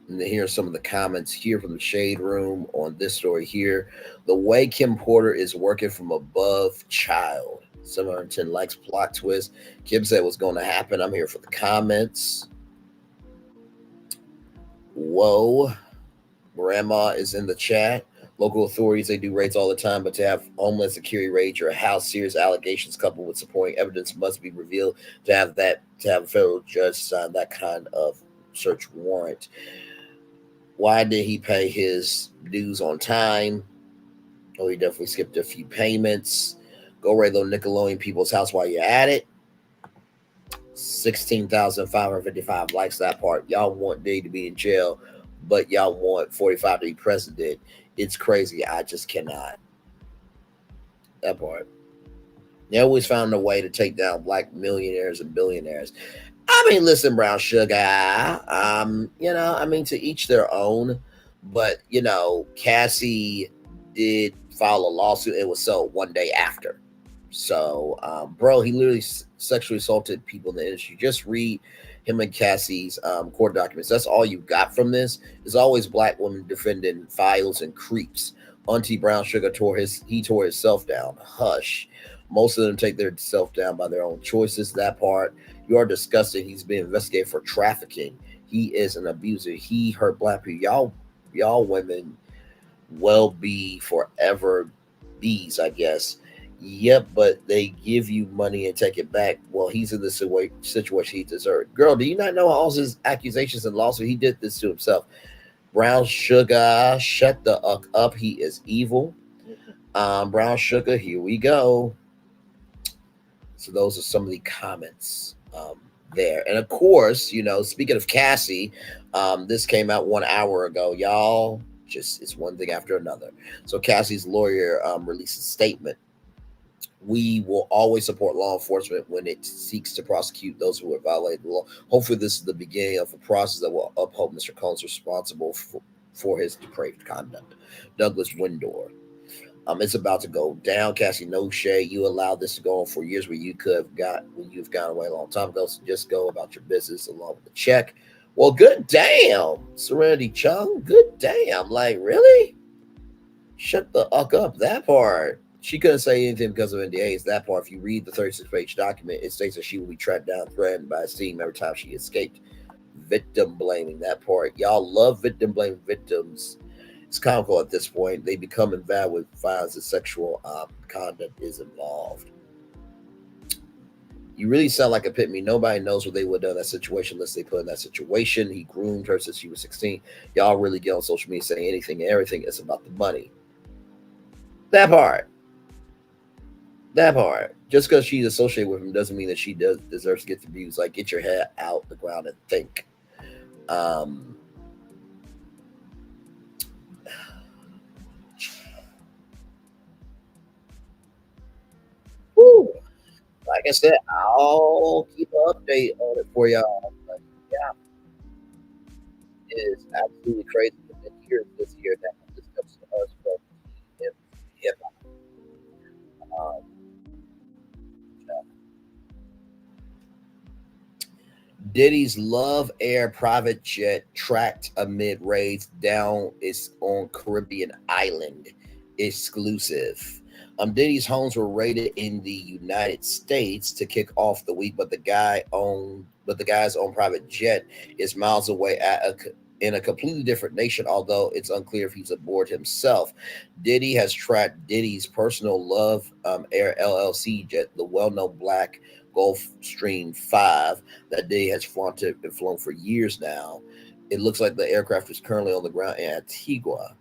And here's some of the comments here from the Shade Room on this story here. The way Kim Porter is working from above, child. 710 likes, plot twist. Kim said what's going to happen. I'm here for the comments. Whoa. Grandma is in the chat. Local authorities, they do raids all the time, but to have Homeland Security raid your house, serious allegations coupled with supporting evidence must be revealed to have a federal judge sign that kind of search warrant. Why did he pay his dues on time? Oh, he definitely skipped a few payments. Go raid those Nickelodeon people's house while you're at it. 16,555 likes that part. Y'all want Diddy to be in jail, but y'all want 45 to be president. It's crazy. I just cannot. That part. They always found a way to take down black millionaires and billionaires. I mean, listen, Brown Sugar, to each their own. But, Cassie did file a lawsuit. It was sold one day after. So, bro, he literally sexually assaulted people in the industry. Just read him and Cassie's court documents. That's all you got from this. There's always black women defending files and creeps. Auntie Brown Sugar tore himself down. Hush. Most of them take their self down by their own choices. That part. You are disgusting. He's being investigated for trafficking. He is an abuser. He hurt black people. Y'all women will be forever bees, I guess. Yep, but they give you money and take it back. Well, he's in the situation he deserved. Girl, do you not know all his accusations and lawsuits? He did this to himself. Brown Sugar, shut the up. He is evil. Brown Sugar, here we go. So those are some of the comments there. And of course, speaking of Cassie, this came out 1 hour ago. Y'all, it's one thing after another. So Cassie's lawyer released a statement. We will always support law enforcement when it seeks to prosecute those who have violated the law. Hopefully this is the beginning of a process that will uphold Mr. Combs responsible for his depraved conduct. Douglas Windor. It's about to go down. Cassie, no shade. You allowed this to go on for years when you've gone away a long time ago. So just go about your business along with the check. Well, good damn, Serenity Chung. Good damn. Like, really? Shut the up. That part. She couldn't say anything because of NDAs. That part, if you read the 36-page document, it states that she will be tracked down, threatened by his team every time she escaped. Victim blaming. That part. Y'all love victim blaming victims. It's comical at this point. They become involved with violence and sexual conduct is involved. You really sound like a pit me. Nobody knows what they would have done in that situation unless they put in that situation. He groomed her since she was 16. Y'all really get on social media saying anything and everything. It's about the money. That part. Just because she's associated with him doesn't mean that she deserves to get the views. Like, get your head out the ground and think. Woo. Like I said, I'll keep an update on it for y'all. But yeah, it is absolutely crazy. This year that this comes to us from hip hop. Diddy's Love Air private jet tracked amid raids down its own Caribbean island. Exclusive. Diddy's homes were raided in the United States to kick off the week, but the guy's own private jet is miles away in a completely different nation, although it's unclear if he's aboard himself. Diddy has tracked Diddy's personal Love Air LLC jet, the well-known black Gulfstream 5 that Diddy has flaunted and flown for years now. It looks like the aircraft is currently on the ground in Antigua,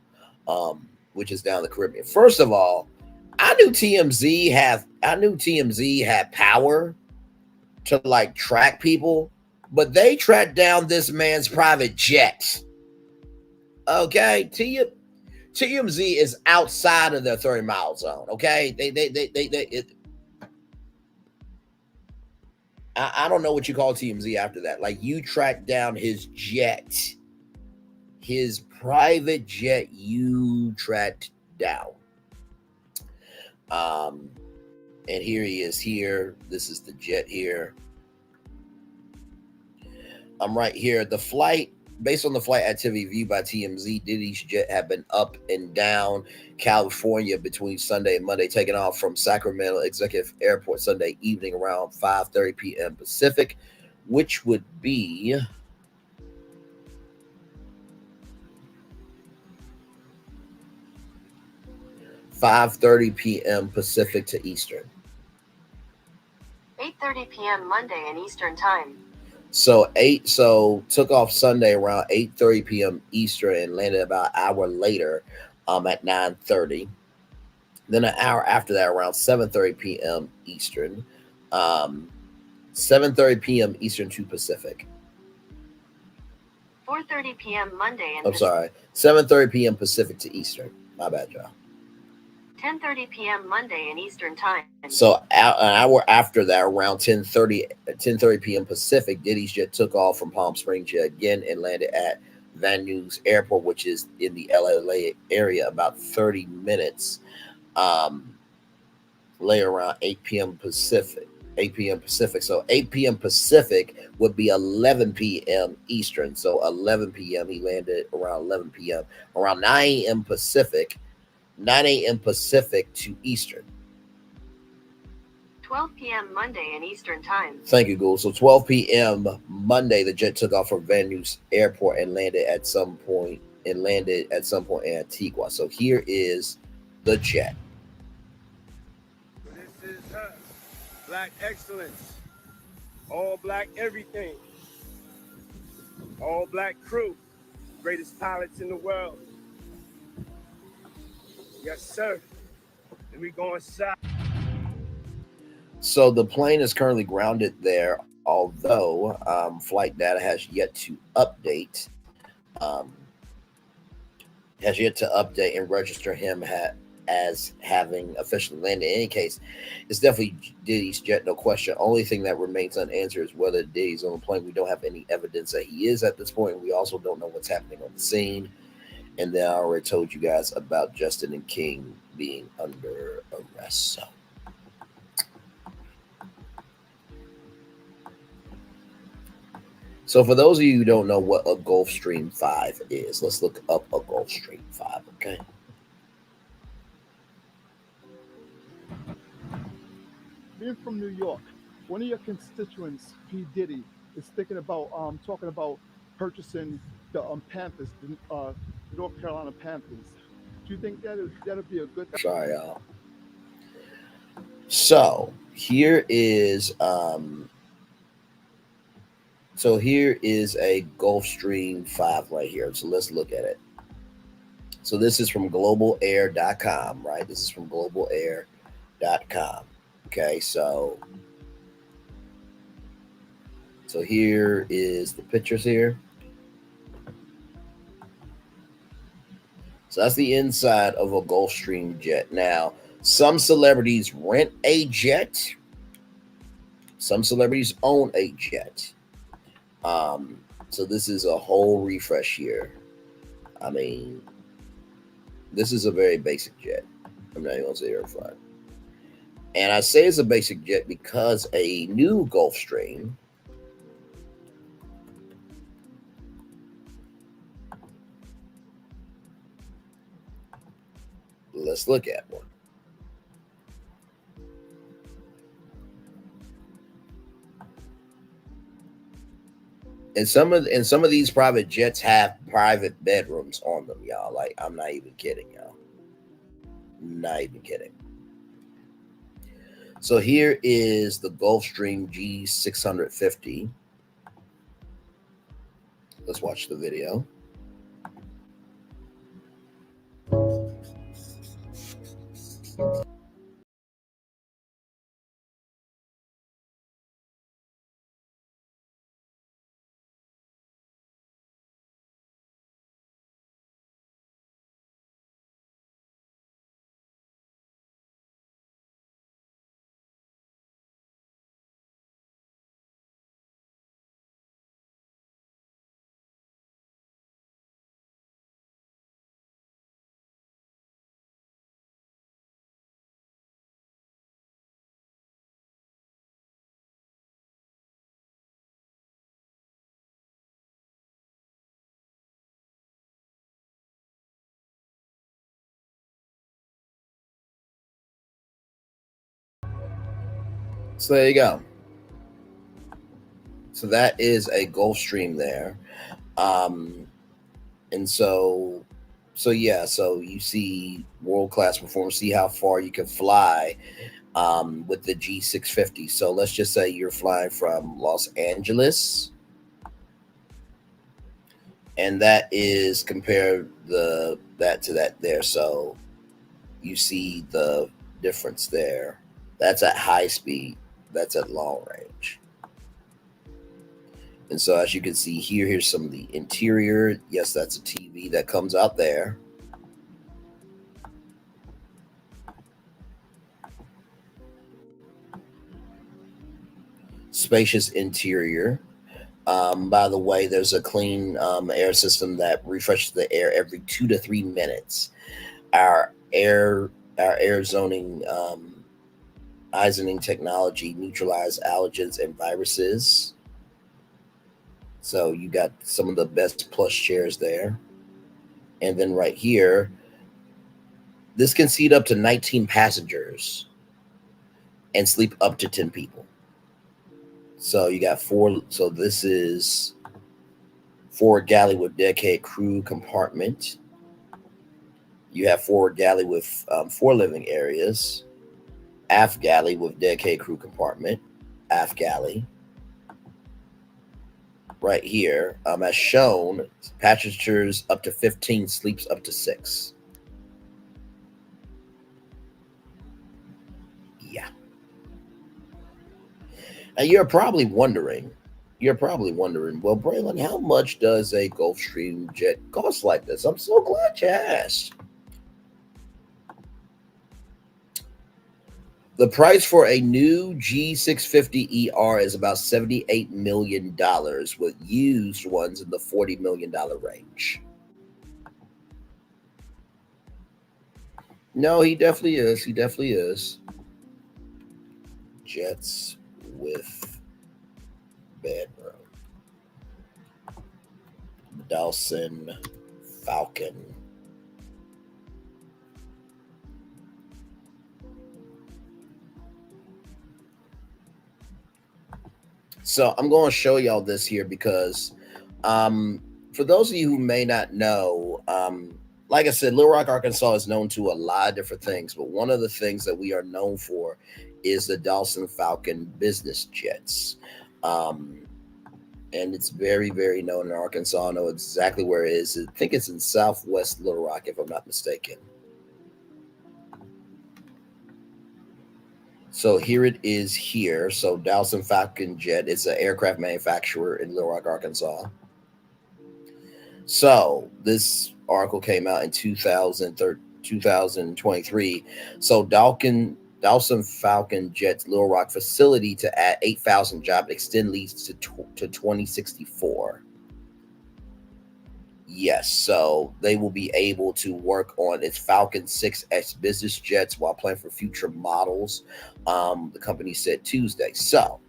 which is down the Caribbean. First of all, I knew TMZ had power to like track people, but they tracked down this man's private jet. Okay, TMZ is outside of their 30-mile zone. Okay, I don't know what you call TMZ after that. Like, you tracked down his jet, his private jet. You tracked down. And here he is. Here, this is the jet here. I'm right here. The flight, based on the flight activity viewed by TMZ, Diddy's jet had been up and down California between Sunday and Monday, taking off from Sacramento Executive Airport Sunday evening around 5:30 p.m. Pacific, which would be $5:30 p.m. Pacific to Eastern. 8:30 p.m. Monday in Eastern Time. So took off Sunday around 8:30 p.m. Eastern and landed about an hour later at 9:30. Then an hour after that, around 7:30 p.m. Eastern. 7:30 p.m. Eastern to Pacific. 4:30 p.m. Monday in I'm sorry, 7:30 p.m. Pacific to Eastern. My bad, y'all. 10:30 p.m. Monday in Eastern Time. So an hour after that, around 10:30 p.m. Pacific, Diddy's jet took off from Palm Springs again and landed at Van Nuys Airport, which is in the LA area, about 30 minutes later, around 8 p.m. Pacific. 8 p.m. Pacific. So 8 p.m. Pacific would be 11 p.m. Eastern. So 11 p.m. he landed around 11 p.m. Around 9 a.m. Pacific. 9 a.m. Pacific to Eastern. 12 p.m. Monday in Eastern Time. Thank you, Google. So 12 p.m. Monday, the jet took off from Van Nuys Airport and landed at some point in Antigua. So here is the jet. This is her. Black excellence. All black everything. All black crew. Greatest pilots in the world. Yes, sir. And we going south. So the plane is currently grounded there, although flight data has yet to update. And register him as having officially landed. In any case, it's definitely Diddy's jet, no question. Only thing that remains unanswered is whether Diddy's on the plane. We don't have any evidence that he is at this point. We also don't know what's happening on the scene. And then I already told you guys about Justin and King being under arrest. So for those of you who don't know what a Gulfstream 5 is, let's look up a Gulfstream 5, okay? Being from New York, one of your constituents, P. Diddy, is thinking about talking about purchasing the Panthers, the North Carolina Panthers. Do you think that'll be a good? Sorry, y'all. So here is a Gulfstream 5 right here. So let's look at it. So this is from globalair.com, right? This is from globalair.com. Okay, so here is the pictures here. So that's the inside of a Gulfstream jet. Now, some celebrities rent a jet. Some celebrities own a jet. So this is a whole refresh here. I mean, this is a very basic jet. I'm not even gonna say you're fine. And I say it's a basic jet because a new Gulfstream let's look at one. And some of these private jets have private bedrooms on them, y'all. Like, I'm not even kidding, y'all. Not even kidding. So here is the Gulfstream G650. Let's watch the video. So there you go. So that is a Gulfstream there. And so yeah, so you see world-class performance, see how far you can fly with the G650. So let's just say you're flying from Los Angeles, and that is compare that to that there. So you see the difference there. That's at high speed. That's at long range. And so as you can see here, here's some of the interior. Yes, that's a TV that comes out there. Spacious interior. By the way, there's a clean air system that refreshes the air every 2 to 3 minutes. Our air zoning Eisening technology neutralize allergens and viruses. So you got some of the best plush chairs there. And then right here, this can seat up to 19 passengers and sleep up to 10 people. So you got 4. So this is forward galley with dedicated crew compartment. You have forward galley with 4 living areas. Aft galley with dedicated crew compartment. Aft galley. Right here, as shown, passengers up to 15, sleeps up to 6. Yeah. And you're probably wondering, well, Braylon, how much does a Gulfstream jet cost like this? I'm so glad you asked. The price for a new G650ER is about $78 million, with used ones in the $40 million range. No, he definitely is. He definitely is. Jets with bedroom. Dawson Falcon. So I'm going to show y'all this here because for those of you who may not know, like I said, Little Rock, Arkansas is known to a lot of different things, but one of the things that we are known for is the Dawson Falcon business jets. And it's very, very known in Arkansas. I know exactly where it is. I think it's in Southwest Little Rock, if I'm not mistaken. So here it is here. So Dawson Falcon Jet, it's an aircraft manufacturer in Little Rock, Arkansas. So this article came out in 2023. So Dawson Falcon Jet's Little Rock facility to add 8,000 jobs, extend lease to 2064. Yes, so they will be able to work on its Falcon 6X business jets while planning for future models. The company said Tuesday. So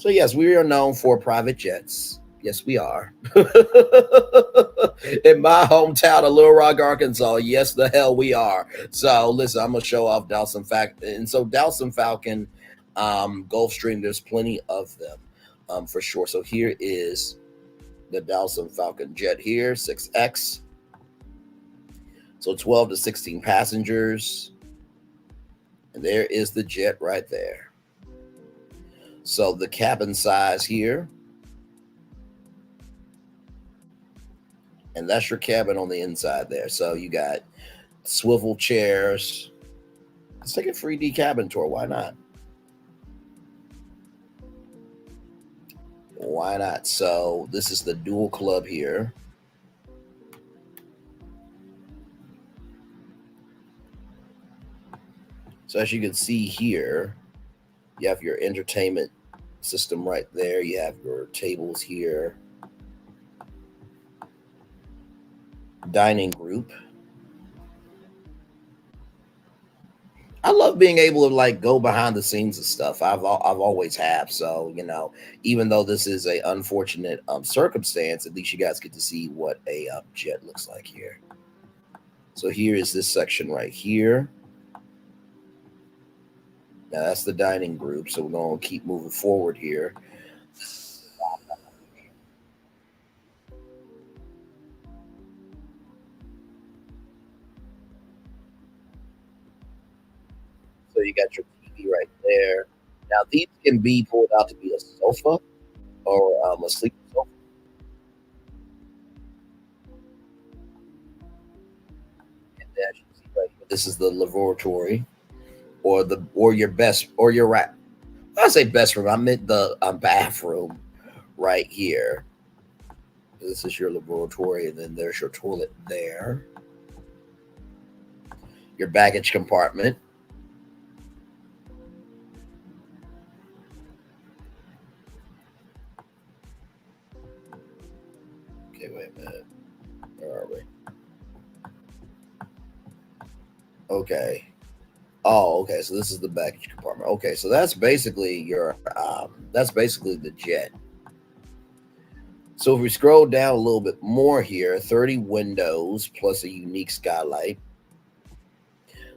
yes, we are known for private jets. Yes, we are. In my hometown of Little Rock, Arkansas, yes, the hell we are. So listen, I'm gonna show off Dawson Falcon, and so Dawson Falcon, Gulfstream. There's plenty of them, for sure. So here is the Dawson Falcon jet here, 6X. So 12 to 16 passengers. And there is the jet right there. So the cabin size here. And that's your cabin on the inside there. So you got swivel chairs. Let's take a 3D cabin tour. Why not? Why not? So this is the dual club here. So as you can see here, you have your entertainment system right there. You have your tables here. Dining group. I love being able to like go behind the scenes of stuff. I've always have. So, you know, even though this is a unfortunate circumstance, at least you guys get to see what a jet looks like here. So here is this section right here. Now that's the dining group, so we're going to keep moving forward here. So you got your TV right there. Now these can be pulled out to be a sofa or a sleeping sofa. And as you see right here, this is the lavatory, or your best or your right. I say best room. I meant the bathroom right here. This is your laboratory, and then there's your toilet there. Your baggage compartment. Okay, wait a minute. Where are we? Okay. Oh, okay. So this is the baggage compartment. Okay, so that's basically your that's basically the jet. So if we scroll down a little bit more here, 30 windows plus a unique skylight.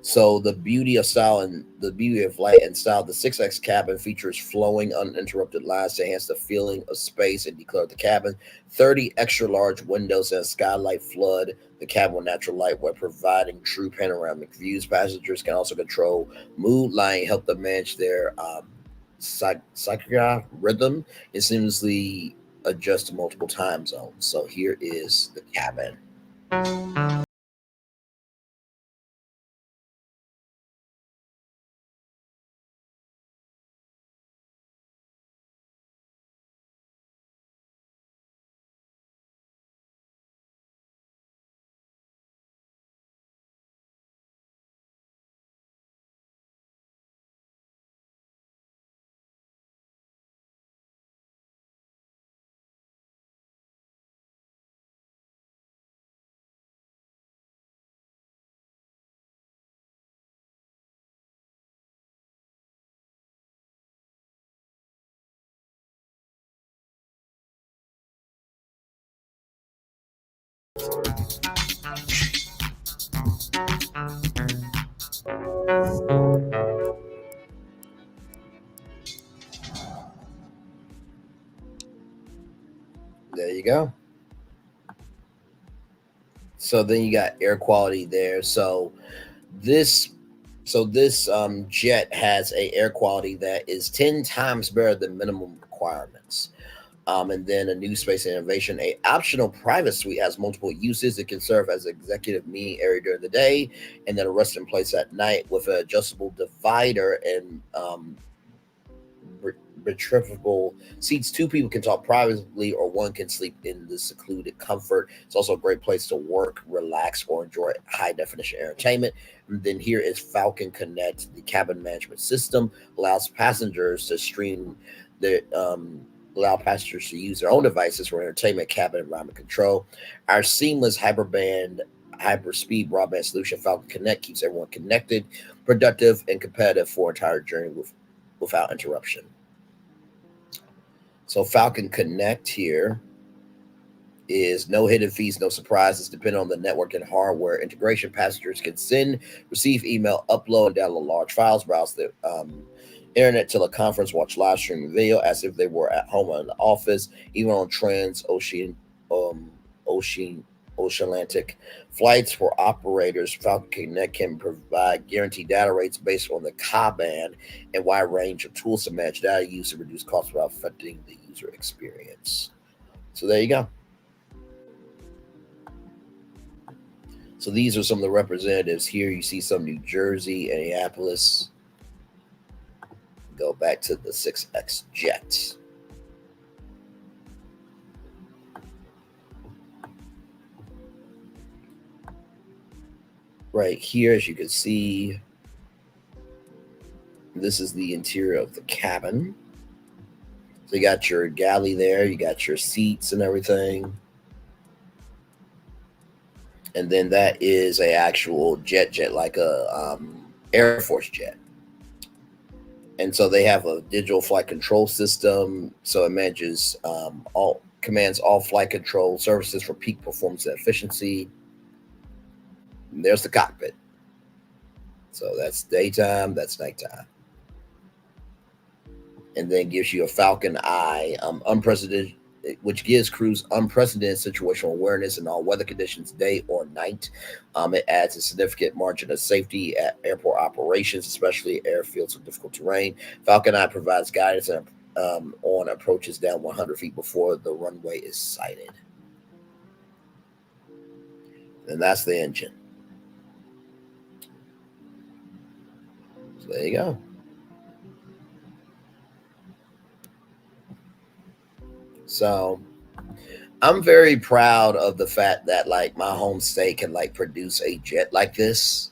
So the beauty of style and the beauty of light and style, the 6X cabin features flowing, uninterrupted lines to enhance the feeling of space and declare the cabin. 30 extra large windows and a skylight flood the cabin with natural light while providing true panoramic views. Passengers can also control mood, lighting, help them manage their circadian rhythm, and seamlessly adjust to multiple time zones. So here is the cabin. There you go. So then you got air quality there. So this jet has a air quality that is 10 times better than minimum requirements. And then a new space innovation, a optional private suite has multiple uses. It can serve as an executive meeting area during the day, and then a resting place at night with an adjustable divider and retrievable seats. 2 people can talk privately, or 1 can sleep in the secluded comfort. It's also a great place to work, relax, or enjoy high definition entertainment. And then here is Falcon Connect, the cabin management system, allows passengers to stream the allow passengers to use their own devices for entertainment, cabin environment control. Our seamless hyperspeed broadband solution, Falcon Connect, keeps everyone connected, productive, and competitive for an entire journey without interruption. So Falcon Connect here is no hidden fees, no surprises. Depending on the network and hardware integration, passengers can send, receive email, upload, and download large files, browse the internet, teleconference, watch live streaming video as if they were at home or in the office, even on oceanlantic flights. For operators, Falcon Connect can provide guaranteed data rates based on the Ka-band and wide range of tools to manage data use and reduce costs without affecting the user experience. So there you go. So these are some of the representatives here. You see some New Jersey, Indianapolis. Go back to the 6X jet. Right here, as you can see, this is the interior of the cabin. So you got your galley there, you got your seats and everything. And then that is a actual jet like a Air Force jet. And so they have a digital flight control system. So it manages commands all flight control services for peak performance and efficiency. And there's the cockpit. So that's daytime, that's nighttime. and then gives you a Falcon Eye, unprecedented, which gives crews unprecedented situational awareness in all weather conditions, day or night. It adds a significant margin of safety at airport operations, especially airfields with difficult terrain. Falcon Eye provides guidance on approaches down 100 feet before the runway is sighted. And that's the engine. So there you go. So I'm very proud of the fact that like my home state can like produce a jet like this.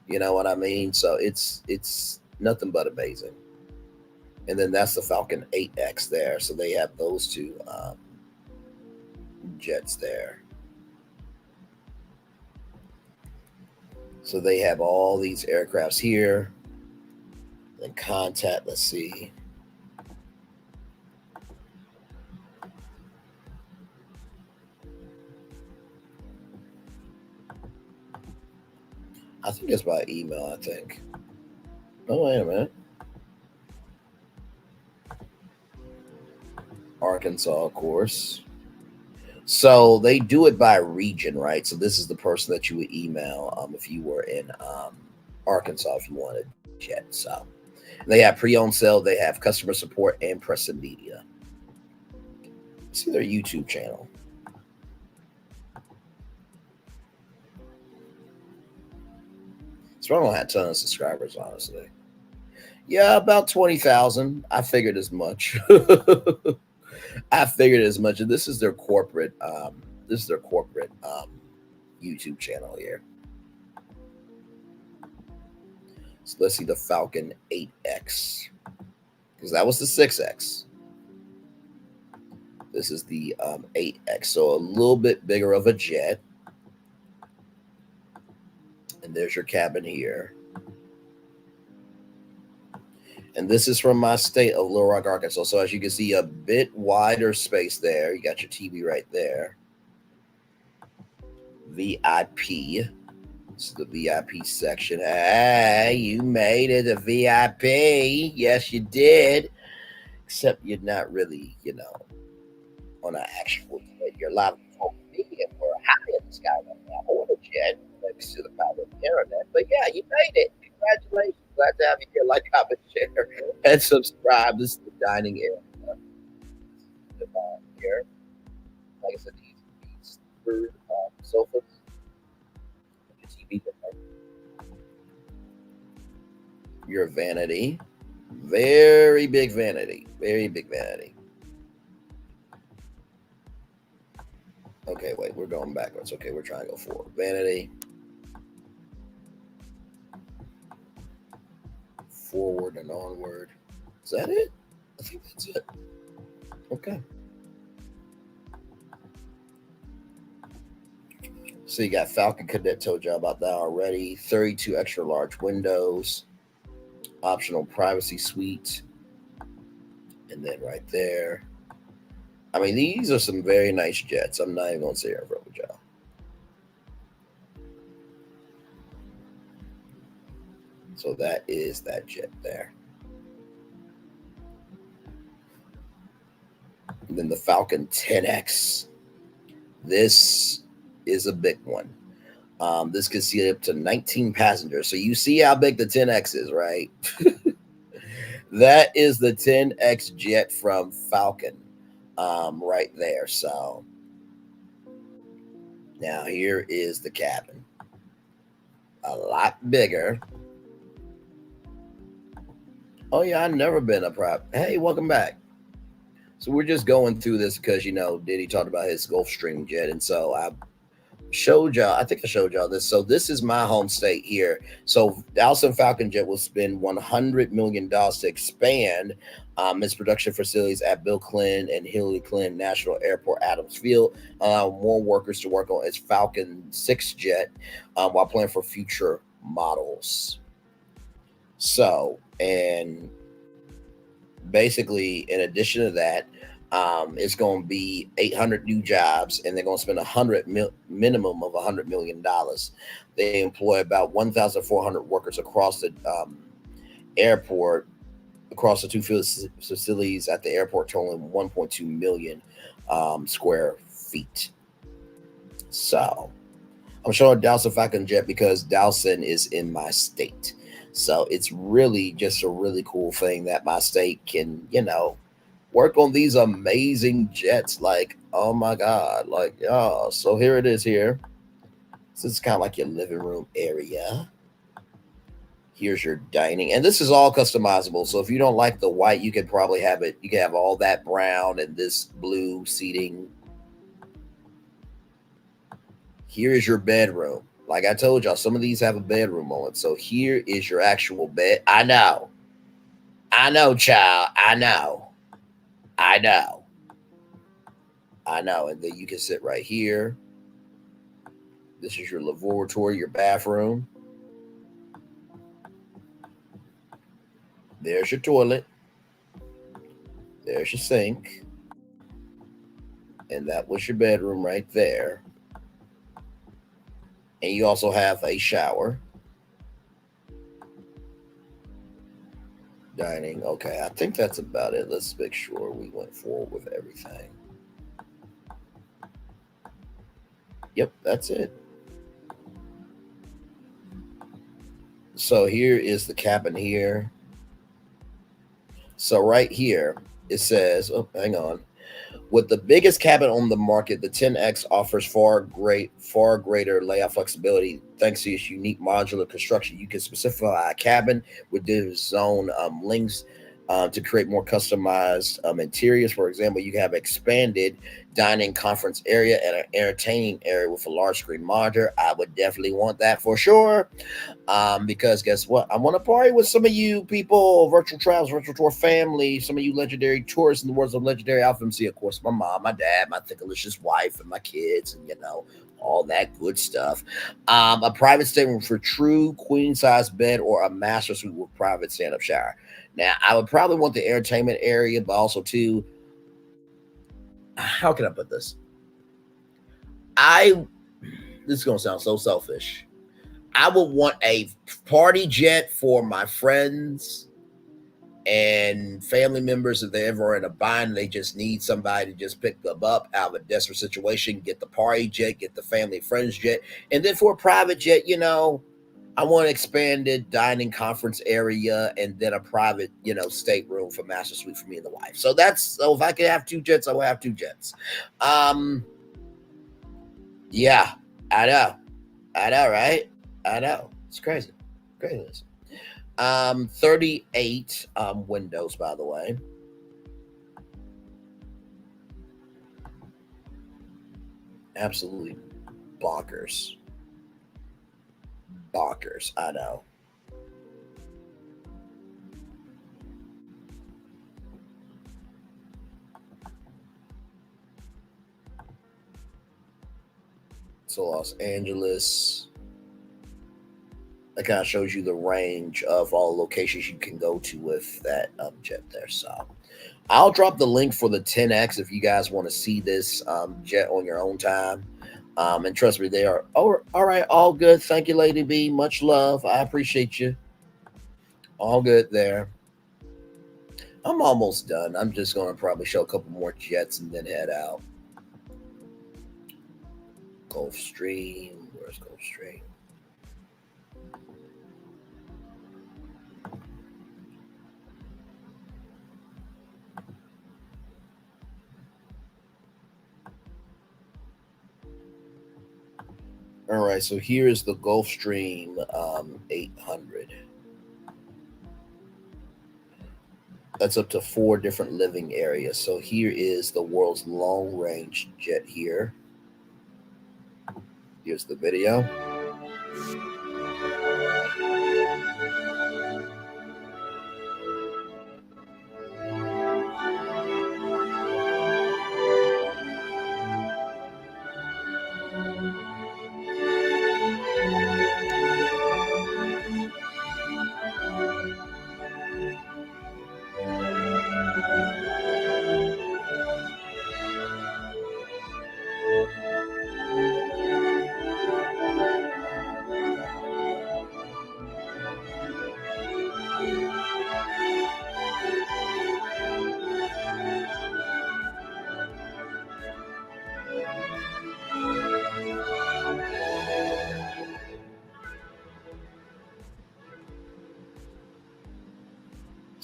You know what I mean? So it's nothing but amazing. And then that's the Falcon 8X there. So they have those two jets there. So they have all these aircrafts here. And contact, let's see. I think it's by email, I think. Oh, wait a minute. Arkansas, of course. So they do it by region, right? So this is the person that you would email if you were in Arkansas, if you wanted jet. So they have pre-owned sale, they have customer support and press and media. See their YouTube channel. So I don't have a ton of subscribers, honestly. Yeah, about 20,000. I figured as much. I figured as much. And this is their corporate. YouTube channel here. So let's see the Falcon 8X, because that was the 6X. This is the 8X, so a little bit bigger of a jet. And there's your cabin here. And this is from my state of Little Rock, Arkansas. So as you can see, a bit wider space there. You got your TV right there. VIP. This is the VIP section. Hey, you made it a VIP. Yes, you did. Except you're not really, on an actual jet. You're live on me, and we're high in the sky right now on a jet next to the power of the internet. But yeah, you made it. Congratulations. Glad to have you here. Like, comment, share, and subscribe. This is the dining area. Here. Like I said, these third sofas. Your TV. Your vanity. Very big vanity. Very big vanity. Okay, wait, we're going backwards. Okay, we're trying to go forward. Vanity. Forward and onward. Is that it? I think that's it. Okay. So you got Falcon Cadet, told you about that already. 32 extra large windows. Optional privacy suite. And then right there. I mean, these are some very nice jets. I'm not even going to sit here and front with y'all. So that is that jet there. And then the Falcon 10X. This is a big one. This can seat up to 19 passengers. So you see how big the 10X is, right? That is the 10X jet from Falcon right there. So now here is the cabin. A lot bigger. Oh, yeah, I've never been a prop. Hey, welcome back. So we're just going through this because, Diddy talked about his Gulfstream jet. And so I showed y'all, I think I showed y'all this. So this is my home state here. So Dallas Falcon Jet will spend $100 million to expand its production facilities at Bill Clinton and Hillary Clinton National Airport, Adams Field, allow more workers to work on its Falcon 6 jet while planning for future models. So, and basically, in addition to that, it's going to be 800 new jobs, and they're going to spend minimum of $100 million. They employ about 1,400 workers across the airport across the two facilities at the airport, totaling 1.2 million square feet. So I'm showing Dowson Falcon Jet because Dowson is in my state. So it's really just a really cool thing that my state can, work on these amazing jets. Like, oh my God. Like, yeah. So here it is here. So it's kind of like your living room area. Here's your dining. And this is all customizable. So if you don't like the white, you can probably have it. You can have all that brown and this blue seating. Here is your bedroom. Like I told y'all, some of these have a bedroom on it. So here is your actual bed. I know, child. I know. And then you can sit right here. This is your lavatory, your bathroom. There's your toilet. There's your sink. And that was your bedroom right there. And you also have a shower. Dining. Okay, I think that's about it. Let's make sure we went forward with everything. Yep, that's it. So here is the cabin here. So right here, it says, oh, hang on. With the biggest cabin on the market, the 10X offers far greater layout flexibility thanks to its unique modular construction. You can specify a cabin with this zone lengths to create more customized interiors. For example, you can have expanded dining conference area and an entertaining area with a large screen monitor. I would definitely want that for sure. Because guess what? I want to party with some of you people, virtual travels, virtual tour family, some of you legendary tourists in the words of legendary Alpha MC, of course, my mom, my dad, my thickalicious wife, and my kids, and all that good stuff. A private stateroom for true queen size bed or a master suite with private stand-up shower. Now, I would probably want the entertainment area, but also too, how can I put this? This is going to sound so selfish. I would want a party jet for my friends and family members if they're ever in a bind. They just need somebody to just pick them up out of a desperate situation, get the party jet, get the family friends jet. And then for a private jet, I want an expanded dining conference area and then a private, stateroom for master suite for me and the wife. So if I could have two jets, I would have two jets. Yeah, I know, right? I know. It's crazy. Craziness. 38 windows, by the way. Absolutely bonkers. Bonkers, I know. So Los Angeles. That kind of shows you the range of all locations you can go to with that jet there. So I'll drop the link for the 10X if you guys want to see this jet on your own time. And trust me, they are, all right, all good. Thank you, Lady B. Much love. I appreciate you. All good there. I'm almost done. I'm just going to probably show a couple more jets and then head out. Gulfstream. Where's Gulfstream? All right, so here is the Gulfstream 800. That's up to 4 different living areas. So here is the world's long-range jet here. Here's the video.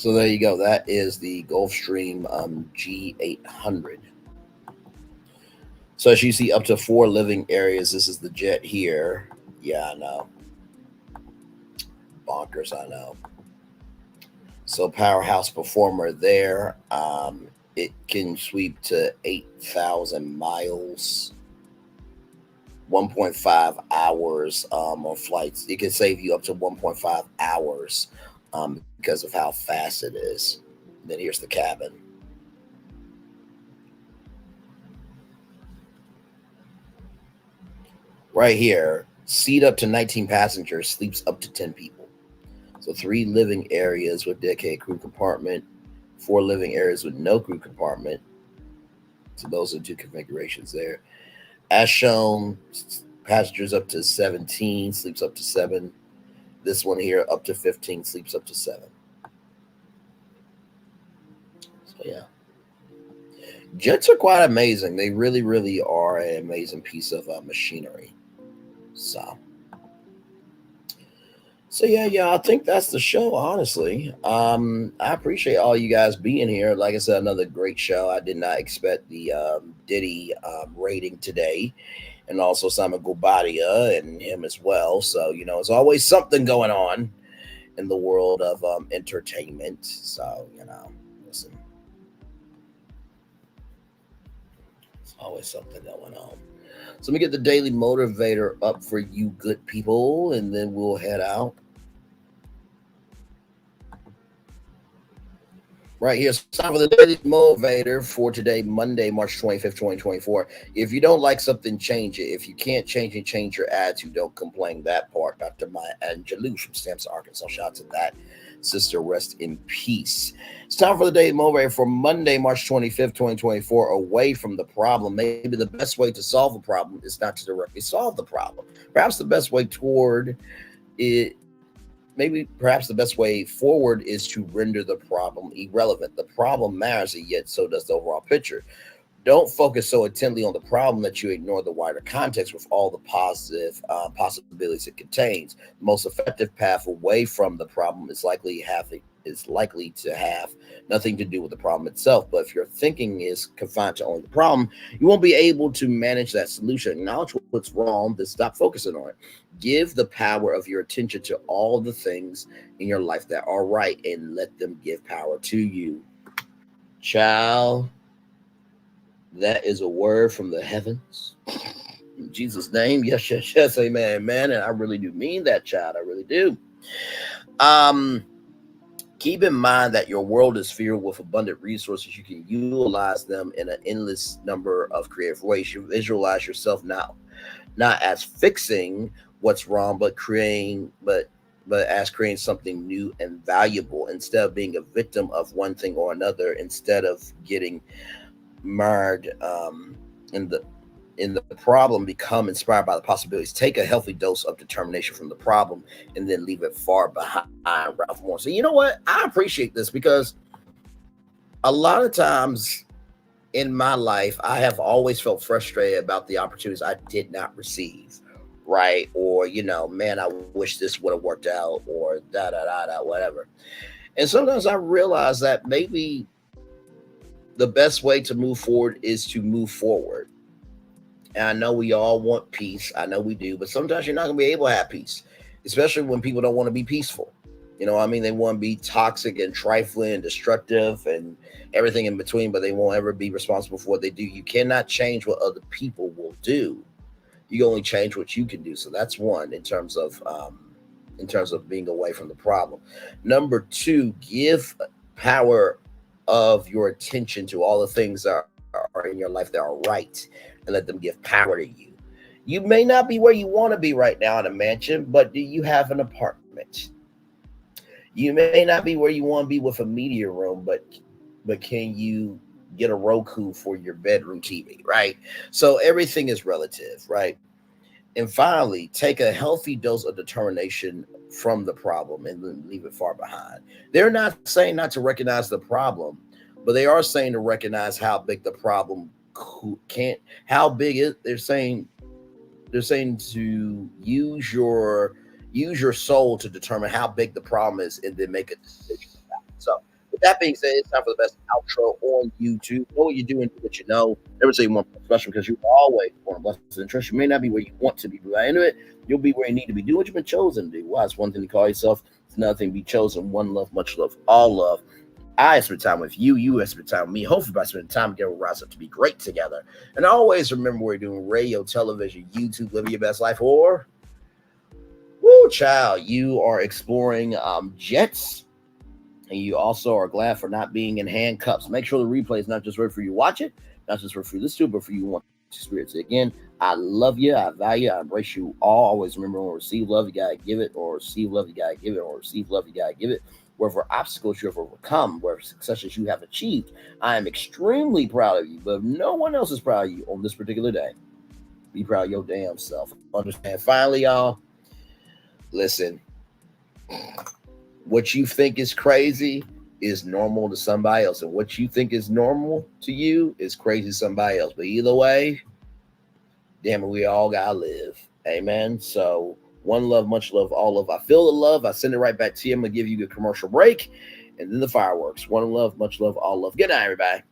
So there you go. That is the Gulfstream G800. So as you see, up to 4 living areas. This is the jet here. Yeah, I know. Bonkers, I know. So powerhouse performer there. It can sweep to 8,000 miles, 1.5 hours on flights. It can save you up to 1.5 hours because of how fast it is. And then here's the cabin. Right here, seat up to 19 passengers, sleeps up to 10 people. So 3 living areas with dedicated crew compartment, 4 living areas with no crew compartment. So those are 2 configurations there. As shown, passengers up to 17, sleeps up to 7. This one here, up to 15, sleeps up to 7. So yeah. Jets are quite amazing. They really, really are an amazing piece of machinery. So yeah, I think that's the show, honestly. I appreciate all you guys being here. Like I said, another great show. I did not expect the Diddy rating today, and also Simon Guobadia and him as well. So, you know, it's always something going on in the world of entertainment. So, you know, listen, it's always something going on. So let me get the Daily Motivator up for you good people, and then we'll head out. Right here, it's time for the Daily Motivator for today, Monday, March 25th, 2024. If you don't like something, change it. If you can't change it, change your attitude. Don't complain. That part. Dr. Maya Angelou from Stamps, Arkansas. Shout out to that sister. Rest in peace. It's time for the Daily Motivator for Monday, March 25th, 2024. Away from the problem. Maybe the best way to solve a problem is not to directly solve the problem. Perhaps the best way toward it. Perhaps the best way forward is to render the problem irrelevant. The problem matters, yet so does the overall picture. Don't focus so intently on the problem that you ignore the wider context with all the positive possibilities it contains. The most effective path away from the problem is likely to have nothing to do with the problem itself. But if your thinking is confined to only the problem, you won't be able to manage that solution. Acknowledge what's wrong, then stop focusing on it. Give the power of your attention to all the things in your life that are right and let them give power to you. Child, that is a word from the heavens. In Jesus' name, yes, amen, amen. And I really do mean that, child. I really do. Keep in mind that your world is filled with abundant resources. You can utilize them in an endless number of creative ways. You visualize yourself not as fixing what's wrong, but as creating something new and valuable, instead of being a victim of one thing or another, instead of getting marred in the problem. Become inspired by the possibilities. Take a healthy dose of determination from the problem and then leave it far behind. Ralph Moore. So you know what? I appreciate this because a lot of times in my life, I have always felt frustrated about the opportunities I did not receive. Right. Or, you know, man, I wish this would have worked out, or whatever. And sometimes I realize that maybe the best way to move forward is to move forward. And I know we all want peace. I know we do, but sometimes you're not going to be able to have peace, especially when people don't want to be peaceful. You know what I mean? They want to be toxic and trifling and destructive and everything in between, but they won't ever be responsible for what they do. You cannot change what other people will do. You only change what you can do. So that's one in terms of being away from the problem. Number 2, give power of your attention to all the things that are in your life that are right, and let them give power to you. You may not be where you want to be right now in a mansion, but do you have an apartment? You may not be where you want to be with a media room, but can you get a Roku for your bedroom TV, right? So everything is relative, right? And finally, take a healthy dose of determination from the problem and then leave it far behind. They're not saying not to recognize the problem, but they are saying to recognize how big the problem how big is. They're saying to use your soul to determine how big the problem is and then make a decision about it. So With that being said, it's time for the best outro on YouTube. Know what you're doing, do what you know. Never say you want special because you're always born blessed and trust. You may not be where you want to be, but by the end of it, you'll be where you need to be. Do what you've been chosen to do. Why? It's one thing to call yourself. It's another thing to be chosen. One love, much love, all love. I spend time with you. You spend time with me. Hopefully, by spending time together, we'll rise up to be great together. And always remember, we're doing radio, television, YouTube, living your best life, or woo, child, you are exploring jets, and you also are glad for not being in handcuffs. Make sure the replay is not just for you to watch it, not just for you to listen to, but for you to want to experience it. Again, I love you, I value you, I embrace you all. Always remember, when receive love, you gotta give it, or receive love, you gotta give it, or receive love, you gotta give it. Wherever obstacles you have overcome, where successes you have achieved, I am extremely proud of you. But if no one else is proud of you on this particular day, be proud of your damn self. Understand? Finally, y'all, listen. What you think is crazy is normal to somebody else, and what you think is normal to you is crazy to somebody else. But either way, damn it, we all gotta live. Amen. So one love, much love, all love. I feel the love. I send it right back to you. I'm going to give you a commercial break and then the fireworks. One love, much love, all love. Good night, everybody.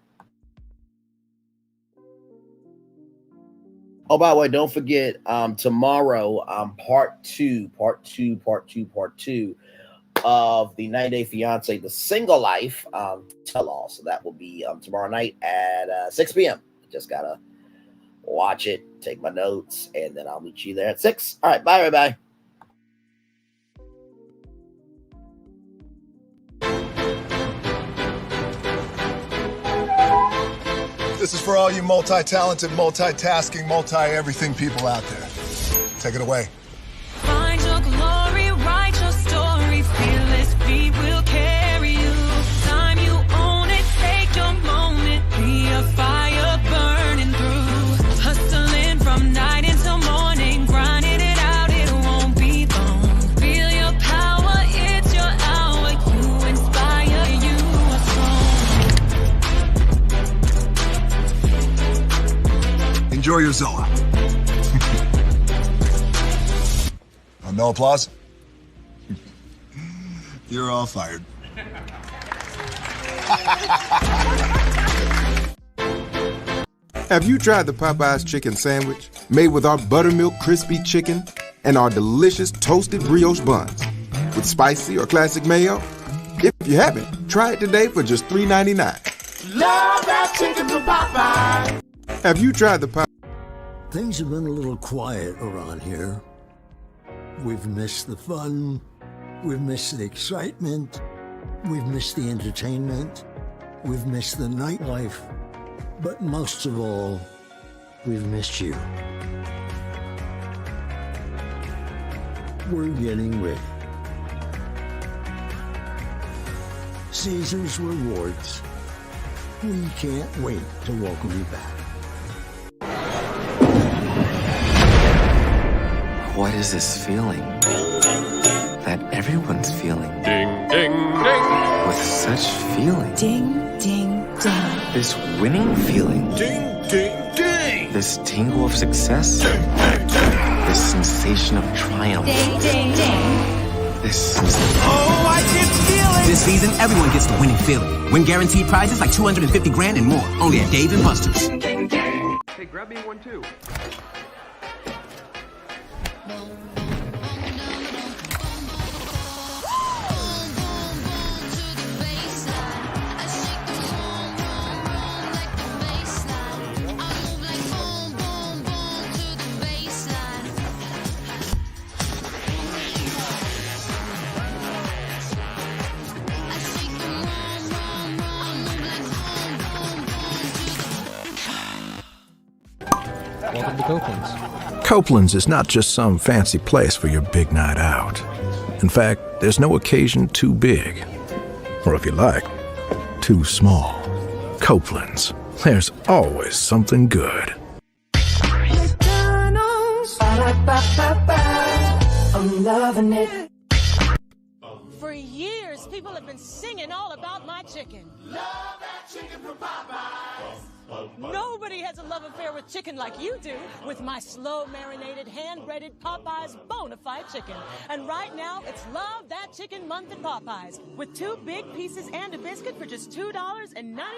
Oh, by the way, don't forget, tomorrow, part two of the 90-Day Fiance, The Single Life tell-all. So that will be tomorrow night at 6 p.m. Just got to watch it, take my notes, and then I'll meet you there at 6. All right, bye, everybody. This is for all you multi-talented, multitasking, multi-everything people out there. Take it away. Find your glory, write your story, fearless feet will carry you. Time you own it, take your moment, be a fire burning through. Hustling from night until morning, grinding it out, it won't be long. Feel your power, it's your hour, you inspire, you are strong. Enjoy your Zola. No applause? You're all fired. Have you tried the Popeyes chicken sandwich made with our buttermilk crispy chicken and our delicious toasted brioche buns with spicy or classic mayo? If you haven't, try it today for just $3.99. Love that chicken from Popeyes. Have you tried the Popeyes? Things have been a little quiet around here. We've missed the fun, we've missed the excitement, we've missed the entertainment, we've missed the nightlife, but most of all, we've missed you. We're getting ready. Caesar's Rewards. We can't wait to welcome you back. What is this feeling that everyone's feeling? Ding, ding, ding. With such feeling. Ding, ding, ding. This winning feeling. Ding, ding, ding. This tingle of success. This sensation of triumph. Ding, ding, ding. This Oh, I can feel it. This season, everyone gets the winning feeling. Win guaranteed prizes like $250 grand and more. Only at Dave & Buster's. Hey, grab me one too. Welcome to Copeland's. Copeland's is not just some fancy place for your big night out. In fact, there's no occasion too big. Or if you like, too small. Copeland's. There's always something good. McDonald's. I'm loving it. For For years, people have been singing all about my chicken. Love that chicken from Popeyes. Nobody has a love affair with chicken like you do with my slow marinated hand-breaded Popeyes bona fide chicken. And right now, it's Love That Chicken Month at Popeyes with 2 big pieces and a biscuit for just $2.99.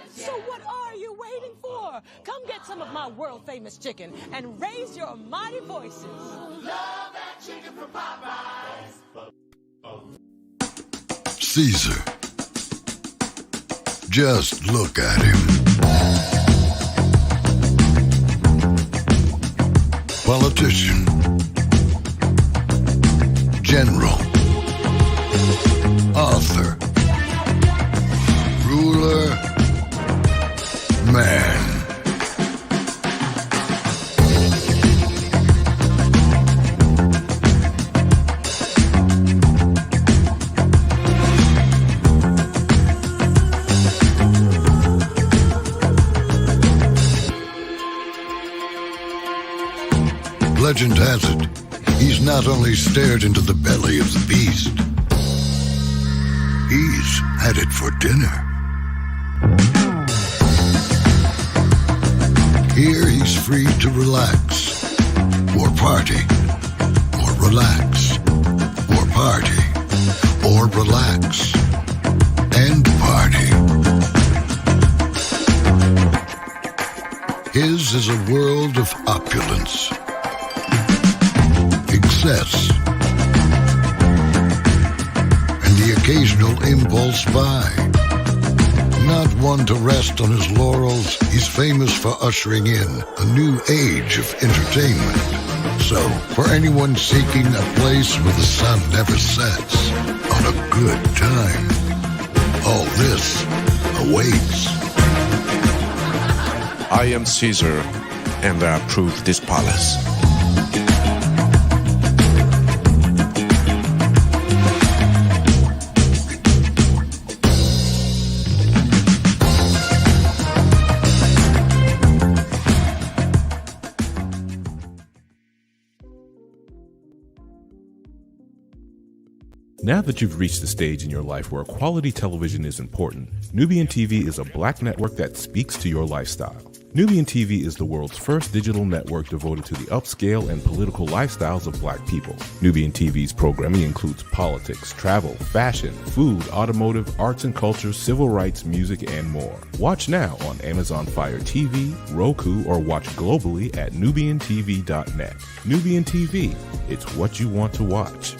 So what are you waiting for? Come get some of my world-famous chicken and raise your mighty voices. Love that chicken from Popeyes. Caesar. Just look at him. Politician. General. Author. Ruler. Man. Legend has it, he's not only stared into the belly of the beast, he's had it for dinner. Here he's free to relax, or party, or relax, or party, or relax, and party. His is a world of opulence, excess, and the occasional impulse buy. Not one to rest on his laurels, he's famous for ushering in a new age of entertainment. So, for anyone seeking a place where the sun never sets on a good time, all this awaits. I am Caesar, and I approve this palace. Now that you've reached the stage in your life where quality television is important, Nubian TV is a black network that speaks to your lifestyle. Nubian TV is the world's first digital network devoted to the upscale and political lifestyles of black people. Nubian TV's programming includes politics, travel, fashion, food, automotive, arts and culture, civil rights, music, and more. Watch now on Amazon Fire TV, Roku, or watch globally at nubiantv.net. Nubian TV, it's what you want to watch.